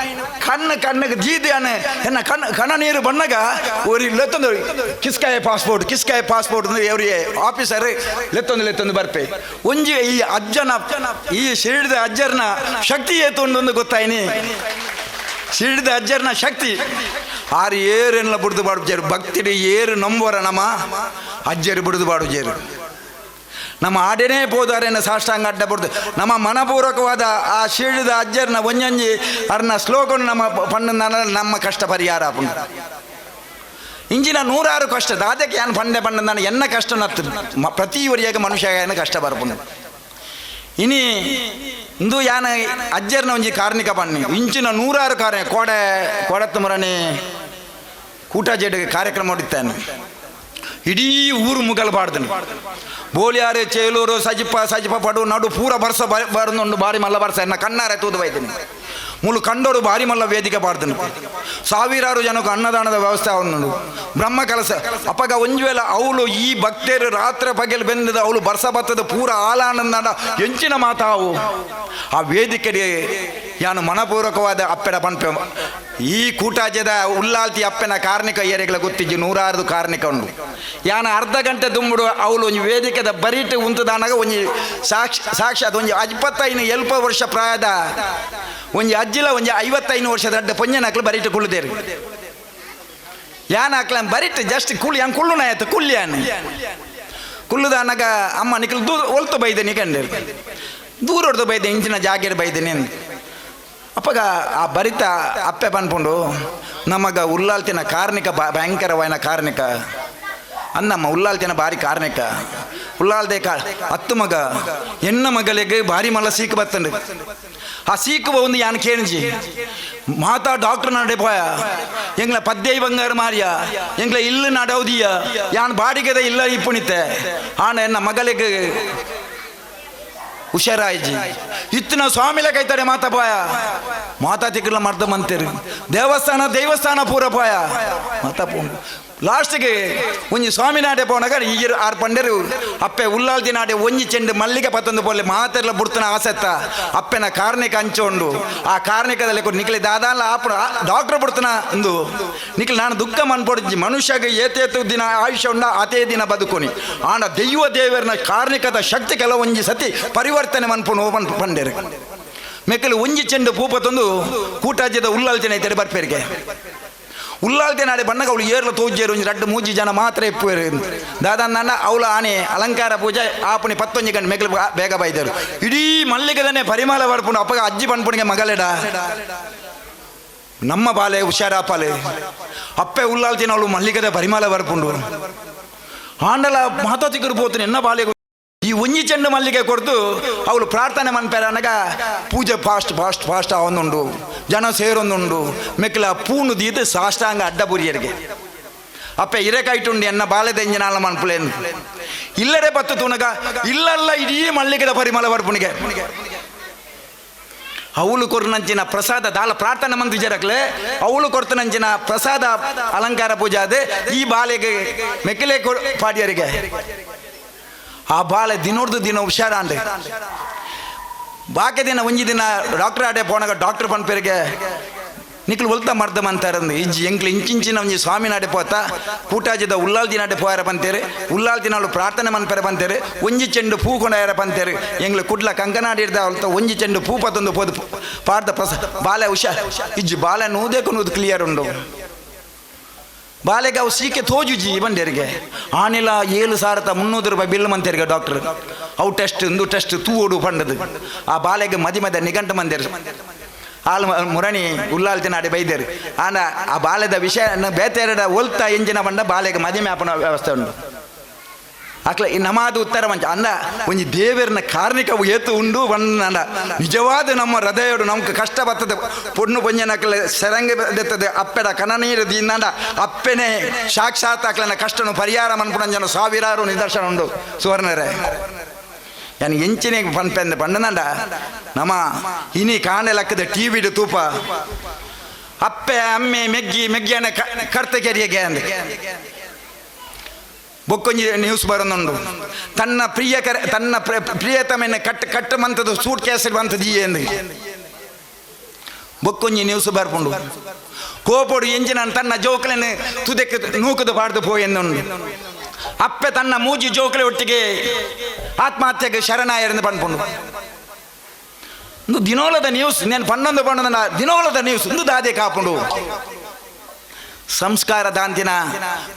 ಕಣ್ಣಿಗೆ ಜೀದಿಯಾನೆ ಎನ್ನ ಕಣ್ಣ ನೀರು ಬಣ್ಣಗ ஒரு ಲೆತ್ತೊಂದು ಕಿಸ್ಕಾಯ ಪಾಸ್ಪೋರ್ಟ್ ಅವರಿಗೆ ಆಫೀಸರ್ ಲೆತ್ತೊಂದು ಬರ್ಪೆ ಒಂಜಿ ಈ ಅಜ್ಜನ ಈ ಶಿಡಿದ ಅಜ್ಜರ್ನ ಶಕ್ತಿ ಏತೊಂದು ಗೊತ್ತಾಯ್ನಿ ಶಿಡಿದ ಅಜ್ಜರ್ನ ಶಕ್ತಿ ಆರು ಏರೆಲ್ಲ ಬುಡ್ದು ಬಾಡು ಜೇರು ಭಕ್ತಿಡಿ ಏರು ನಂಬೋರ ನಮ್ಮ ಅಜ್ಜರು ಬುಡ್ದು ಬಾಡು ಜೇರು ನಮ್ಮ ಆಡೇನೇ ಪೋದಾರೇನ ಸಾಷ್ಟಾಂಗ ಅಡ್ಡ ಬಿಡ್ದು ನಮ್ಮ ಮನಪೂರ್ವಕವಾದ ಆ ಶಿಡಿದ ಅಜ್ಜರ್ನ ಒಂಜಂಜಿ ಅರ್ನ ಶ್ಲೋಕನು ನಮ್ಮ ಪಂಡ ನಮ್ಮ ಕಷ್ಟ ಪರಿಹಾರ ಆಪುಂಡು ಇಂಜಿನ 100 ಕಷ್ಟದ ಅದಕ್ಕೆ ಏನು ಪಂಡ ಎನ್ನ ಕಷ್ಟ ನತ್ತು ಪ್ರತಿ ವರಿಯಾಗ ಮನುಷ್ಯ ಕಷ್ಟ ಬರ್ಪುಂಡು ಇನಿ ಇಂದು ಯಾನ ಅಜ್ಜರ್ನ ಒಂಜಿ ಕಾರ್ಣಿಕ ಪಣ್ಣಿ ಇಂಚಿನ 100 ಕಾರ್ಯ ಕೊಡತ್ತು ಮುರಣಿ ಕೂಟ ಜೇಡಿಗೆ ಕಾರ್ಯಕ್ರಮ ಹೊಡಿತಾನೆ ಇಡೀ ಊರು ಮುಗಲ್ ಬಾಡ್ದನು ಬೋಲಿಯಾರೆ ಚೇಲೂರು ಸಜಿಪ ಪಡು ನಡು ಪೂರ ಬರ್ಸ ಬರೊಂದು ಬಾರಿ ಮಲ್ಲ ಬರ್ಸ ಎನ್ನ ಕಣ್ಣಾರೆ ತೂದು ಬೈತೀನಿ ಮುಳು ಕಂಡೋಡು ಬಾರಿ ಮಲ್ಲ ವೇದಿಕೆ ಬಾಡ್ದನು ಸಾವಿರಾರು ಜನಕ್ಕೆ ಅನ್ನದಾನದ ವ್ಯವಸ್ಥೆ ಅವನು ಬ್ರಹ್ಮ ಕೆಲಸ ಅಪ್ಪಗ ಒಂಜು ವೇಳೆ ಅವಳು ಈ ಭಕ್ತರು ರಾತ್ರಿ ಪಗೆಲ್ ಬೆಂದದ ಅವಳು ಬರ್ಸ ಬತ್ತದ ಪೂರ ಆಲಾನಂದ ಎಂಚಿನ ಮಾತಾವು ಆ ವೇದಿಕೆಗೆ ಯಾನು ಮನಪೂರ್ವಕವಾದ ಅಪ್ಪೆಡ ಪಂಪೆ ಈ ಕೂಟಾಜದ ಉಲ್ಲಾಲ್ತಿ ಅಪ್ಪೆನ ಕಾರ್ಣಿಕ ಏರಿಗಳ ಗೊತ್ತಿಜ್ಜಿ 100 ಕಾರ್ಣಿಕ ಉಂಡು ಯಾನ ಅರ್ಧ ಗಂಟೆ ದುಂಬುಡು ಅವಳು ಒಂಜಿ ವೇದಿಕೆದ ಬರೀಟ್ ಉಂತದಾನಾಗ ಒಂಜಿ ಸಾಕ್ಷಾತ್ ಒಂಜಿ 25 ವರ್ಷ ಪ್ರಾಯದ ಒಂಜಿ ಅಜ್ಜಿಲ ಒಂಜಿ 55 ವರ್ಷದ ಅಡ್ಡ ಪೊಂಜನಕ್ಲು ಬರೀಟ್ ಕುಳ್ಳುದೇರು ಯಾನ ಹಾಕ್ಲ ಬರೀಟ್ ಜಸ್ಟ್ ಕುಳ್ಳು ಯಾನ್ ಕುಳ್ಳುನ ಆಯ್ತು ಕುಲ್ಯಾನ್ ಕುಳ್ಳುದಾನಾಗ ಅಮ್ಮ ನಿಕ್ಲು ಒಲ್ತು ಬೈದೇನಿ ಕಂಡೇರು ದೂರ ಹೊಡೆದು ಬೈದೆ ಇಂಚಿನ ಜಾಗೇರು ಬೈದೇನೆ ಅಪ್ಪಗ ಆ ಬರಿತ ಅಪ್ಪೆ ಪನ್ಪುಂಡು ನಮಗ ಉಲ್ಲಾಲ್ತಿನ ಕಾರ್ಣಿಕ ಭಯಂಕರವಾಯಿನ ಕಾರ್ಣಿಕ ಅನ್ನಮ್ಮ ಉಲ್ಲಾಲ್ತಿನ ಬಾರಿ ಕಾರ್ಣಿಕ ಉಲ್ಲಾಲ್ದೆ ಹತ್ತು ಮಗ ಎನ್ನ ಮಗಳಿಗೆ ಬಾರಿ ಮಲ್ಲ ಸೀಕು ಬತ್ತಂಡು ಆ ಸೀಕು ಒಂದು ಯಾನ್ ಕೇಣಿಜಿ ಮಾತಾ ಡಾಕ್ಟರ್ ನಡೆ ಪೋಯ ಎಂಗ್ಲ ಪದ್ಯ ಬಂಗಾರ ಮಾರಿಯ ಎಂಗ್ಲ ಇಲ್ಲು ನಡೌದಿಯ ಯಾನ್ ಬಾಡಿಗೆದ ಇಲ್ಲ ಇಪ್ಪುಣಿತೆ ಆನ ಎನ್ನ ಮಗಳಿಗೆ ಹುಷಾರಾಯ್ಜಿ ಇತ್ತಿನ ಸ್ವಾಮಿಲ ಕೈತಾರೆ ಮಾತಾ ತಿಕ್ಕಲ ಮರ್ದ ಮಂತೇರು ದೇವಸ್ಥಾನ ಪೂರ ಪಾಯ ಮಾತಾ ಪೋಂಡು ಲಾಸ್ಟ್ಗೆ ಒಂಜಿ ಸ್ವಾಮಿ ನಾಡೆ ಪೋನಾಗ ಈಗ 6 ಪಂಡರು ಅಪ್ಪೆ ಉಲ್ಲಾಲ್ದಿ ನಾಡೆ ಒಂಜಿ ಚೆಂಡು ಮಲ್ಲಿಗೆ ಪತ್ತೊಂದು ಪೋಲೆ ಮಾತೆಲ್ಲ ಬುಡ್ತನ ಆಸೆತ್ತ ಅಪ್ಪೆನ ಕಾರ್ಣಿಕ ಹಂಚೋಂಡು ಆ ಕಾರ್ಣಿಕದಲ್ಲಿ ನಿಕ್ಲಿ ದಾದಾಲ ಆಪಣ ಡಾಕ್ಟರ್ ಬುಡ್ತನ ಒಂದು ನಿಕ್ಲಿ ನಾನು ದುಃಖ ಮನ್ಪೊಡ್ಜಿ ಮನುಷ್ಯಗೆ ಏತೇತು ದಿನ ಆಯುಷ್ಯ ಉಂಡ ಅದೇ ದಿನ ಬದುಕೋನಿ ಆಂಡ ದೇವರನ ಕಾರ್ಣಿಕದ ಶಕ್ತಿ ಕೆಲ ಒಂಜಿ ಸತಿ ಪರಿವರ್ತನೆ ಮನ್ಪುಣು ಪಂಡೇರು ಮೆಕ್ಕಲು ಒಂಜಿ ಚೆಂಡು ಪೂಪತ್ತೊಂದು ಕೂಟಾಜ್ಯದ ಉಲ್ಲಾಲ್ತಿನ ಐತೆ ಬರ್ಪೇರಿಗೆ ಉಲ್ಲಾಲ್ತೆ ನಾಡೆ ಬಣ್ಣಗ ಅವಳು ಏರ್ಲ ತೋಜ್ಜೇರು ಒಂಜಿ 2-3 ಜನ ಮಾತ್ರ ಇಪ್ಪುವೆರು ದಾದನ್ನ ಅವಳು ಆನೆ ಅಲಂಕಾರ ಪೂಜೆ ಆಪುಣಿ 11 ಗಂಟೆ ಮೆಗ್ಲು ಬೇಗ ಬೈದರು ಇಡೀ ಮಲ್ಲಿಗದನೆ ಪರಿಮಳ ಬರ್ಪುಂಡು ಅಪ್ಪಗ ಅಜ್ಜಿ ಪನ್ಪುಣಿಗೆ ಮಗಲೆಡ ನಮ್ಮ ಬಾಲೆ ಹುಷಾರಾಪಾಲೆ ಅಪ್ಪೆ ಉಲ್ಲಾಲ್ತಿನ ಅವಳು ಮಲ್ಲಿಗದ ಪರಿಮಳ ಬರ್ಪುಂಡು ಆಂಡಲ ಮಹತ್ವತಿಗರು ಪೋತೀನಿ ಎನ್ನ ಬಾಲೆ ಈ ಒಂಜಿ ಚೆಂಡು ಮಲ್ಲಿಗೆ ಕೊಡ್ತು ಅವಳು ಪ್ರಾರ್ಥನೆ ಮನ್ಪೇರ ಅನ್ನಗ ಪೂಜೆ ಫಾಸ್ಟ್ ಅವನುಂಡು ಜನ ಸೇರೊಂದುಂಡು ಮೆಕ್ಕಲ ಪೂನು ದೀದು ಸಾಷ್ಟಾಂಗ ಅಡ್ಡಪುರಿಯರಿಗೆ ಅಪ್ಪೆ ಇರೆಕಾಯ್ಟುಂಡು ಎನ್ನ ಬಾಲೆದ ಎಂಜಿನಾಲ ಮನ್ಪುಲೇನು ಇಲ್ಲಡೆ ಬತ್ತು ತುನಗ ಇಲ್ಲಲ್ಲ ಇಡೀ ಮಲ್ಲಿಗೆದ ಪರಿಮಳ ಬರ್ಪುಣಿಗೆ ಅವಳು ಕೊರ್ನಂಚಿನ ಪ್ರಸಾದ ದಾಲ ಪ್ರಾರ್ಥನೆ ಮಂದಿ ಜರಕ್ಲೆ ಅವಳು ಕೊರ್ತನಂಚಿನ ಪ್ರಸಾದ ಅಲಂಕಾರ ಪೂಜೆ ಅದೇ ಈ ಬಾಲೆಗೆ ಮೆಕ್ಕಲೆ ಪಾಡಿಯರಿಗೆ ಆ ಬಾಳೆ ದಿನೋಡ್ದು ದಿನ ಹುಷಾರಾಂಡೆ ಬಾಕೆ ದಿನ ಒಂಜಿ ದಿನ ಡಾಕ್ಟರ್ ಆಡೆ ಪೋನಾಗ ಡಾಕ್ಟರ್ ಪನ್ಪೇರಿಗೆ ನಿಕ್ಲು ಒಲ್ತಾ ಮಾಡ್ದಮಂತಾರಂದು ಇಜ್ಜಿ ಎಂಕ್ಲು ಇಂಚಿಂಚಿನ ಒಂಜಿ ಸ್ವಾಮಿ ನಾಡೆ ಪೋತ ಕೂಟಾಜಿದ ಉಲ್ಲಾಲ್ದಿ ನಾಡೆ ಪೋಯಾರ ಪಂತೇರು ಉಲ್ಲಾಲ್ದಿ ನಾಳು ಪ್ರಾರ್ಥನೆ ಮನ್ಪೇರೆ ಪಂತೇರು ಒಂಜಿ ಚೆಂಡು ಪೂ ಕೊಂಡಾಯಾರ ಪಂತೇರು ಎಂಗ್ಲು ಕುಡ್ಲ ಕಂಕನಾಡಿರ್ದ ಅವಳ್ತ ಒಂಜಿ ಚೆಂಡು ಪೂ ಪತ್ತೊಂದು ಪೋದು ಪಾಡ್ದ ಬಾಲೆ ಹುಷಾರ್ ಇಜ್ಜಿ ಬಾಲೆ ನೂದೇಕು ನೂದು ಕ್ಲಿಯರ್ ಉಂಡು ಬಾಲೆಗೆ ಅವು ಸೀಕೆ ತೋಜುಜಿ ಬಂದೇರಿಗೆ ಆನೆಲ 7,300 ರೂಪಾಯಿ ಬಿಲ್ ಮಂತೇರಿಗೆ ಡಾಕ್ಟರ್ ಅವು ಟೆಸ್ಟ್ ಒಂದು ಟೆಸ್ಟ್ ತೂಡು ಪಂಡದು ಆ ಬಾಲೆಗೆ ಮದಿ ನಿಗಂಟು ಮಂದೇರು ಹಾಲು ಮುರಣಿ ಉಲ್ಲಾಲ್ತಿನಾಡಿ ಬೈದೇರು ಆನ ಆ ಬಾಲ್ಯದ ವಿಷಯ ಬೇತೆರಡ ಒಲ್ತಾ ಎಂಜಿನ ಬಂಡ ಬಾಲೆಗೆ ಮದಿ ಮ್ಯಾಪನ ವ್ಯವಸ್ಥೆ ಉಂಟು ಅಕ್ಲ ನಮಾದು ಉತ್ತರ ಮಂಚ ಅಂದ ಒಂಜಿ ದೇವರನ ಕಾರ್ಣಿಕವು ಏತು ಉಂಡು ಬಂದ ನಿಜವಾದ ನಮ್ಮ ಹೃದಯಡು ನಮ್ಗೆ ಕಷ್ಟ ಬರ್ತದೆ ಪೊಣ್ಣು ಪೊಂಜನಕ್ಲ ಸೆರಂಗ ದೆತ್ತದೆ ಅಪ್ಪೆಡ ಕನನೀರು ದಿನಾಂಡ ಅಪ್ಪೆನೆ ಸಾಕ್ಷಾತ್ ಅಕ್ಲನ ಕಷ್ಟನು ಪರಿಹಾರ ಮನ್ಪುಣಂಜನ ಸಾವಿರಾರು ನಿದರ್ಶನ ಉಂಡು ಸುವರ್ಣರೇ ಯಾನು ಎಂಚಿನ ಪನ್ಪೆಂದ ಪಂಡನಂಡ ನಮ್ಮ ಇನಿ ಕಾಂಡೆ ಲೆಕ್ಕದ ಟಿವಿಡು ತೂಪ ಅಪ್ಪೆ ಅಮ್ಮೆ ಮೆಗ್ಗಿಯನ್ನ ಕರ್ತಕೆರಿಯಗೆ ಅಂದ ಬೊಕ್ಕೊಂಜಿ ನ್ಯೂಸ್ ಬರೋನುಂಡು ತನ್ನ ಪ್ರಿಯತಮೆನ್ನ ಕಟ್ಟು ಮಂತದ್ದು ಸೂಟ್ ಕೇಸರಿ ಬಂತದ್ದು ಎಂದು ಬೊಕ್ಕೊಂಜಿ ನ್ಯೂಸ್ ಬರ್ಪುಂಡು ಕೋಪೋಡು ಎಂಜಿನ ತನ್ನ ಜೋಕಲನ್ನು ತುದಕ್ಕೆ ನೂಕದು ಪಾಡ್ದು ಪೋಯೆಂದುಂಡು ಅಪ್ಪೆ ತನ್ನ ಮೂಜಿ ಜೋಕಲೆ ಒಟ್ಟಿಗೆ ಆತ್ಮಹತ್ಯೆಗೆ ಶರಣಾಯರೆಂದು ಪಂಡ್ಪುಂಡು ಒಂದು ದಿನೋಲದ ನ್ಯೂಸ್ నేను ಪನ್ನೊಂದು ದಿನೋಲದ ನ್ಯೂಸ್ ಒಂದು ದಾದೆ ಕಾಪುಂಡು ಸಂಸ್ಕಾರ ದಾಂತಿನ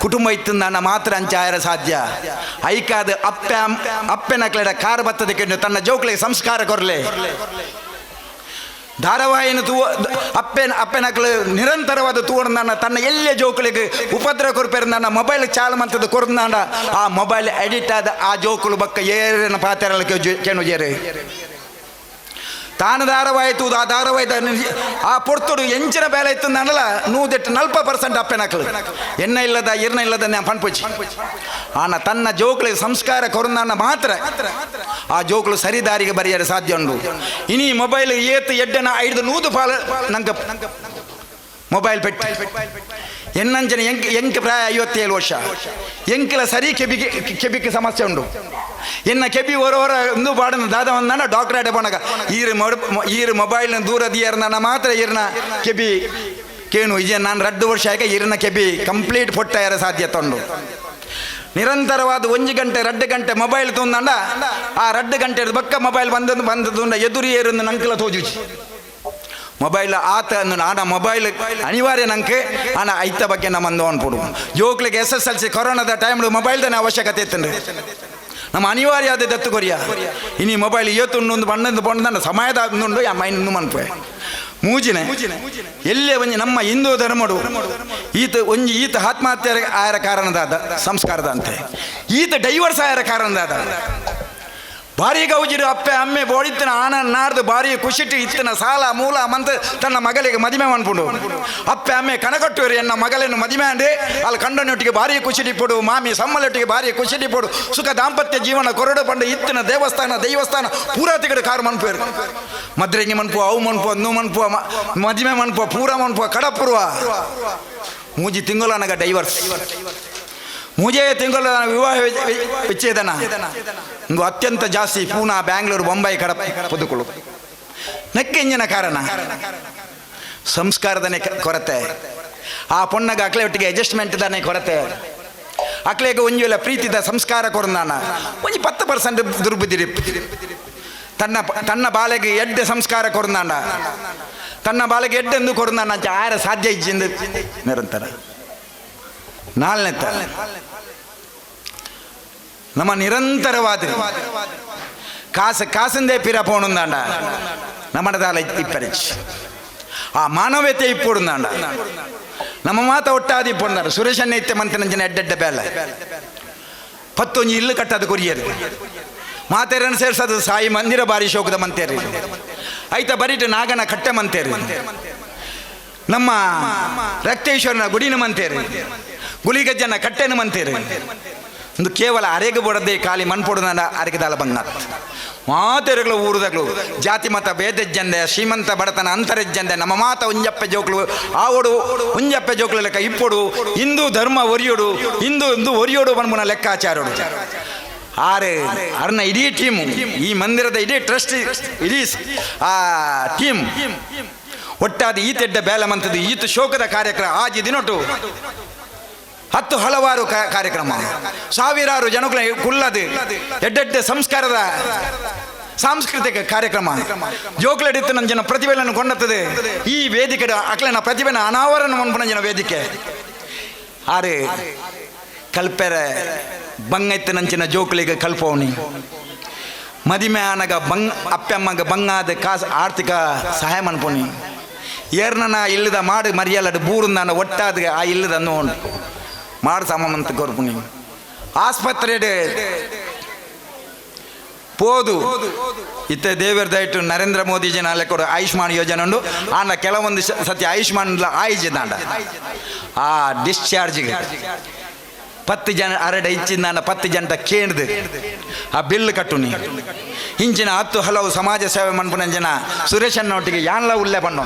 ಕುಟುಂಬ ಇತ್ತಂದ ಮಾತ್ರ ಅಂಚಾಯರ ಸಾಧ್ಯ ಐಕಾದ ಅಪ್ಪೆನಕ್ಲೆಡ ಕಾರ್ ಬತ್ತದಕ್ಕೆ ತನ್ನ ಜೋಕ್ಲಿಗೆ ಸಂಸ್ಕಾರ ಕೊರ್ಲೆ ಧಾರಾವಾಹಿನ ಅಪ್ಪೆನಕ್ಲು ನಿರಂತರವಾದ ತೂರ್ನ ತನ್ನ ಎಲ್ಲೇ ಜೋಕುಲಿಗೆ ಉಪದ್ರ ಕೊರ್ಪೇರು ನನ್ನ ಮೊಬೈಲ್ ಚಾಲು ಮಂತದ್ದು ಕೊರ್ನಾಂಡ ಆ ಮೊಬೈಲ್ ಎಡಿಟ್ ಆದ ಆ ಜೋಕುಲು ಬಕ್ಕ ಏರಿನ ಪಾತ್ರೆ ಕೆಣುಜೇರೆ ತಾನು ಧಾರಾವಾಹಿತು ಆ ಧಾರಾವಾಹಿದ ಆ ಪೊರ್ತುಡು ಎಂಚಿನ ಬೇಲೆ ಇತ್ತು ನನ್ನಲ್ಲ 40% ಅಪ್ಪೆನಕ್ಲು ಎನ್ನ ಇಲ್ಲದ ಇರ್ನ ಇಲ್ಲದ ನಾನು ಪನ್ಪುಚ್ಚಿ ಆನ ತನ್ನ ಜೋಕ್ಲಿಗೆ ಸಂಸ್ಕಾರ ಕೊರನ್ನ ಮಾತ್ರ ಆ ಜೋಕ್ಲು ಸರಿದಾರಿಗೆ ಬರೆಯಲು ಸಾಧ್ಯ ಉಂಟು ಇನಿ ಮೊಬೈಲ್ ಏತು ಎಡ್ಡನ 500 ಪಾಲ ನಂಗೆ ಮೊಬೈಲ್ ಪೆಟ್ಟಿ ಎನ್ನಂಚನೆ ಎಂಕ್ ಪ್ರಾಯ 57 ವರ್ಷ ಎಂಕಿಲ ಸರಿ ಕೆಬಿಗೆ ಸಮಸ್ಯೆ ಉಂಟು ಎನ್ನ ಕೆಬಿ ಹೊರ ಒಂದು ಬಾಡನ ದಾದ ಒಂದನ ಡಾಕ್ಟರ್ ಆಡೆ ಪೋನಾಗ ಈರು ಮೊಬೈಲ್ನ ದೂರದಿಯರ್ ನನ್ನ ಮಾತ್ರ ಈರ್ನ ಕೆಬಿ ಕೇಣು ಇಜ ನಾನು 2 ವರ್ಷ ಆಗ ಈರಿನ ಕೆಬಿ ಕಂಪ್ಲೀಟ್ ಪೊಟ್ಟಾಯರ ಸಾಧ್ಯತೆ ಉಂಟು ನಿರಂತರವಾದ 1 ಗಂಟೆ 2 ಗಂಟೆ ಮೊಬೈಲ್ ತುಂದಂಡ ಆ 2 ಗಂಟೆ ಬಕ್ಕ ಮೊಬೈಲ್ ಬಂದದುಂಡ ಎದುರು ಏರುಂದು ನಂಕಲ ತೋಜುಜಿ ಮೊಬೈಲ್ ಆತ ಆನ ಮೊಬೈಲ್ ಅನಿವಾರ್ಯ ನಂಗೆ ಆನ ಐತ ಬಗ್ಗೆ ನಮ್ಮಂದು ಅನ್ಪುಡು ಜೋಕ್ಲಿಗೆ SSLC ಕೊರೋನಾದ ಟೈಮ್ಲು ಮೊಬೈಲ್ದನೇ ಅವಶ್ಯಕತೆ ಇತ್ತಂದ್ರೆ ನಮ್ಮ ಅನಿವಾರ್ಯ ಆದ ದತ್ತು ಕೊರಿಯ ಇನಿ ಮೊಬೈಲ್ ಇವತ್ತೊಂದು ಬಣ್ಣದ ಬಣ್ಣದ ಸಮಯದ ಉಂಡು ಆ ಮೈನ್ ಮನ್ಪೆ ಮೂಜಿನೆ ಎಲ್ಲೇ ಒಂಜಿ ನಮ್ಮ ಹಿಂದೂ ಧರ್ಮಡು ಈತ ಆತ್ಮಹತ್ಯೆ ಆಯರ ಕಾರಣದಾದ ಸಂಸ್ಕಾರದ ಅಂತೆ ಈತ ಡೈವರ್ಸ್ ಆಯರ ಕಾರಣದಾದ ಭಾರಿ ಗೌಜಿರು ಅಪ್ಪೆ ಅಮ್ಮೆ ಬೋಡಿತ್ತಿನ ಆನ ನಾಡ್ದು ಭಾರಿ ಖುಷಿಟ್ಟು ಇತ್ತಿನ ಸಾಲ ಮೂಲ ಮಂತ ತನ್ನ ಮಗಳಿಗೆ ಮದುವೆ ಮಾಡ್ಬಿಡು ಅಪ್ಪೆ ಅಮ್ಮೆ ಕಣಕಟ್ಟುವರು ಎನ್ನ ಮಗಳನ್ನು ಮದುವೆ ಅಂದೆ ಅಲ್ಲಿ ಕಂಡನೊಟ್ಟಿಗೆ ಭಾರಿ ಖುಷಿಡಿಪಡು ಮಾಮಿ ಸಮ್ಮಲೊಟ್ಟಿಗೆ ಭಾರಿ ಖುಷಿಡಿಪಡು ಸುಖ ದಾಂಪತ್ಯ ಜೀವನ ಕೊರಡು ಪಂಡು ಇತ್ತಿನ ದೈವಸ್ಥಾನ ಪೂರಾ ತಿಗಡು ಕಾರು ಮನ್ಪೇರು ಮದ್ರೆಂಗಿ ಮನ್ಪು ಅವು ಮನ್ಪು ಅನ್ನು ಮನ್ಪು ಮದುವೆ ಮನ್ಪು ಪೂರ ಮನ್ಪು ಕಡಪುರುವ ಮೂಜಿ ತಿಂಗಳು ನನಗ ಡೈವರ್ಸ್ ಮೂಜೇ ತಿಂಗಳು ವಿವಾಹ ವಿಚ್ಛೇದನ ಒಂದು ಅತ್ಯಂತ ಜಾಸ್ತಿ ಪೂನಾ ಬ್ಯಾಂಗ್ಳೂರು ಬೊಂಬೈ ಕಡಪ ಪುದುಕುಳು ನೆಕ್ಕೆಂಜಿನ ಕಾರಣ ಸಂಸ್ಕಾರದನೇ ಕೊರತೆ ಆ ಪೊಣ್ಣಗ ಅಕ್ಲೆ ಒಟ್ಟಿಗೆ ಅಡ್ಜಸ್ಟ್ಮೆಂಟ್ ದನೇ ಕೊರತೆ ಅಕ್ಲೆಗೆ ಒಂಜಿ ವೇಳೆ ಪ್ರೀತಿದ ಸಂಸ್ಕಾರ ಕೊರಂದಾನ ಒಂಜಿ 10% ದುರ್ಬುದ್ಧಿ ತನ್ನ ಬಾಲೆಗೆ ಎಡ್ಡೆ ಸಂಸ್ಕಾರ ಕೊರಂದಾಂಡ ತನ್ನ ಬಾಲೆಗೆ ಎಡ್ಡೆಂದು ಕೊರಂದಾನ ಆರ ಸಾಧ್ಯ ಇಜ್ಜಿಂದು ನಿರಂತರ ನಾಲ್ನೆತ್ತ ನಮ್ಮ ನಿರಂತರವಾದ ಕಾಸಂದೇ ಪಿರ ಪೋಣುಂದಾಂಡ ನಮ್ಮದಾಲ ಇಪ್ಪರಿಚ್ ಆ ಮಾನವೀಯತೆ ಇಪ್ಪುಡುಂದಾಂಡ ನಮ್ಮ ಮಾತ ಒಟ್ಟಾದಿ ಇಪ್ಪುಂದಾರ ಸುರೇಶನ್ನ ಇತ್ತೆ ಮಂತನಂಜನ ಎಡ್ಡೆಡ್ಡ ಬೇಲ 11 ಇಲ್ಲು ಕಟ್ಟದು ಕೊರಿಯರು ಮಾತೇರನ್ನು ಸೇರ್ಸೋದು ಸಾಯಿ ಮಂದಿರ ಬಾರಿ ಶೋಕದ ಮಂತೇರಿ ಐತ ಬರೀಟ್ ನಾಗನ ಕಟ್ಟೆ ಮಂತೇರಿ ನಮ್ಮ ರಕ್ತೇಶ್ವರನ ಗುಡಿನ ಮಂತೇರಿ ಗುಳಿಗಜ್ಜನ ಕಟ್ಟೆನ ಮಂತೇರಿ ಒಂದು ಕೇವಲ ಅರೆಗೆ ಬಡದೆ ಖಾಲಿ ಮಣ್ಪೊಡದ ಅರೆಗೆದಾಲ ಬಂಗಾತ್ ಮಾತೆರೆಗಳು ಊರುದಗಳು ಜಾತಿ ಮತ ಭೇದಜ್ಜಂದೆ ಶ್ರೀಮಂತ ಬಡತನ ಅಂತರಜ್ಜಂದೆ ನಮ್ಮ ಮಾತ ಉಂಜಪ್ಪೆ ಜೋಕ್ಳು ಆವಡು ಉಂಜಪ್ಪೆ ಜೋಕ್ಳು ಲೆಕ್ಕ ಇಪ್ಪೊಡು ಹಿಂದೂ ಧರ್ಮ ಒರಿಯೋಡು ಹಿಂದೂ ಒರಿಯೋಡು ಬನ್ಮುನ ಲೆಕ್ಕಾಚಾರೋಡು ಅರ್ನ ಇಡೀ ಟೀಮು, ಈ ಮಂದಿರದ ಇಡೀ ಟ್ರಸ್ಟ್, ಇಡೀ ಆ ಟೀಮ್ ಒಟ್ಟಾದ ಈತೆಡ್ಡ ಬೇಲಮಂತದ್ದು ಈತ ಶೋಕದ ಕಾರ್ಯಕ್ರಮ ಆಜಿ ದಿನೊಟ್ಟು 10 ಹಲವಾರು ಕಾರ್ಯಕ್ರಮ, ಸಾವಿರಾರು ಜನಗಳ ಕುಲ್ಲದು ಎಡ್ಡೆಡ್ಡ ಸಂಸ್ಕಾರದ ಸಾಂಸ್ಕೃತಿಕ ಕಾರ್ಯಕ್ರಮ ಜೋಕ್ಲಡಿತ್ತು ನನ್ನ ಜನ ಪ್ರತಿಭೆಯನ್ನು ಕೊಂಡತ್ತದೆ. ಈ ವೇದಿಕೆ ಅಕ್ಲನ ಪ್ರತಿಭೆನ ಅನಾವರಣ ಮನ್ಪುನ ವೇದಿಕೆ ಆರೆ ಕಲ್ಪೆರ ಬಂಗೈತ್ತು ನಂಚಿನ ಜೋಕ್ಲಿಗೆ ಕಲ್ಪವನಿ ಮದಿಮೆ ಆನಗ ಅಪ್ಪಮ್ಮಗ ಬಂಗಾದ ಕಾಸು ಆರ್ಥಿಕ ಸಹಾಯ ಮನ್ಪುನಿ ಏರ್ನ ಇಲ್ಲದ ಮಾಡಿ ಮರಿಯಲ್ಲಡು ಬೂರಿಂದ ಒಟ್ಟಾದ ಆ ಇಲ್ಲದ ನೋಡಿ ಮಾಡಿ ಸಮಂತ ಕೊರ್ಪುನಿ ಆಸ್ಪತ್ರೆ ಪೋದು ಇತ್ತೆ ದೇವರ ದಯಟು ನರೇಂದ್ರ ಮೋದಿಜಿ ನಾಳೆ ಕೊಡು ಆಯುಷ್ಮಾನ್ ಯೋಜನೆ ಉಂಡು ಆಂಡ ಕೆಲವೊಂದು ಸತಿ ಆಯುಷ್ಮಾನ್ ಆಯ್ಜಿದಾಂಡ ಆ ಡಿಸ್ಚಾರ್ಜಿಗೆ 10 ಜನ ಅರಡ ಇಚ್ಚಿಂದ 10 ಜನ ಕೇಳ್ದು ಆ ಬಿಲ್ ಕಟ್ಟುನಿ ಇಂಚಿನ 10 ಹಲವು ಸಮಾಜ ಸೇವೆ ಮನ್ಪುನ ಜನ ಸುರೇಶನ್ನೊಟ್ಟಿಗೆ ಯಾನ್ಲ ಉಲ್ಲೆ ಬಣ್ಣು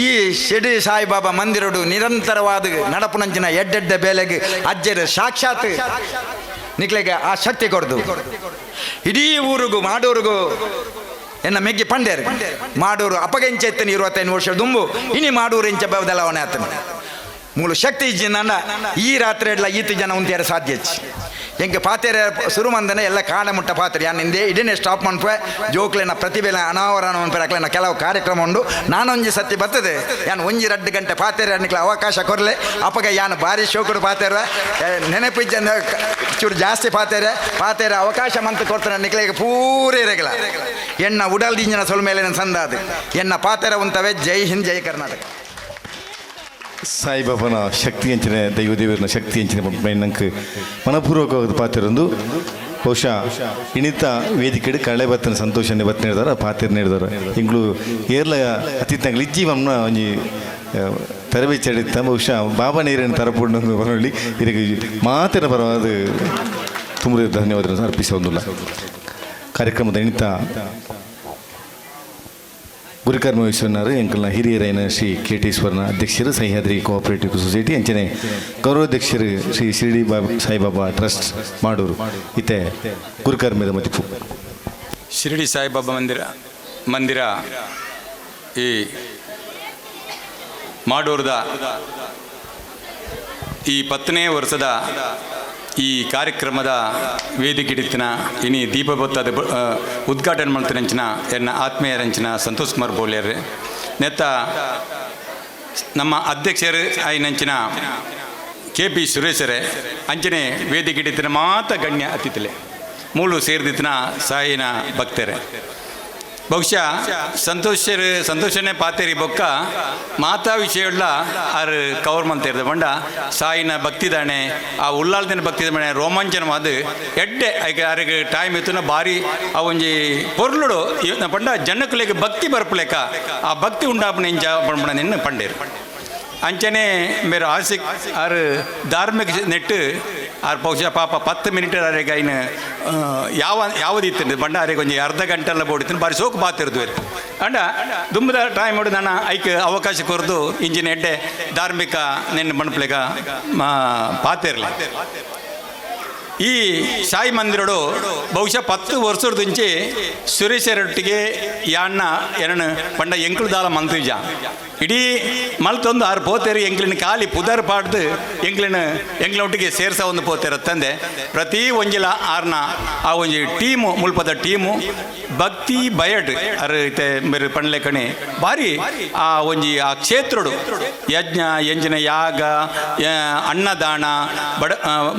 ಈ ಶಿರ್ಡಿ ಸಾಯಿಬಾಬಾ ಮಂದಿರಡು ನಿರಂತರವಾದ ನಡಪುನಂಚಿನ ಎಡ್ಡೆಡ್ಡ ಬೇಲೆಗೆ ಅಜ್ಜರ ಸಾಕ್ಷಾತ್ ನಿಕ್ಲೆಗೆ ಆ ಶಕ್ತಿ ಕೊಡ್ದು ಇಡೀ ಊರಿಗೂ ಮಾಡೂರಿಗೂ ಎನ್ನ ಮೆಗ್ಗಿ ಪಂಡೇರು ಮಾಡೂರು ಅಪಗೆಂಚ ಎತ್ತನಿ 25 ವರ್ಷ ದುಂಬು ಇನಿ ಮಾಡೂರು ಇಂಚ ಬದಲಾವಣೆ ಆತನ ಮೂಲ ಶಕ್ತಿ ಇಜ್ಜಿಂದ ಈ ರಾತ್ರಿ ಎಲ್ಲ ಈತು ಜನ ಉಂತ್ಯಾರ ಸಾಧ್ಯ ಎಂಗೆ ಪಾತೆರ ಶುರು ಮಂದನೆ ಎಲ್ಲ ಕಾಣ ಮುಟ್ಟ ಪಾತ್ರೆ ಯಾನಿಂದೆ ಇದನ್ನೇ ಸ್ಟಾಪ್ ಮಾಡ್ಪೆ ಜೋಕ್ಲೆನ ಪ್ರತಿಭೆನ ಅನಾವರಣ ಅಕ್ಲೆನ ಕೆಲವು ಕಾರ್ಯಕ್ರಮ ಉಂಡು ನಾನೊಂಜಿ ಸತಿ ಬರ್ತದೆ ಯಾನು 1-2 ಗಂಟೆ ಪಾತೆರ ಅನ್ನಕ್ಕೆ ಅವಕಾಶ ಕೊರಲೆ ಅಪ್ಪಗ ಯಾನು ಭಾರಿ ಶೋಕಡು ಪಾತೆರ ನೆನಪಿಜ್ಜ ಚೂರು ಜಾಸ್ತಿ ಪಾತೆರ ಅವಕಾಶ ಮಂತ್ ಕೊಡ್ತಾರೆ ಅನ್ನಕ್ಕೆ ಪೂರೇ ರೆಗಲ ಎನ್ನ ಉಡಲ್ ದಿಂಜನ ಸೊಲ್ ಮೇಲೆ ಸಂದಾದು ಎನ್ನ ಪಾತೆರ ಉಂತವೆ. ಜೈ ಹಿಂದ್, ಜೈ ಕರ್ನಾಟಕ. ಸಾಯಿಬಾಬನ ಶಕ್ತಿ ಹಂಚಿನ ದೈವದೇವರನ ಶಕ್ತಿ ಹಂಚಿನ ನಂಗೆ ಮನಪೂರ್ವಕವಾದ ಪಾತ್ರರೊಂದು ಬಹುಶಃ ಇಣಿತ ವೇದಿಕೆ ಕಳೆ ಬತ್ತನ ಸಂತೋಷನೇ ಬತ್ತ ನೀಡಿದಾರ ಪಾತ್ರ ನೀಡಿದಾರ ಇಂಗ್ಳು ಏರ್ಲ ಅತಿಥಿಗಳು ಇಜ್ಜಿ ಮಮ್ಮನ ಒಂಜಿ ತರಬೇತಿ ಅಡಿತ ಬಹುಶಃ ಬಾಬಾ ನೀರಿನ ತರಪುಂಡು ಬರಲಿ ಇದಕ್ಕೆ ಮಾತಿನ ಪರವಾದ ತುಂಬ ಧನ್ಯವಾದ ಅರ್ಪಿಸೋದಿಲ್ಲ. ಕಾರ್ಯಕ್ರಮದ ಇಣಿತ ಗುರುಕರ್ಮ ವಹಿಸುವರು ಎಂಕಲ್ನ ಹಿರಿಯರೈನ ಶ್ರೀ ಕೇಟೇಶ್ವರನ ಅಧ್ಯಕ್ಷರು ಸಹ್ಯಾದ್ರಿ ಕೋಆಪರೇಟಿವ್ ಸೊಸೈಟಿ ಅಂಚನೆ ಗೌರವಾಧ್ಯಕ್ಷರು ಶ್ರೀ ಶಿರ್ಡಿ ಸಾಯಿಬಾಬಾ ಟ್ರಸ್ಟ್ ಮಾಡೂರು ಇತ್ತೆ ಗುರುಕರ್ಮದ ಮತಿಪು ಶಿರ್ಡಿ ಸಾಯಿಬಾಬಾ ಮಂದಿರ ಈ ಮಾಡೂರದ ಈ 10ನೇ ವರ್ಷದ ಈ ಕಾರ್ಯಕ್ರಮದ ವೇದಿಕೆ ಹಿಡಿತಿನ ಇನಿ ದೀಪಬತ್ತದ ಉದ್ಘಾಟನೆ ಮಾಡ್ತಾರಂಚಿನ ಎನ್ನ ಆತ್ಮೀಯರಂಚಿನ ಸಂತೋಷ್ ಕುಮಾರ್ ಬೋಳ್ಯರು ನೆತ್ತ ನಮ್ಮ ಅಧ್ಯಕ್ಷರು ಆಯ್ನಂಚಿನ KP ಸುರೇಶರೇ ಅಂಚನೆ ವೇದಿಕೆ ಹಿಡಿತಿನ ಮಾತ ಗಣ್ಯ ಅತಿಥಿಲೆ ಮೂಲು ಸೇರಿದಿತ್ತಿನ ಸಾಯಿನ ಭಕ್ತರೇ ಬಹುಶಃ ಸಂತೋಷನೇ ಪಾತೇರಿ ಬೊಕ್ಕ ಮಾತಾ ವಿಷಯಗಳ ಆರು ಕವರ್ ಮಂತಿರ್ದೆ ಬಂಡ ಸಾಯಿನ ಭಕ್ತಿದಾಣೆ ಆ ಉಲ್ಲಾಲ್ದಿನ ಭಕ್ತಿದಾಣೆ ರೋಮಾಂಚನವಾದ ಎಡ್ಡೆ ಅರಿಗೆ ಟೈಮ್ ಇತ್ತು ಭಾರಿ ಆ ಒಂಜಿ ಪೊರ್ಲುಡು ಪಂಡ ಜನಕ್ಕಲಿಗೆ ಭಕ್ತಿ ಬರ್ಪಲೇಕ ಆ ಭಕ್ತಿ ಉಂಡಾಪನ ಇಂಜ ಪಂಡ ನಿನ್ನ ಪಂಡೇರು ಅಂಚನೆ ಮೇರೆ ಆಸಿಕ್ ಆರು ಧಾರ್ಮಿಕ ನೆಟ್ಟು ಆರು ಬಹುಶಃ ಪಾಪ 10 ಮಿನಿಟ್ ಅರೆಗೆ ಇನ್ನು ಯಾವ್ದಿತ್ತು ಬಂಡ ಅರೆಗೆ ಒಂಜಿ ಅರ್ಧ ಗಂಟೆಲ್ಲ ಬೋಡಿತ್ತು ಬಾರಿ ಸೋಕು ಬಾತಿರ್ದು ಅಂಡ ದುಂಬದ ಟೈಮ್ ಹೊಡೆದು ನಾನು ಐಕೆ ಅವಕಾಶ ಕೊರದು ಇಂಜಿನ ಎಡ್ಡೆ ಧಾರ್ಮಿಕ ನೆನ್ನೆ ಮಣಪ್ಲೆಗ ಪಾತಿರ್ಲಿ ಈ ಸಾಯಿ ಮಂದಿರಡು ಬಹುಶಃ 10 ವರ್ಷದಿಂಚಿ ಸುರೇಶರೊಟ್ಟಿಗೆ ಯಾಣ್ಣ ಎರಣ ಪಂಡ ಎಂಕ್ಳು ದಾಲ ಮಂತ್ರಿಜ ಇಡೀ ಮಲ್ತೊಂದು ಆರು ಪೋತೇರಿ ಎಂಕ್ಲಿನ ಖಾಲಿ ಪುದರ್ ಪಾಡ್ದು ಎಂಕ್ಲೊಟ್ಟಿಗೆ ಸೇರ್ಸ ಒಂದು ಪೋತೇರ ತಂದೆ ಪ್ರತಿ ಒಂಜಿಲ ಆರ್ನ ಆ ಒಂಜಿ ಟೀಮು ಮುಲ್ಪದ ಟೀಮು ಭಕ್ತಿ ಬಯಡ್ ಅರ ಐತೆ ಮೇರೆ ಪಂಡ್ಲೆ ಕಣೆ ಭಾರಿ ಆ ಒಂಜಿ ಆ ಕ್ಷೇತ್ರಡು ಯಜ್ಞ ಎಂಜಿನ ಯಾಗ ಅನ್ನದಾನ ಬಡ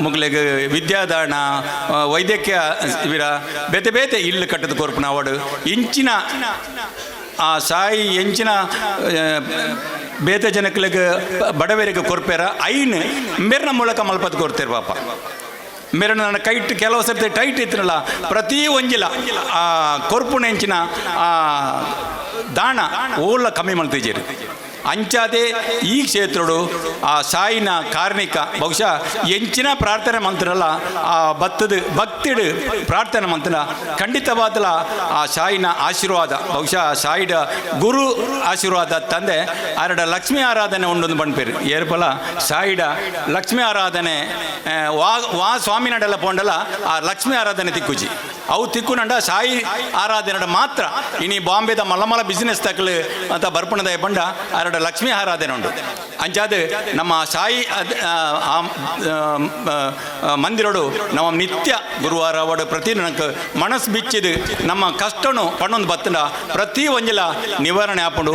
ಮುಗ್ಲೆಗೆ ವಿದ್ಯಾದಾನ ವೈದ್ಯಕೀಯ ಶಿಬಿರ ಬೇತೆ ಬೇತೆ ಇಲ್ಲು ಕಟ್ಟದ ಕೊರ್ಪುನ ಅವಡು ಇಂಚಿನ ಆ ಸಾಯಿ ಎಂಚಿನ ಬೇತೆ ಜನಕ್ಕೆ ಬಡವರಿಗೆ ಕೊರ್ಪೇರ ಐನ್ ಮೆರ್ನ ಮೂಲಕ ಮಲ್ಪದ ಕೊಡ್ತೇರೆ ಪಾಪ ಮೇರೆ ನನ್ನ ಕೈಟ್ ಕೆಲವು ಸರ್ತಿ ಟೈಟ್ ಇತ್ತನಲ್ಲ ಪ್ರತಿ ಒಂಜಿಲ ಆ ಕೊರ್ಪುನ ಎಂಚಿನ ಆ ದಾಣ ಓಲ್ಲ ಕಮ್ಮಿ ಮಾಡ್ತಿದ್ದೀರಿ ಅಂಚಾದೆ ಈ ಕ್ಷೇತ್ರಡು ಆ ಸಾಯಿನ ಕಾರ್ಣಿಕ ಬಹುಶಃ ಎಂಚಿನ ಪ್ರಾರ್ಥನೆ ಮಂತ್ರಲ್ಲ ಆ ಭಕ್ತಿಡು ಪ್ರಾರ್ಥನೆ ಮಂತ್ರ ಖಂಡಿತವಾದಲ ಆ ಸಾಯಿನ ಆಶೀರ್ವಾದ ಬಹುಶಃ ಸಾಯಿಡ ಗುರು ಆಶೀರ್ವಾದ ತಂದೆ ಅರಡ ಲಕ್ಷ್ಮೀ ಆರಾಧನೆ ಉಂಡೊಂದು ಬಣ್ಪೇರು ಏರ್ಪಲ ಸಾಯಿಡ ಲಕ್ಷ್ಮೀ ಆರಾಧನೆ ವಾ ಸ್ವಾಮಿ ನಡಲ್ಲ ಪೋಂಡಲ್ಲ ಆ ಲಕ್ಷ್ಮೀ ಆರಾಧನೆ ತಿಕ್ಕುಜಿ ಅವು ತಿಕ್ಕುನಂಡ ಸಾಯಿ ಆರಾಧನೆ ಮಾತ್ರ ಇನಿ ಬಾಂಬೆದ ಮಲ್ಲಮಲ ಬಿಸಿನೆಸ್ ತಕ್ಕಲು ಅಂತ ಬರ್ಪಣದ ಪಂಡ ಅರಡ ಲಕ್ಷ್ಮೀ ಆರಾಧನೆ ಉಂಟು ಅಂಚಾದ ನಮ್ಮ ಸಾಯಿ ಮಂದಿರಡು ನಮ್ಮ ನಿತ್ಯ ಗುರುವಾರ ಅವಡು ಪ್ರತಿ ನನಗೆ ಮನಸ್ಸು ಬಿಚ್ಚಿದು ನಮ್ಮ ಕಷ್ಟನು ಪಣ್ಣೊಂದು ಬತ್ತಂಡ ಪ್ರತಿ ಒಂಜಲ ನಿವಾರಣೆ ಆಪುಂಡು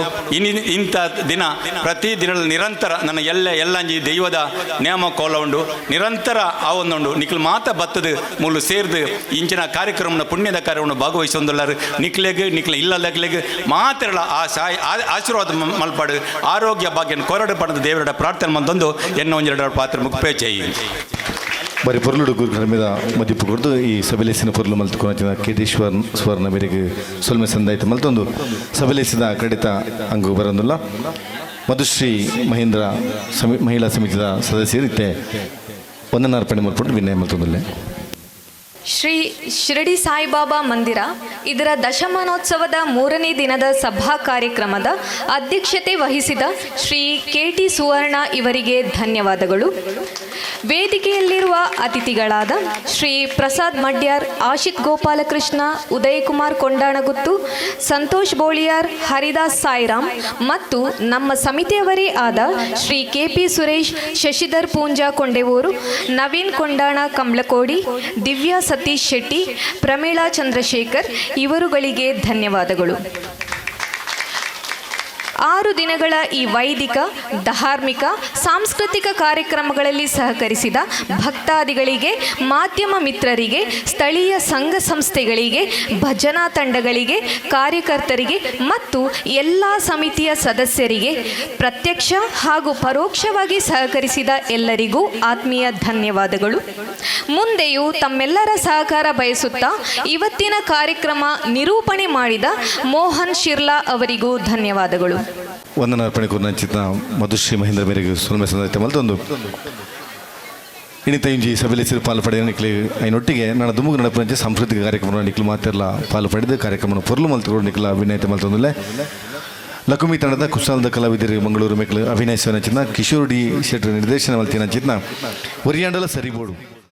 ಇಂಥ ದಿನ ಪ್ರತಿ ದಿನ ನಿರಂತರ ನನ್ನ ಎಲ್ಲಂಜಿ ದೈವದ ನೇಮ ಕೋಲ ಉಂಡು ನಿರಂತರ ಆ ಒಂದುಂಡು ನಿಖಿಲ್ ಮಾತ ಬತ್ತದು ಮುಳ್ಳು ಸೇರ್ದು ಇಂಚಿನ ಕಾರ್ಯಕ್ರಮನ ಪುಣ್ಯದ ಕಾರ್ಯವನ್ನು ಭಾಗವಹಿಸೊಂದುಳ್ಳಾರು ನಿಖಿಲ ಇಲ್ಲದಕ್ಲೆಗ್ ಮಾತ್ರ ಆ ಸಾಯಿ ಆಶೀರ್ವಾದ ಮಲ್ಪಾಡು ಆರೋಗ್ಯ ಭಾಗ್ಯನ ಕೊರಡು ಪಡೆದ ದೇವರ ಪ್ರಾರ್ಥನೆ ಮಂದೊಂದು ಎನ್ನ ಒಂಜೆರಡು ಪಾತ್ರ ಮುಕ್ಪೇ చేయి మరి పొరులుడు గురు మీద మదిప్పు కొడుతూ ఈ సభలేసిన పొరులు మలుతుకున్న కేటీశ్వర్ ಸ್ವರ್ಣ ಮೇರೆಗೆ ಸೊಲ್ಮೆ ಸಂದಾಯಿತ ಮಲ್ತೊಂದು ಸಭಲೇಸಿದ ಕಡಿತ ಅಂಗು ಬರಂದುಲ್ಲ ಮಧುಶ್ರೀ ಮಹೇಂದ್ರ ಮಹಿಳಾ ಸಮಿತಿದ ಸದಸ್ಯರಿತ್ತೆ ವಂದನಾರ್ಪಣೆ ಮಲ್ಪಟ್ಟು ವಿನಯ ಮಲ್ತೊಂದುಲ್ಲೆ ಶ್ರೀ ಶಿರಡಿ ಸಾಯಿಬಾಬಾ ಮಂದಿರ ಇದರ ದಶಮಾನೋತ್ಸವದ 3ನೇ ದಿನದ ಸಭಾ ಕಾರ್ಯಕ್ರಮದ ಅಧ್ಯಕ್ಷತೆ ವಹಿಸಿದ ಶ್ರೀ KT ಸುವರ್ಣ ಇವರಿಗೆ ಧನ್ಯವಾದಗಳು. ವೇದಿಕೆಯಲ್ಲಿರುವ ಅತಿಥಿಗಳಾದ ಶ್ರೀ ಪ್ರಸಾದ್ ಮಡ್ಯಾರ್, ಆಶಿತ್ ಗೋಪಾಲಕೃಷ್ಣ, ಉದಯಕುಮಾರ್ ಕೊಂಡಾಣಗುತ್ತು, ಸಂತೋಷ್ ಬೋಳಿಯಾರ್, ಹರಿದಾಸ್ ಸಾಯಿರಾಮ್ ಮತ್ತು ನಮ್ಮ ಸಮಿತಿಯವರೇ ಆದ ಶ್ರೀ KP ಸುರೇಶ್, ಶಶಿಧರ್ ಪೂಂಜಾ ಕೊಂಡೆವೂರು, ನವೀನ್ ಕೊಂಡಾಣ ಕಂಬ್ಳಕೋಡಿ, ದಿವ್ಯಾ ಸತೀಶ್ ಶೆಟ್ಟಿ, ಪ್ರಮೀಳಾ ಚಂದ್ರಶೇಖರ್ ಇವರುಗಳಿಗೆ ಧನ್ಯವಾದಗಳು. 6 ದಿನಗಳ ಈ ವೈದಿಕ, ಧಾರ್ಮಿಕ, ಸಾಂಸ್ಕೃತಿಕ ಕಾರ್ಯಕ್ರಮಗಳಲ್ಲಿ ಸಹಕರಿಸಿದ ಭಕ್ತಾದಿಗಳಿಗೆ, ಮಾಧ್ಯಮ ಮಿತ್ರರಿಗೆ, ಸ್ಥಳೀಯ ಸಂಘ ಸಂಸ್ಥೆಗಳಿಗೆ, ಭಜನಾ ತಂಡಗಳಿಗೆ, ಕಾರ್ಯಕರ್ತರಿಗೆ ಮತ್ತು ಎಲ್ಲ ಸಮಿತಿಯ ಸದಸ್ಯರಿಗೆ, ಪ್ರತ್ಯಕ್ಷ ಹಾಗೂ ಪರೋಕ್ಷವಾಗಿ ಸಹಕರಿಸಿದ ಎಲ್ಲರಿಗೂ ಆತ್ಮೀಯ ಧನ್ಯವಾದಗಳು. ಮುಂದೆಯೂ ತಮ್ಮೆಲ್ಲರ ಸಹಕಾರ ಬಯಸುತ್ತಾ ಇವತ್ತಿನ ಕಾರ್ಯಕ್ರಮ ನಿರೂಪಣೆ ಮಾಡಿದ ಮೋಹನ್ ಶಿರ್ಲಾ ಅವರಿಗೂ ಧನ್ಯವಾದಗಳು. ವಂದನಾರ್ಪಣೆ ಕುರಿತ ಮಧುಶ್ರೀ ಮಹೇಂದ್ರ ಮೇರೆಗೆ ಸೊಲ್ಮೆ ಸಂದಾಯಿತ ಮಲ್ತೊಂದು ಇಣಿತ ಇಂಜಿ ಸಭೆಯಲ್ಲಿ ಪಾಲು ಪಡೆದ ನಿಕ್ಲಿ ಐನೊಟ್ಟಿಗೆ ನಾನು ದುಮುಗು ನಡಪಂಚೆ ಸಾಂಸ್ಕೃತಿಕ ಕಾರ್ಯಕ್ರಮ ನಿಕ್ಲು ಮಾತೆಲ್ಲ ಪಾಲು ಪಡೆದು ಕಾರ್ಯಕ್ರಮ ಪೊರ್ಲು ಮಲ್ತುಕೊಂಡು ನಿಕ್ಲ ಅಭಿನಯತೆ ಮಲ್ತೊಂದುಲ್ಲೆ ಲಕುಮಿ ತಂಡದ ಕುಶಾಲದ ಕಲಾವಿದರು ಮಂಗಳೂರು ಮೇಕ್ಲು ಅಭಿನಯಿಸುವ ಚಿನ್ನ ಕಿಶೋರ್ ಡಿ ಶೆಟ್ಟರ್ ನಿರ್ದೇಶನ ಮಲ್ತಿನ ಚಿನ್ನ ಒರಿಯಾಂಡಲ ಸರಿಬೋಡು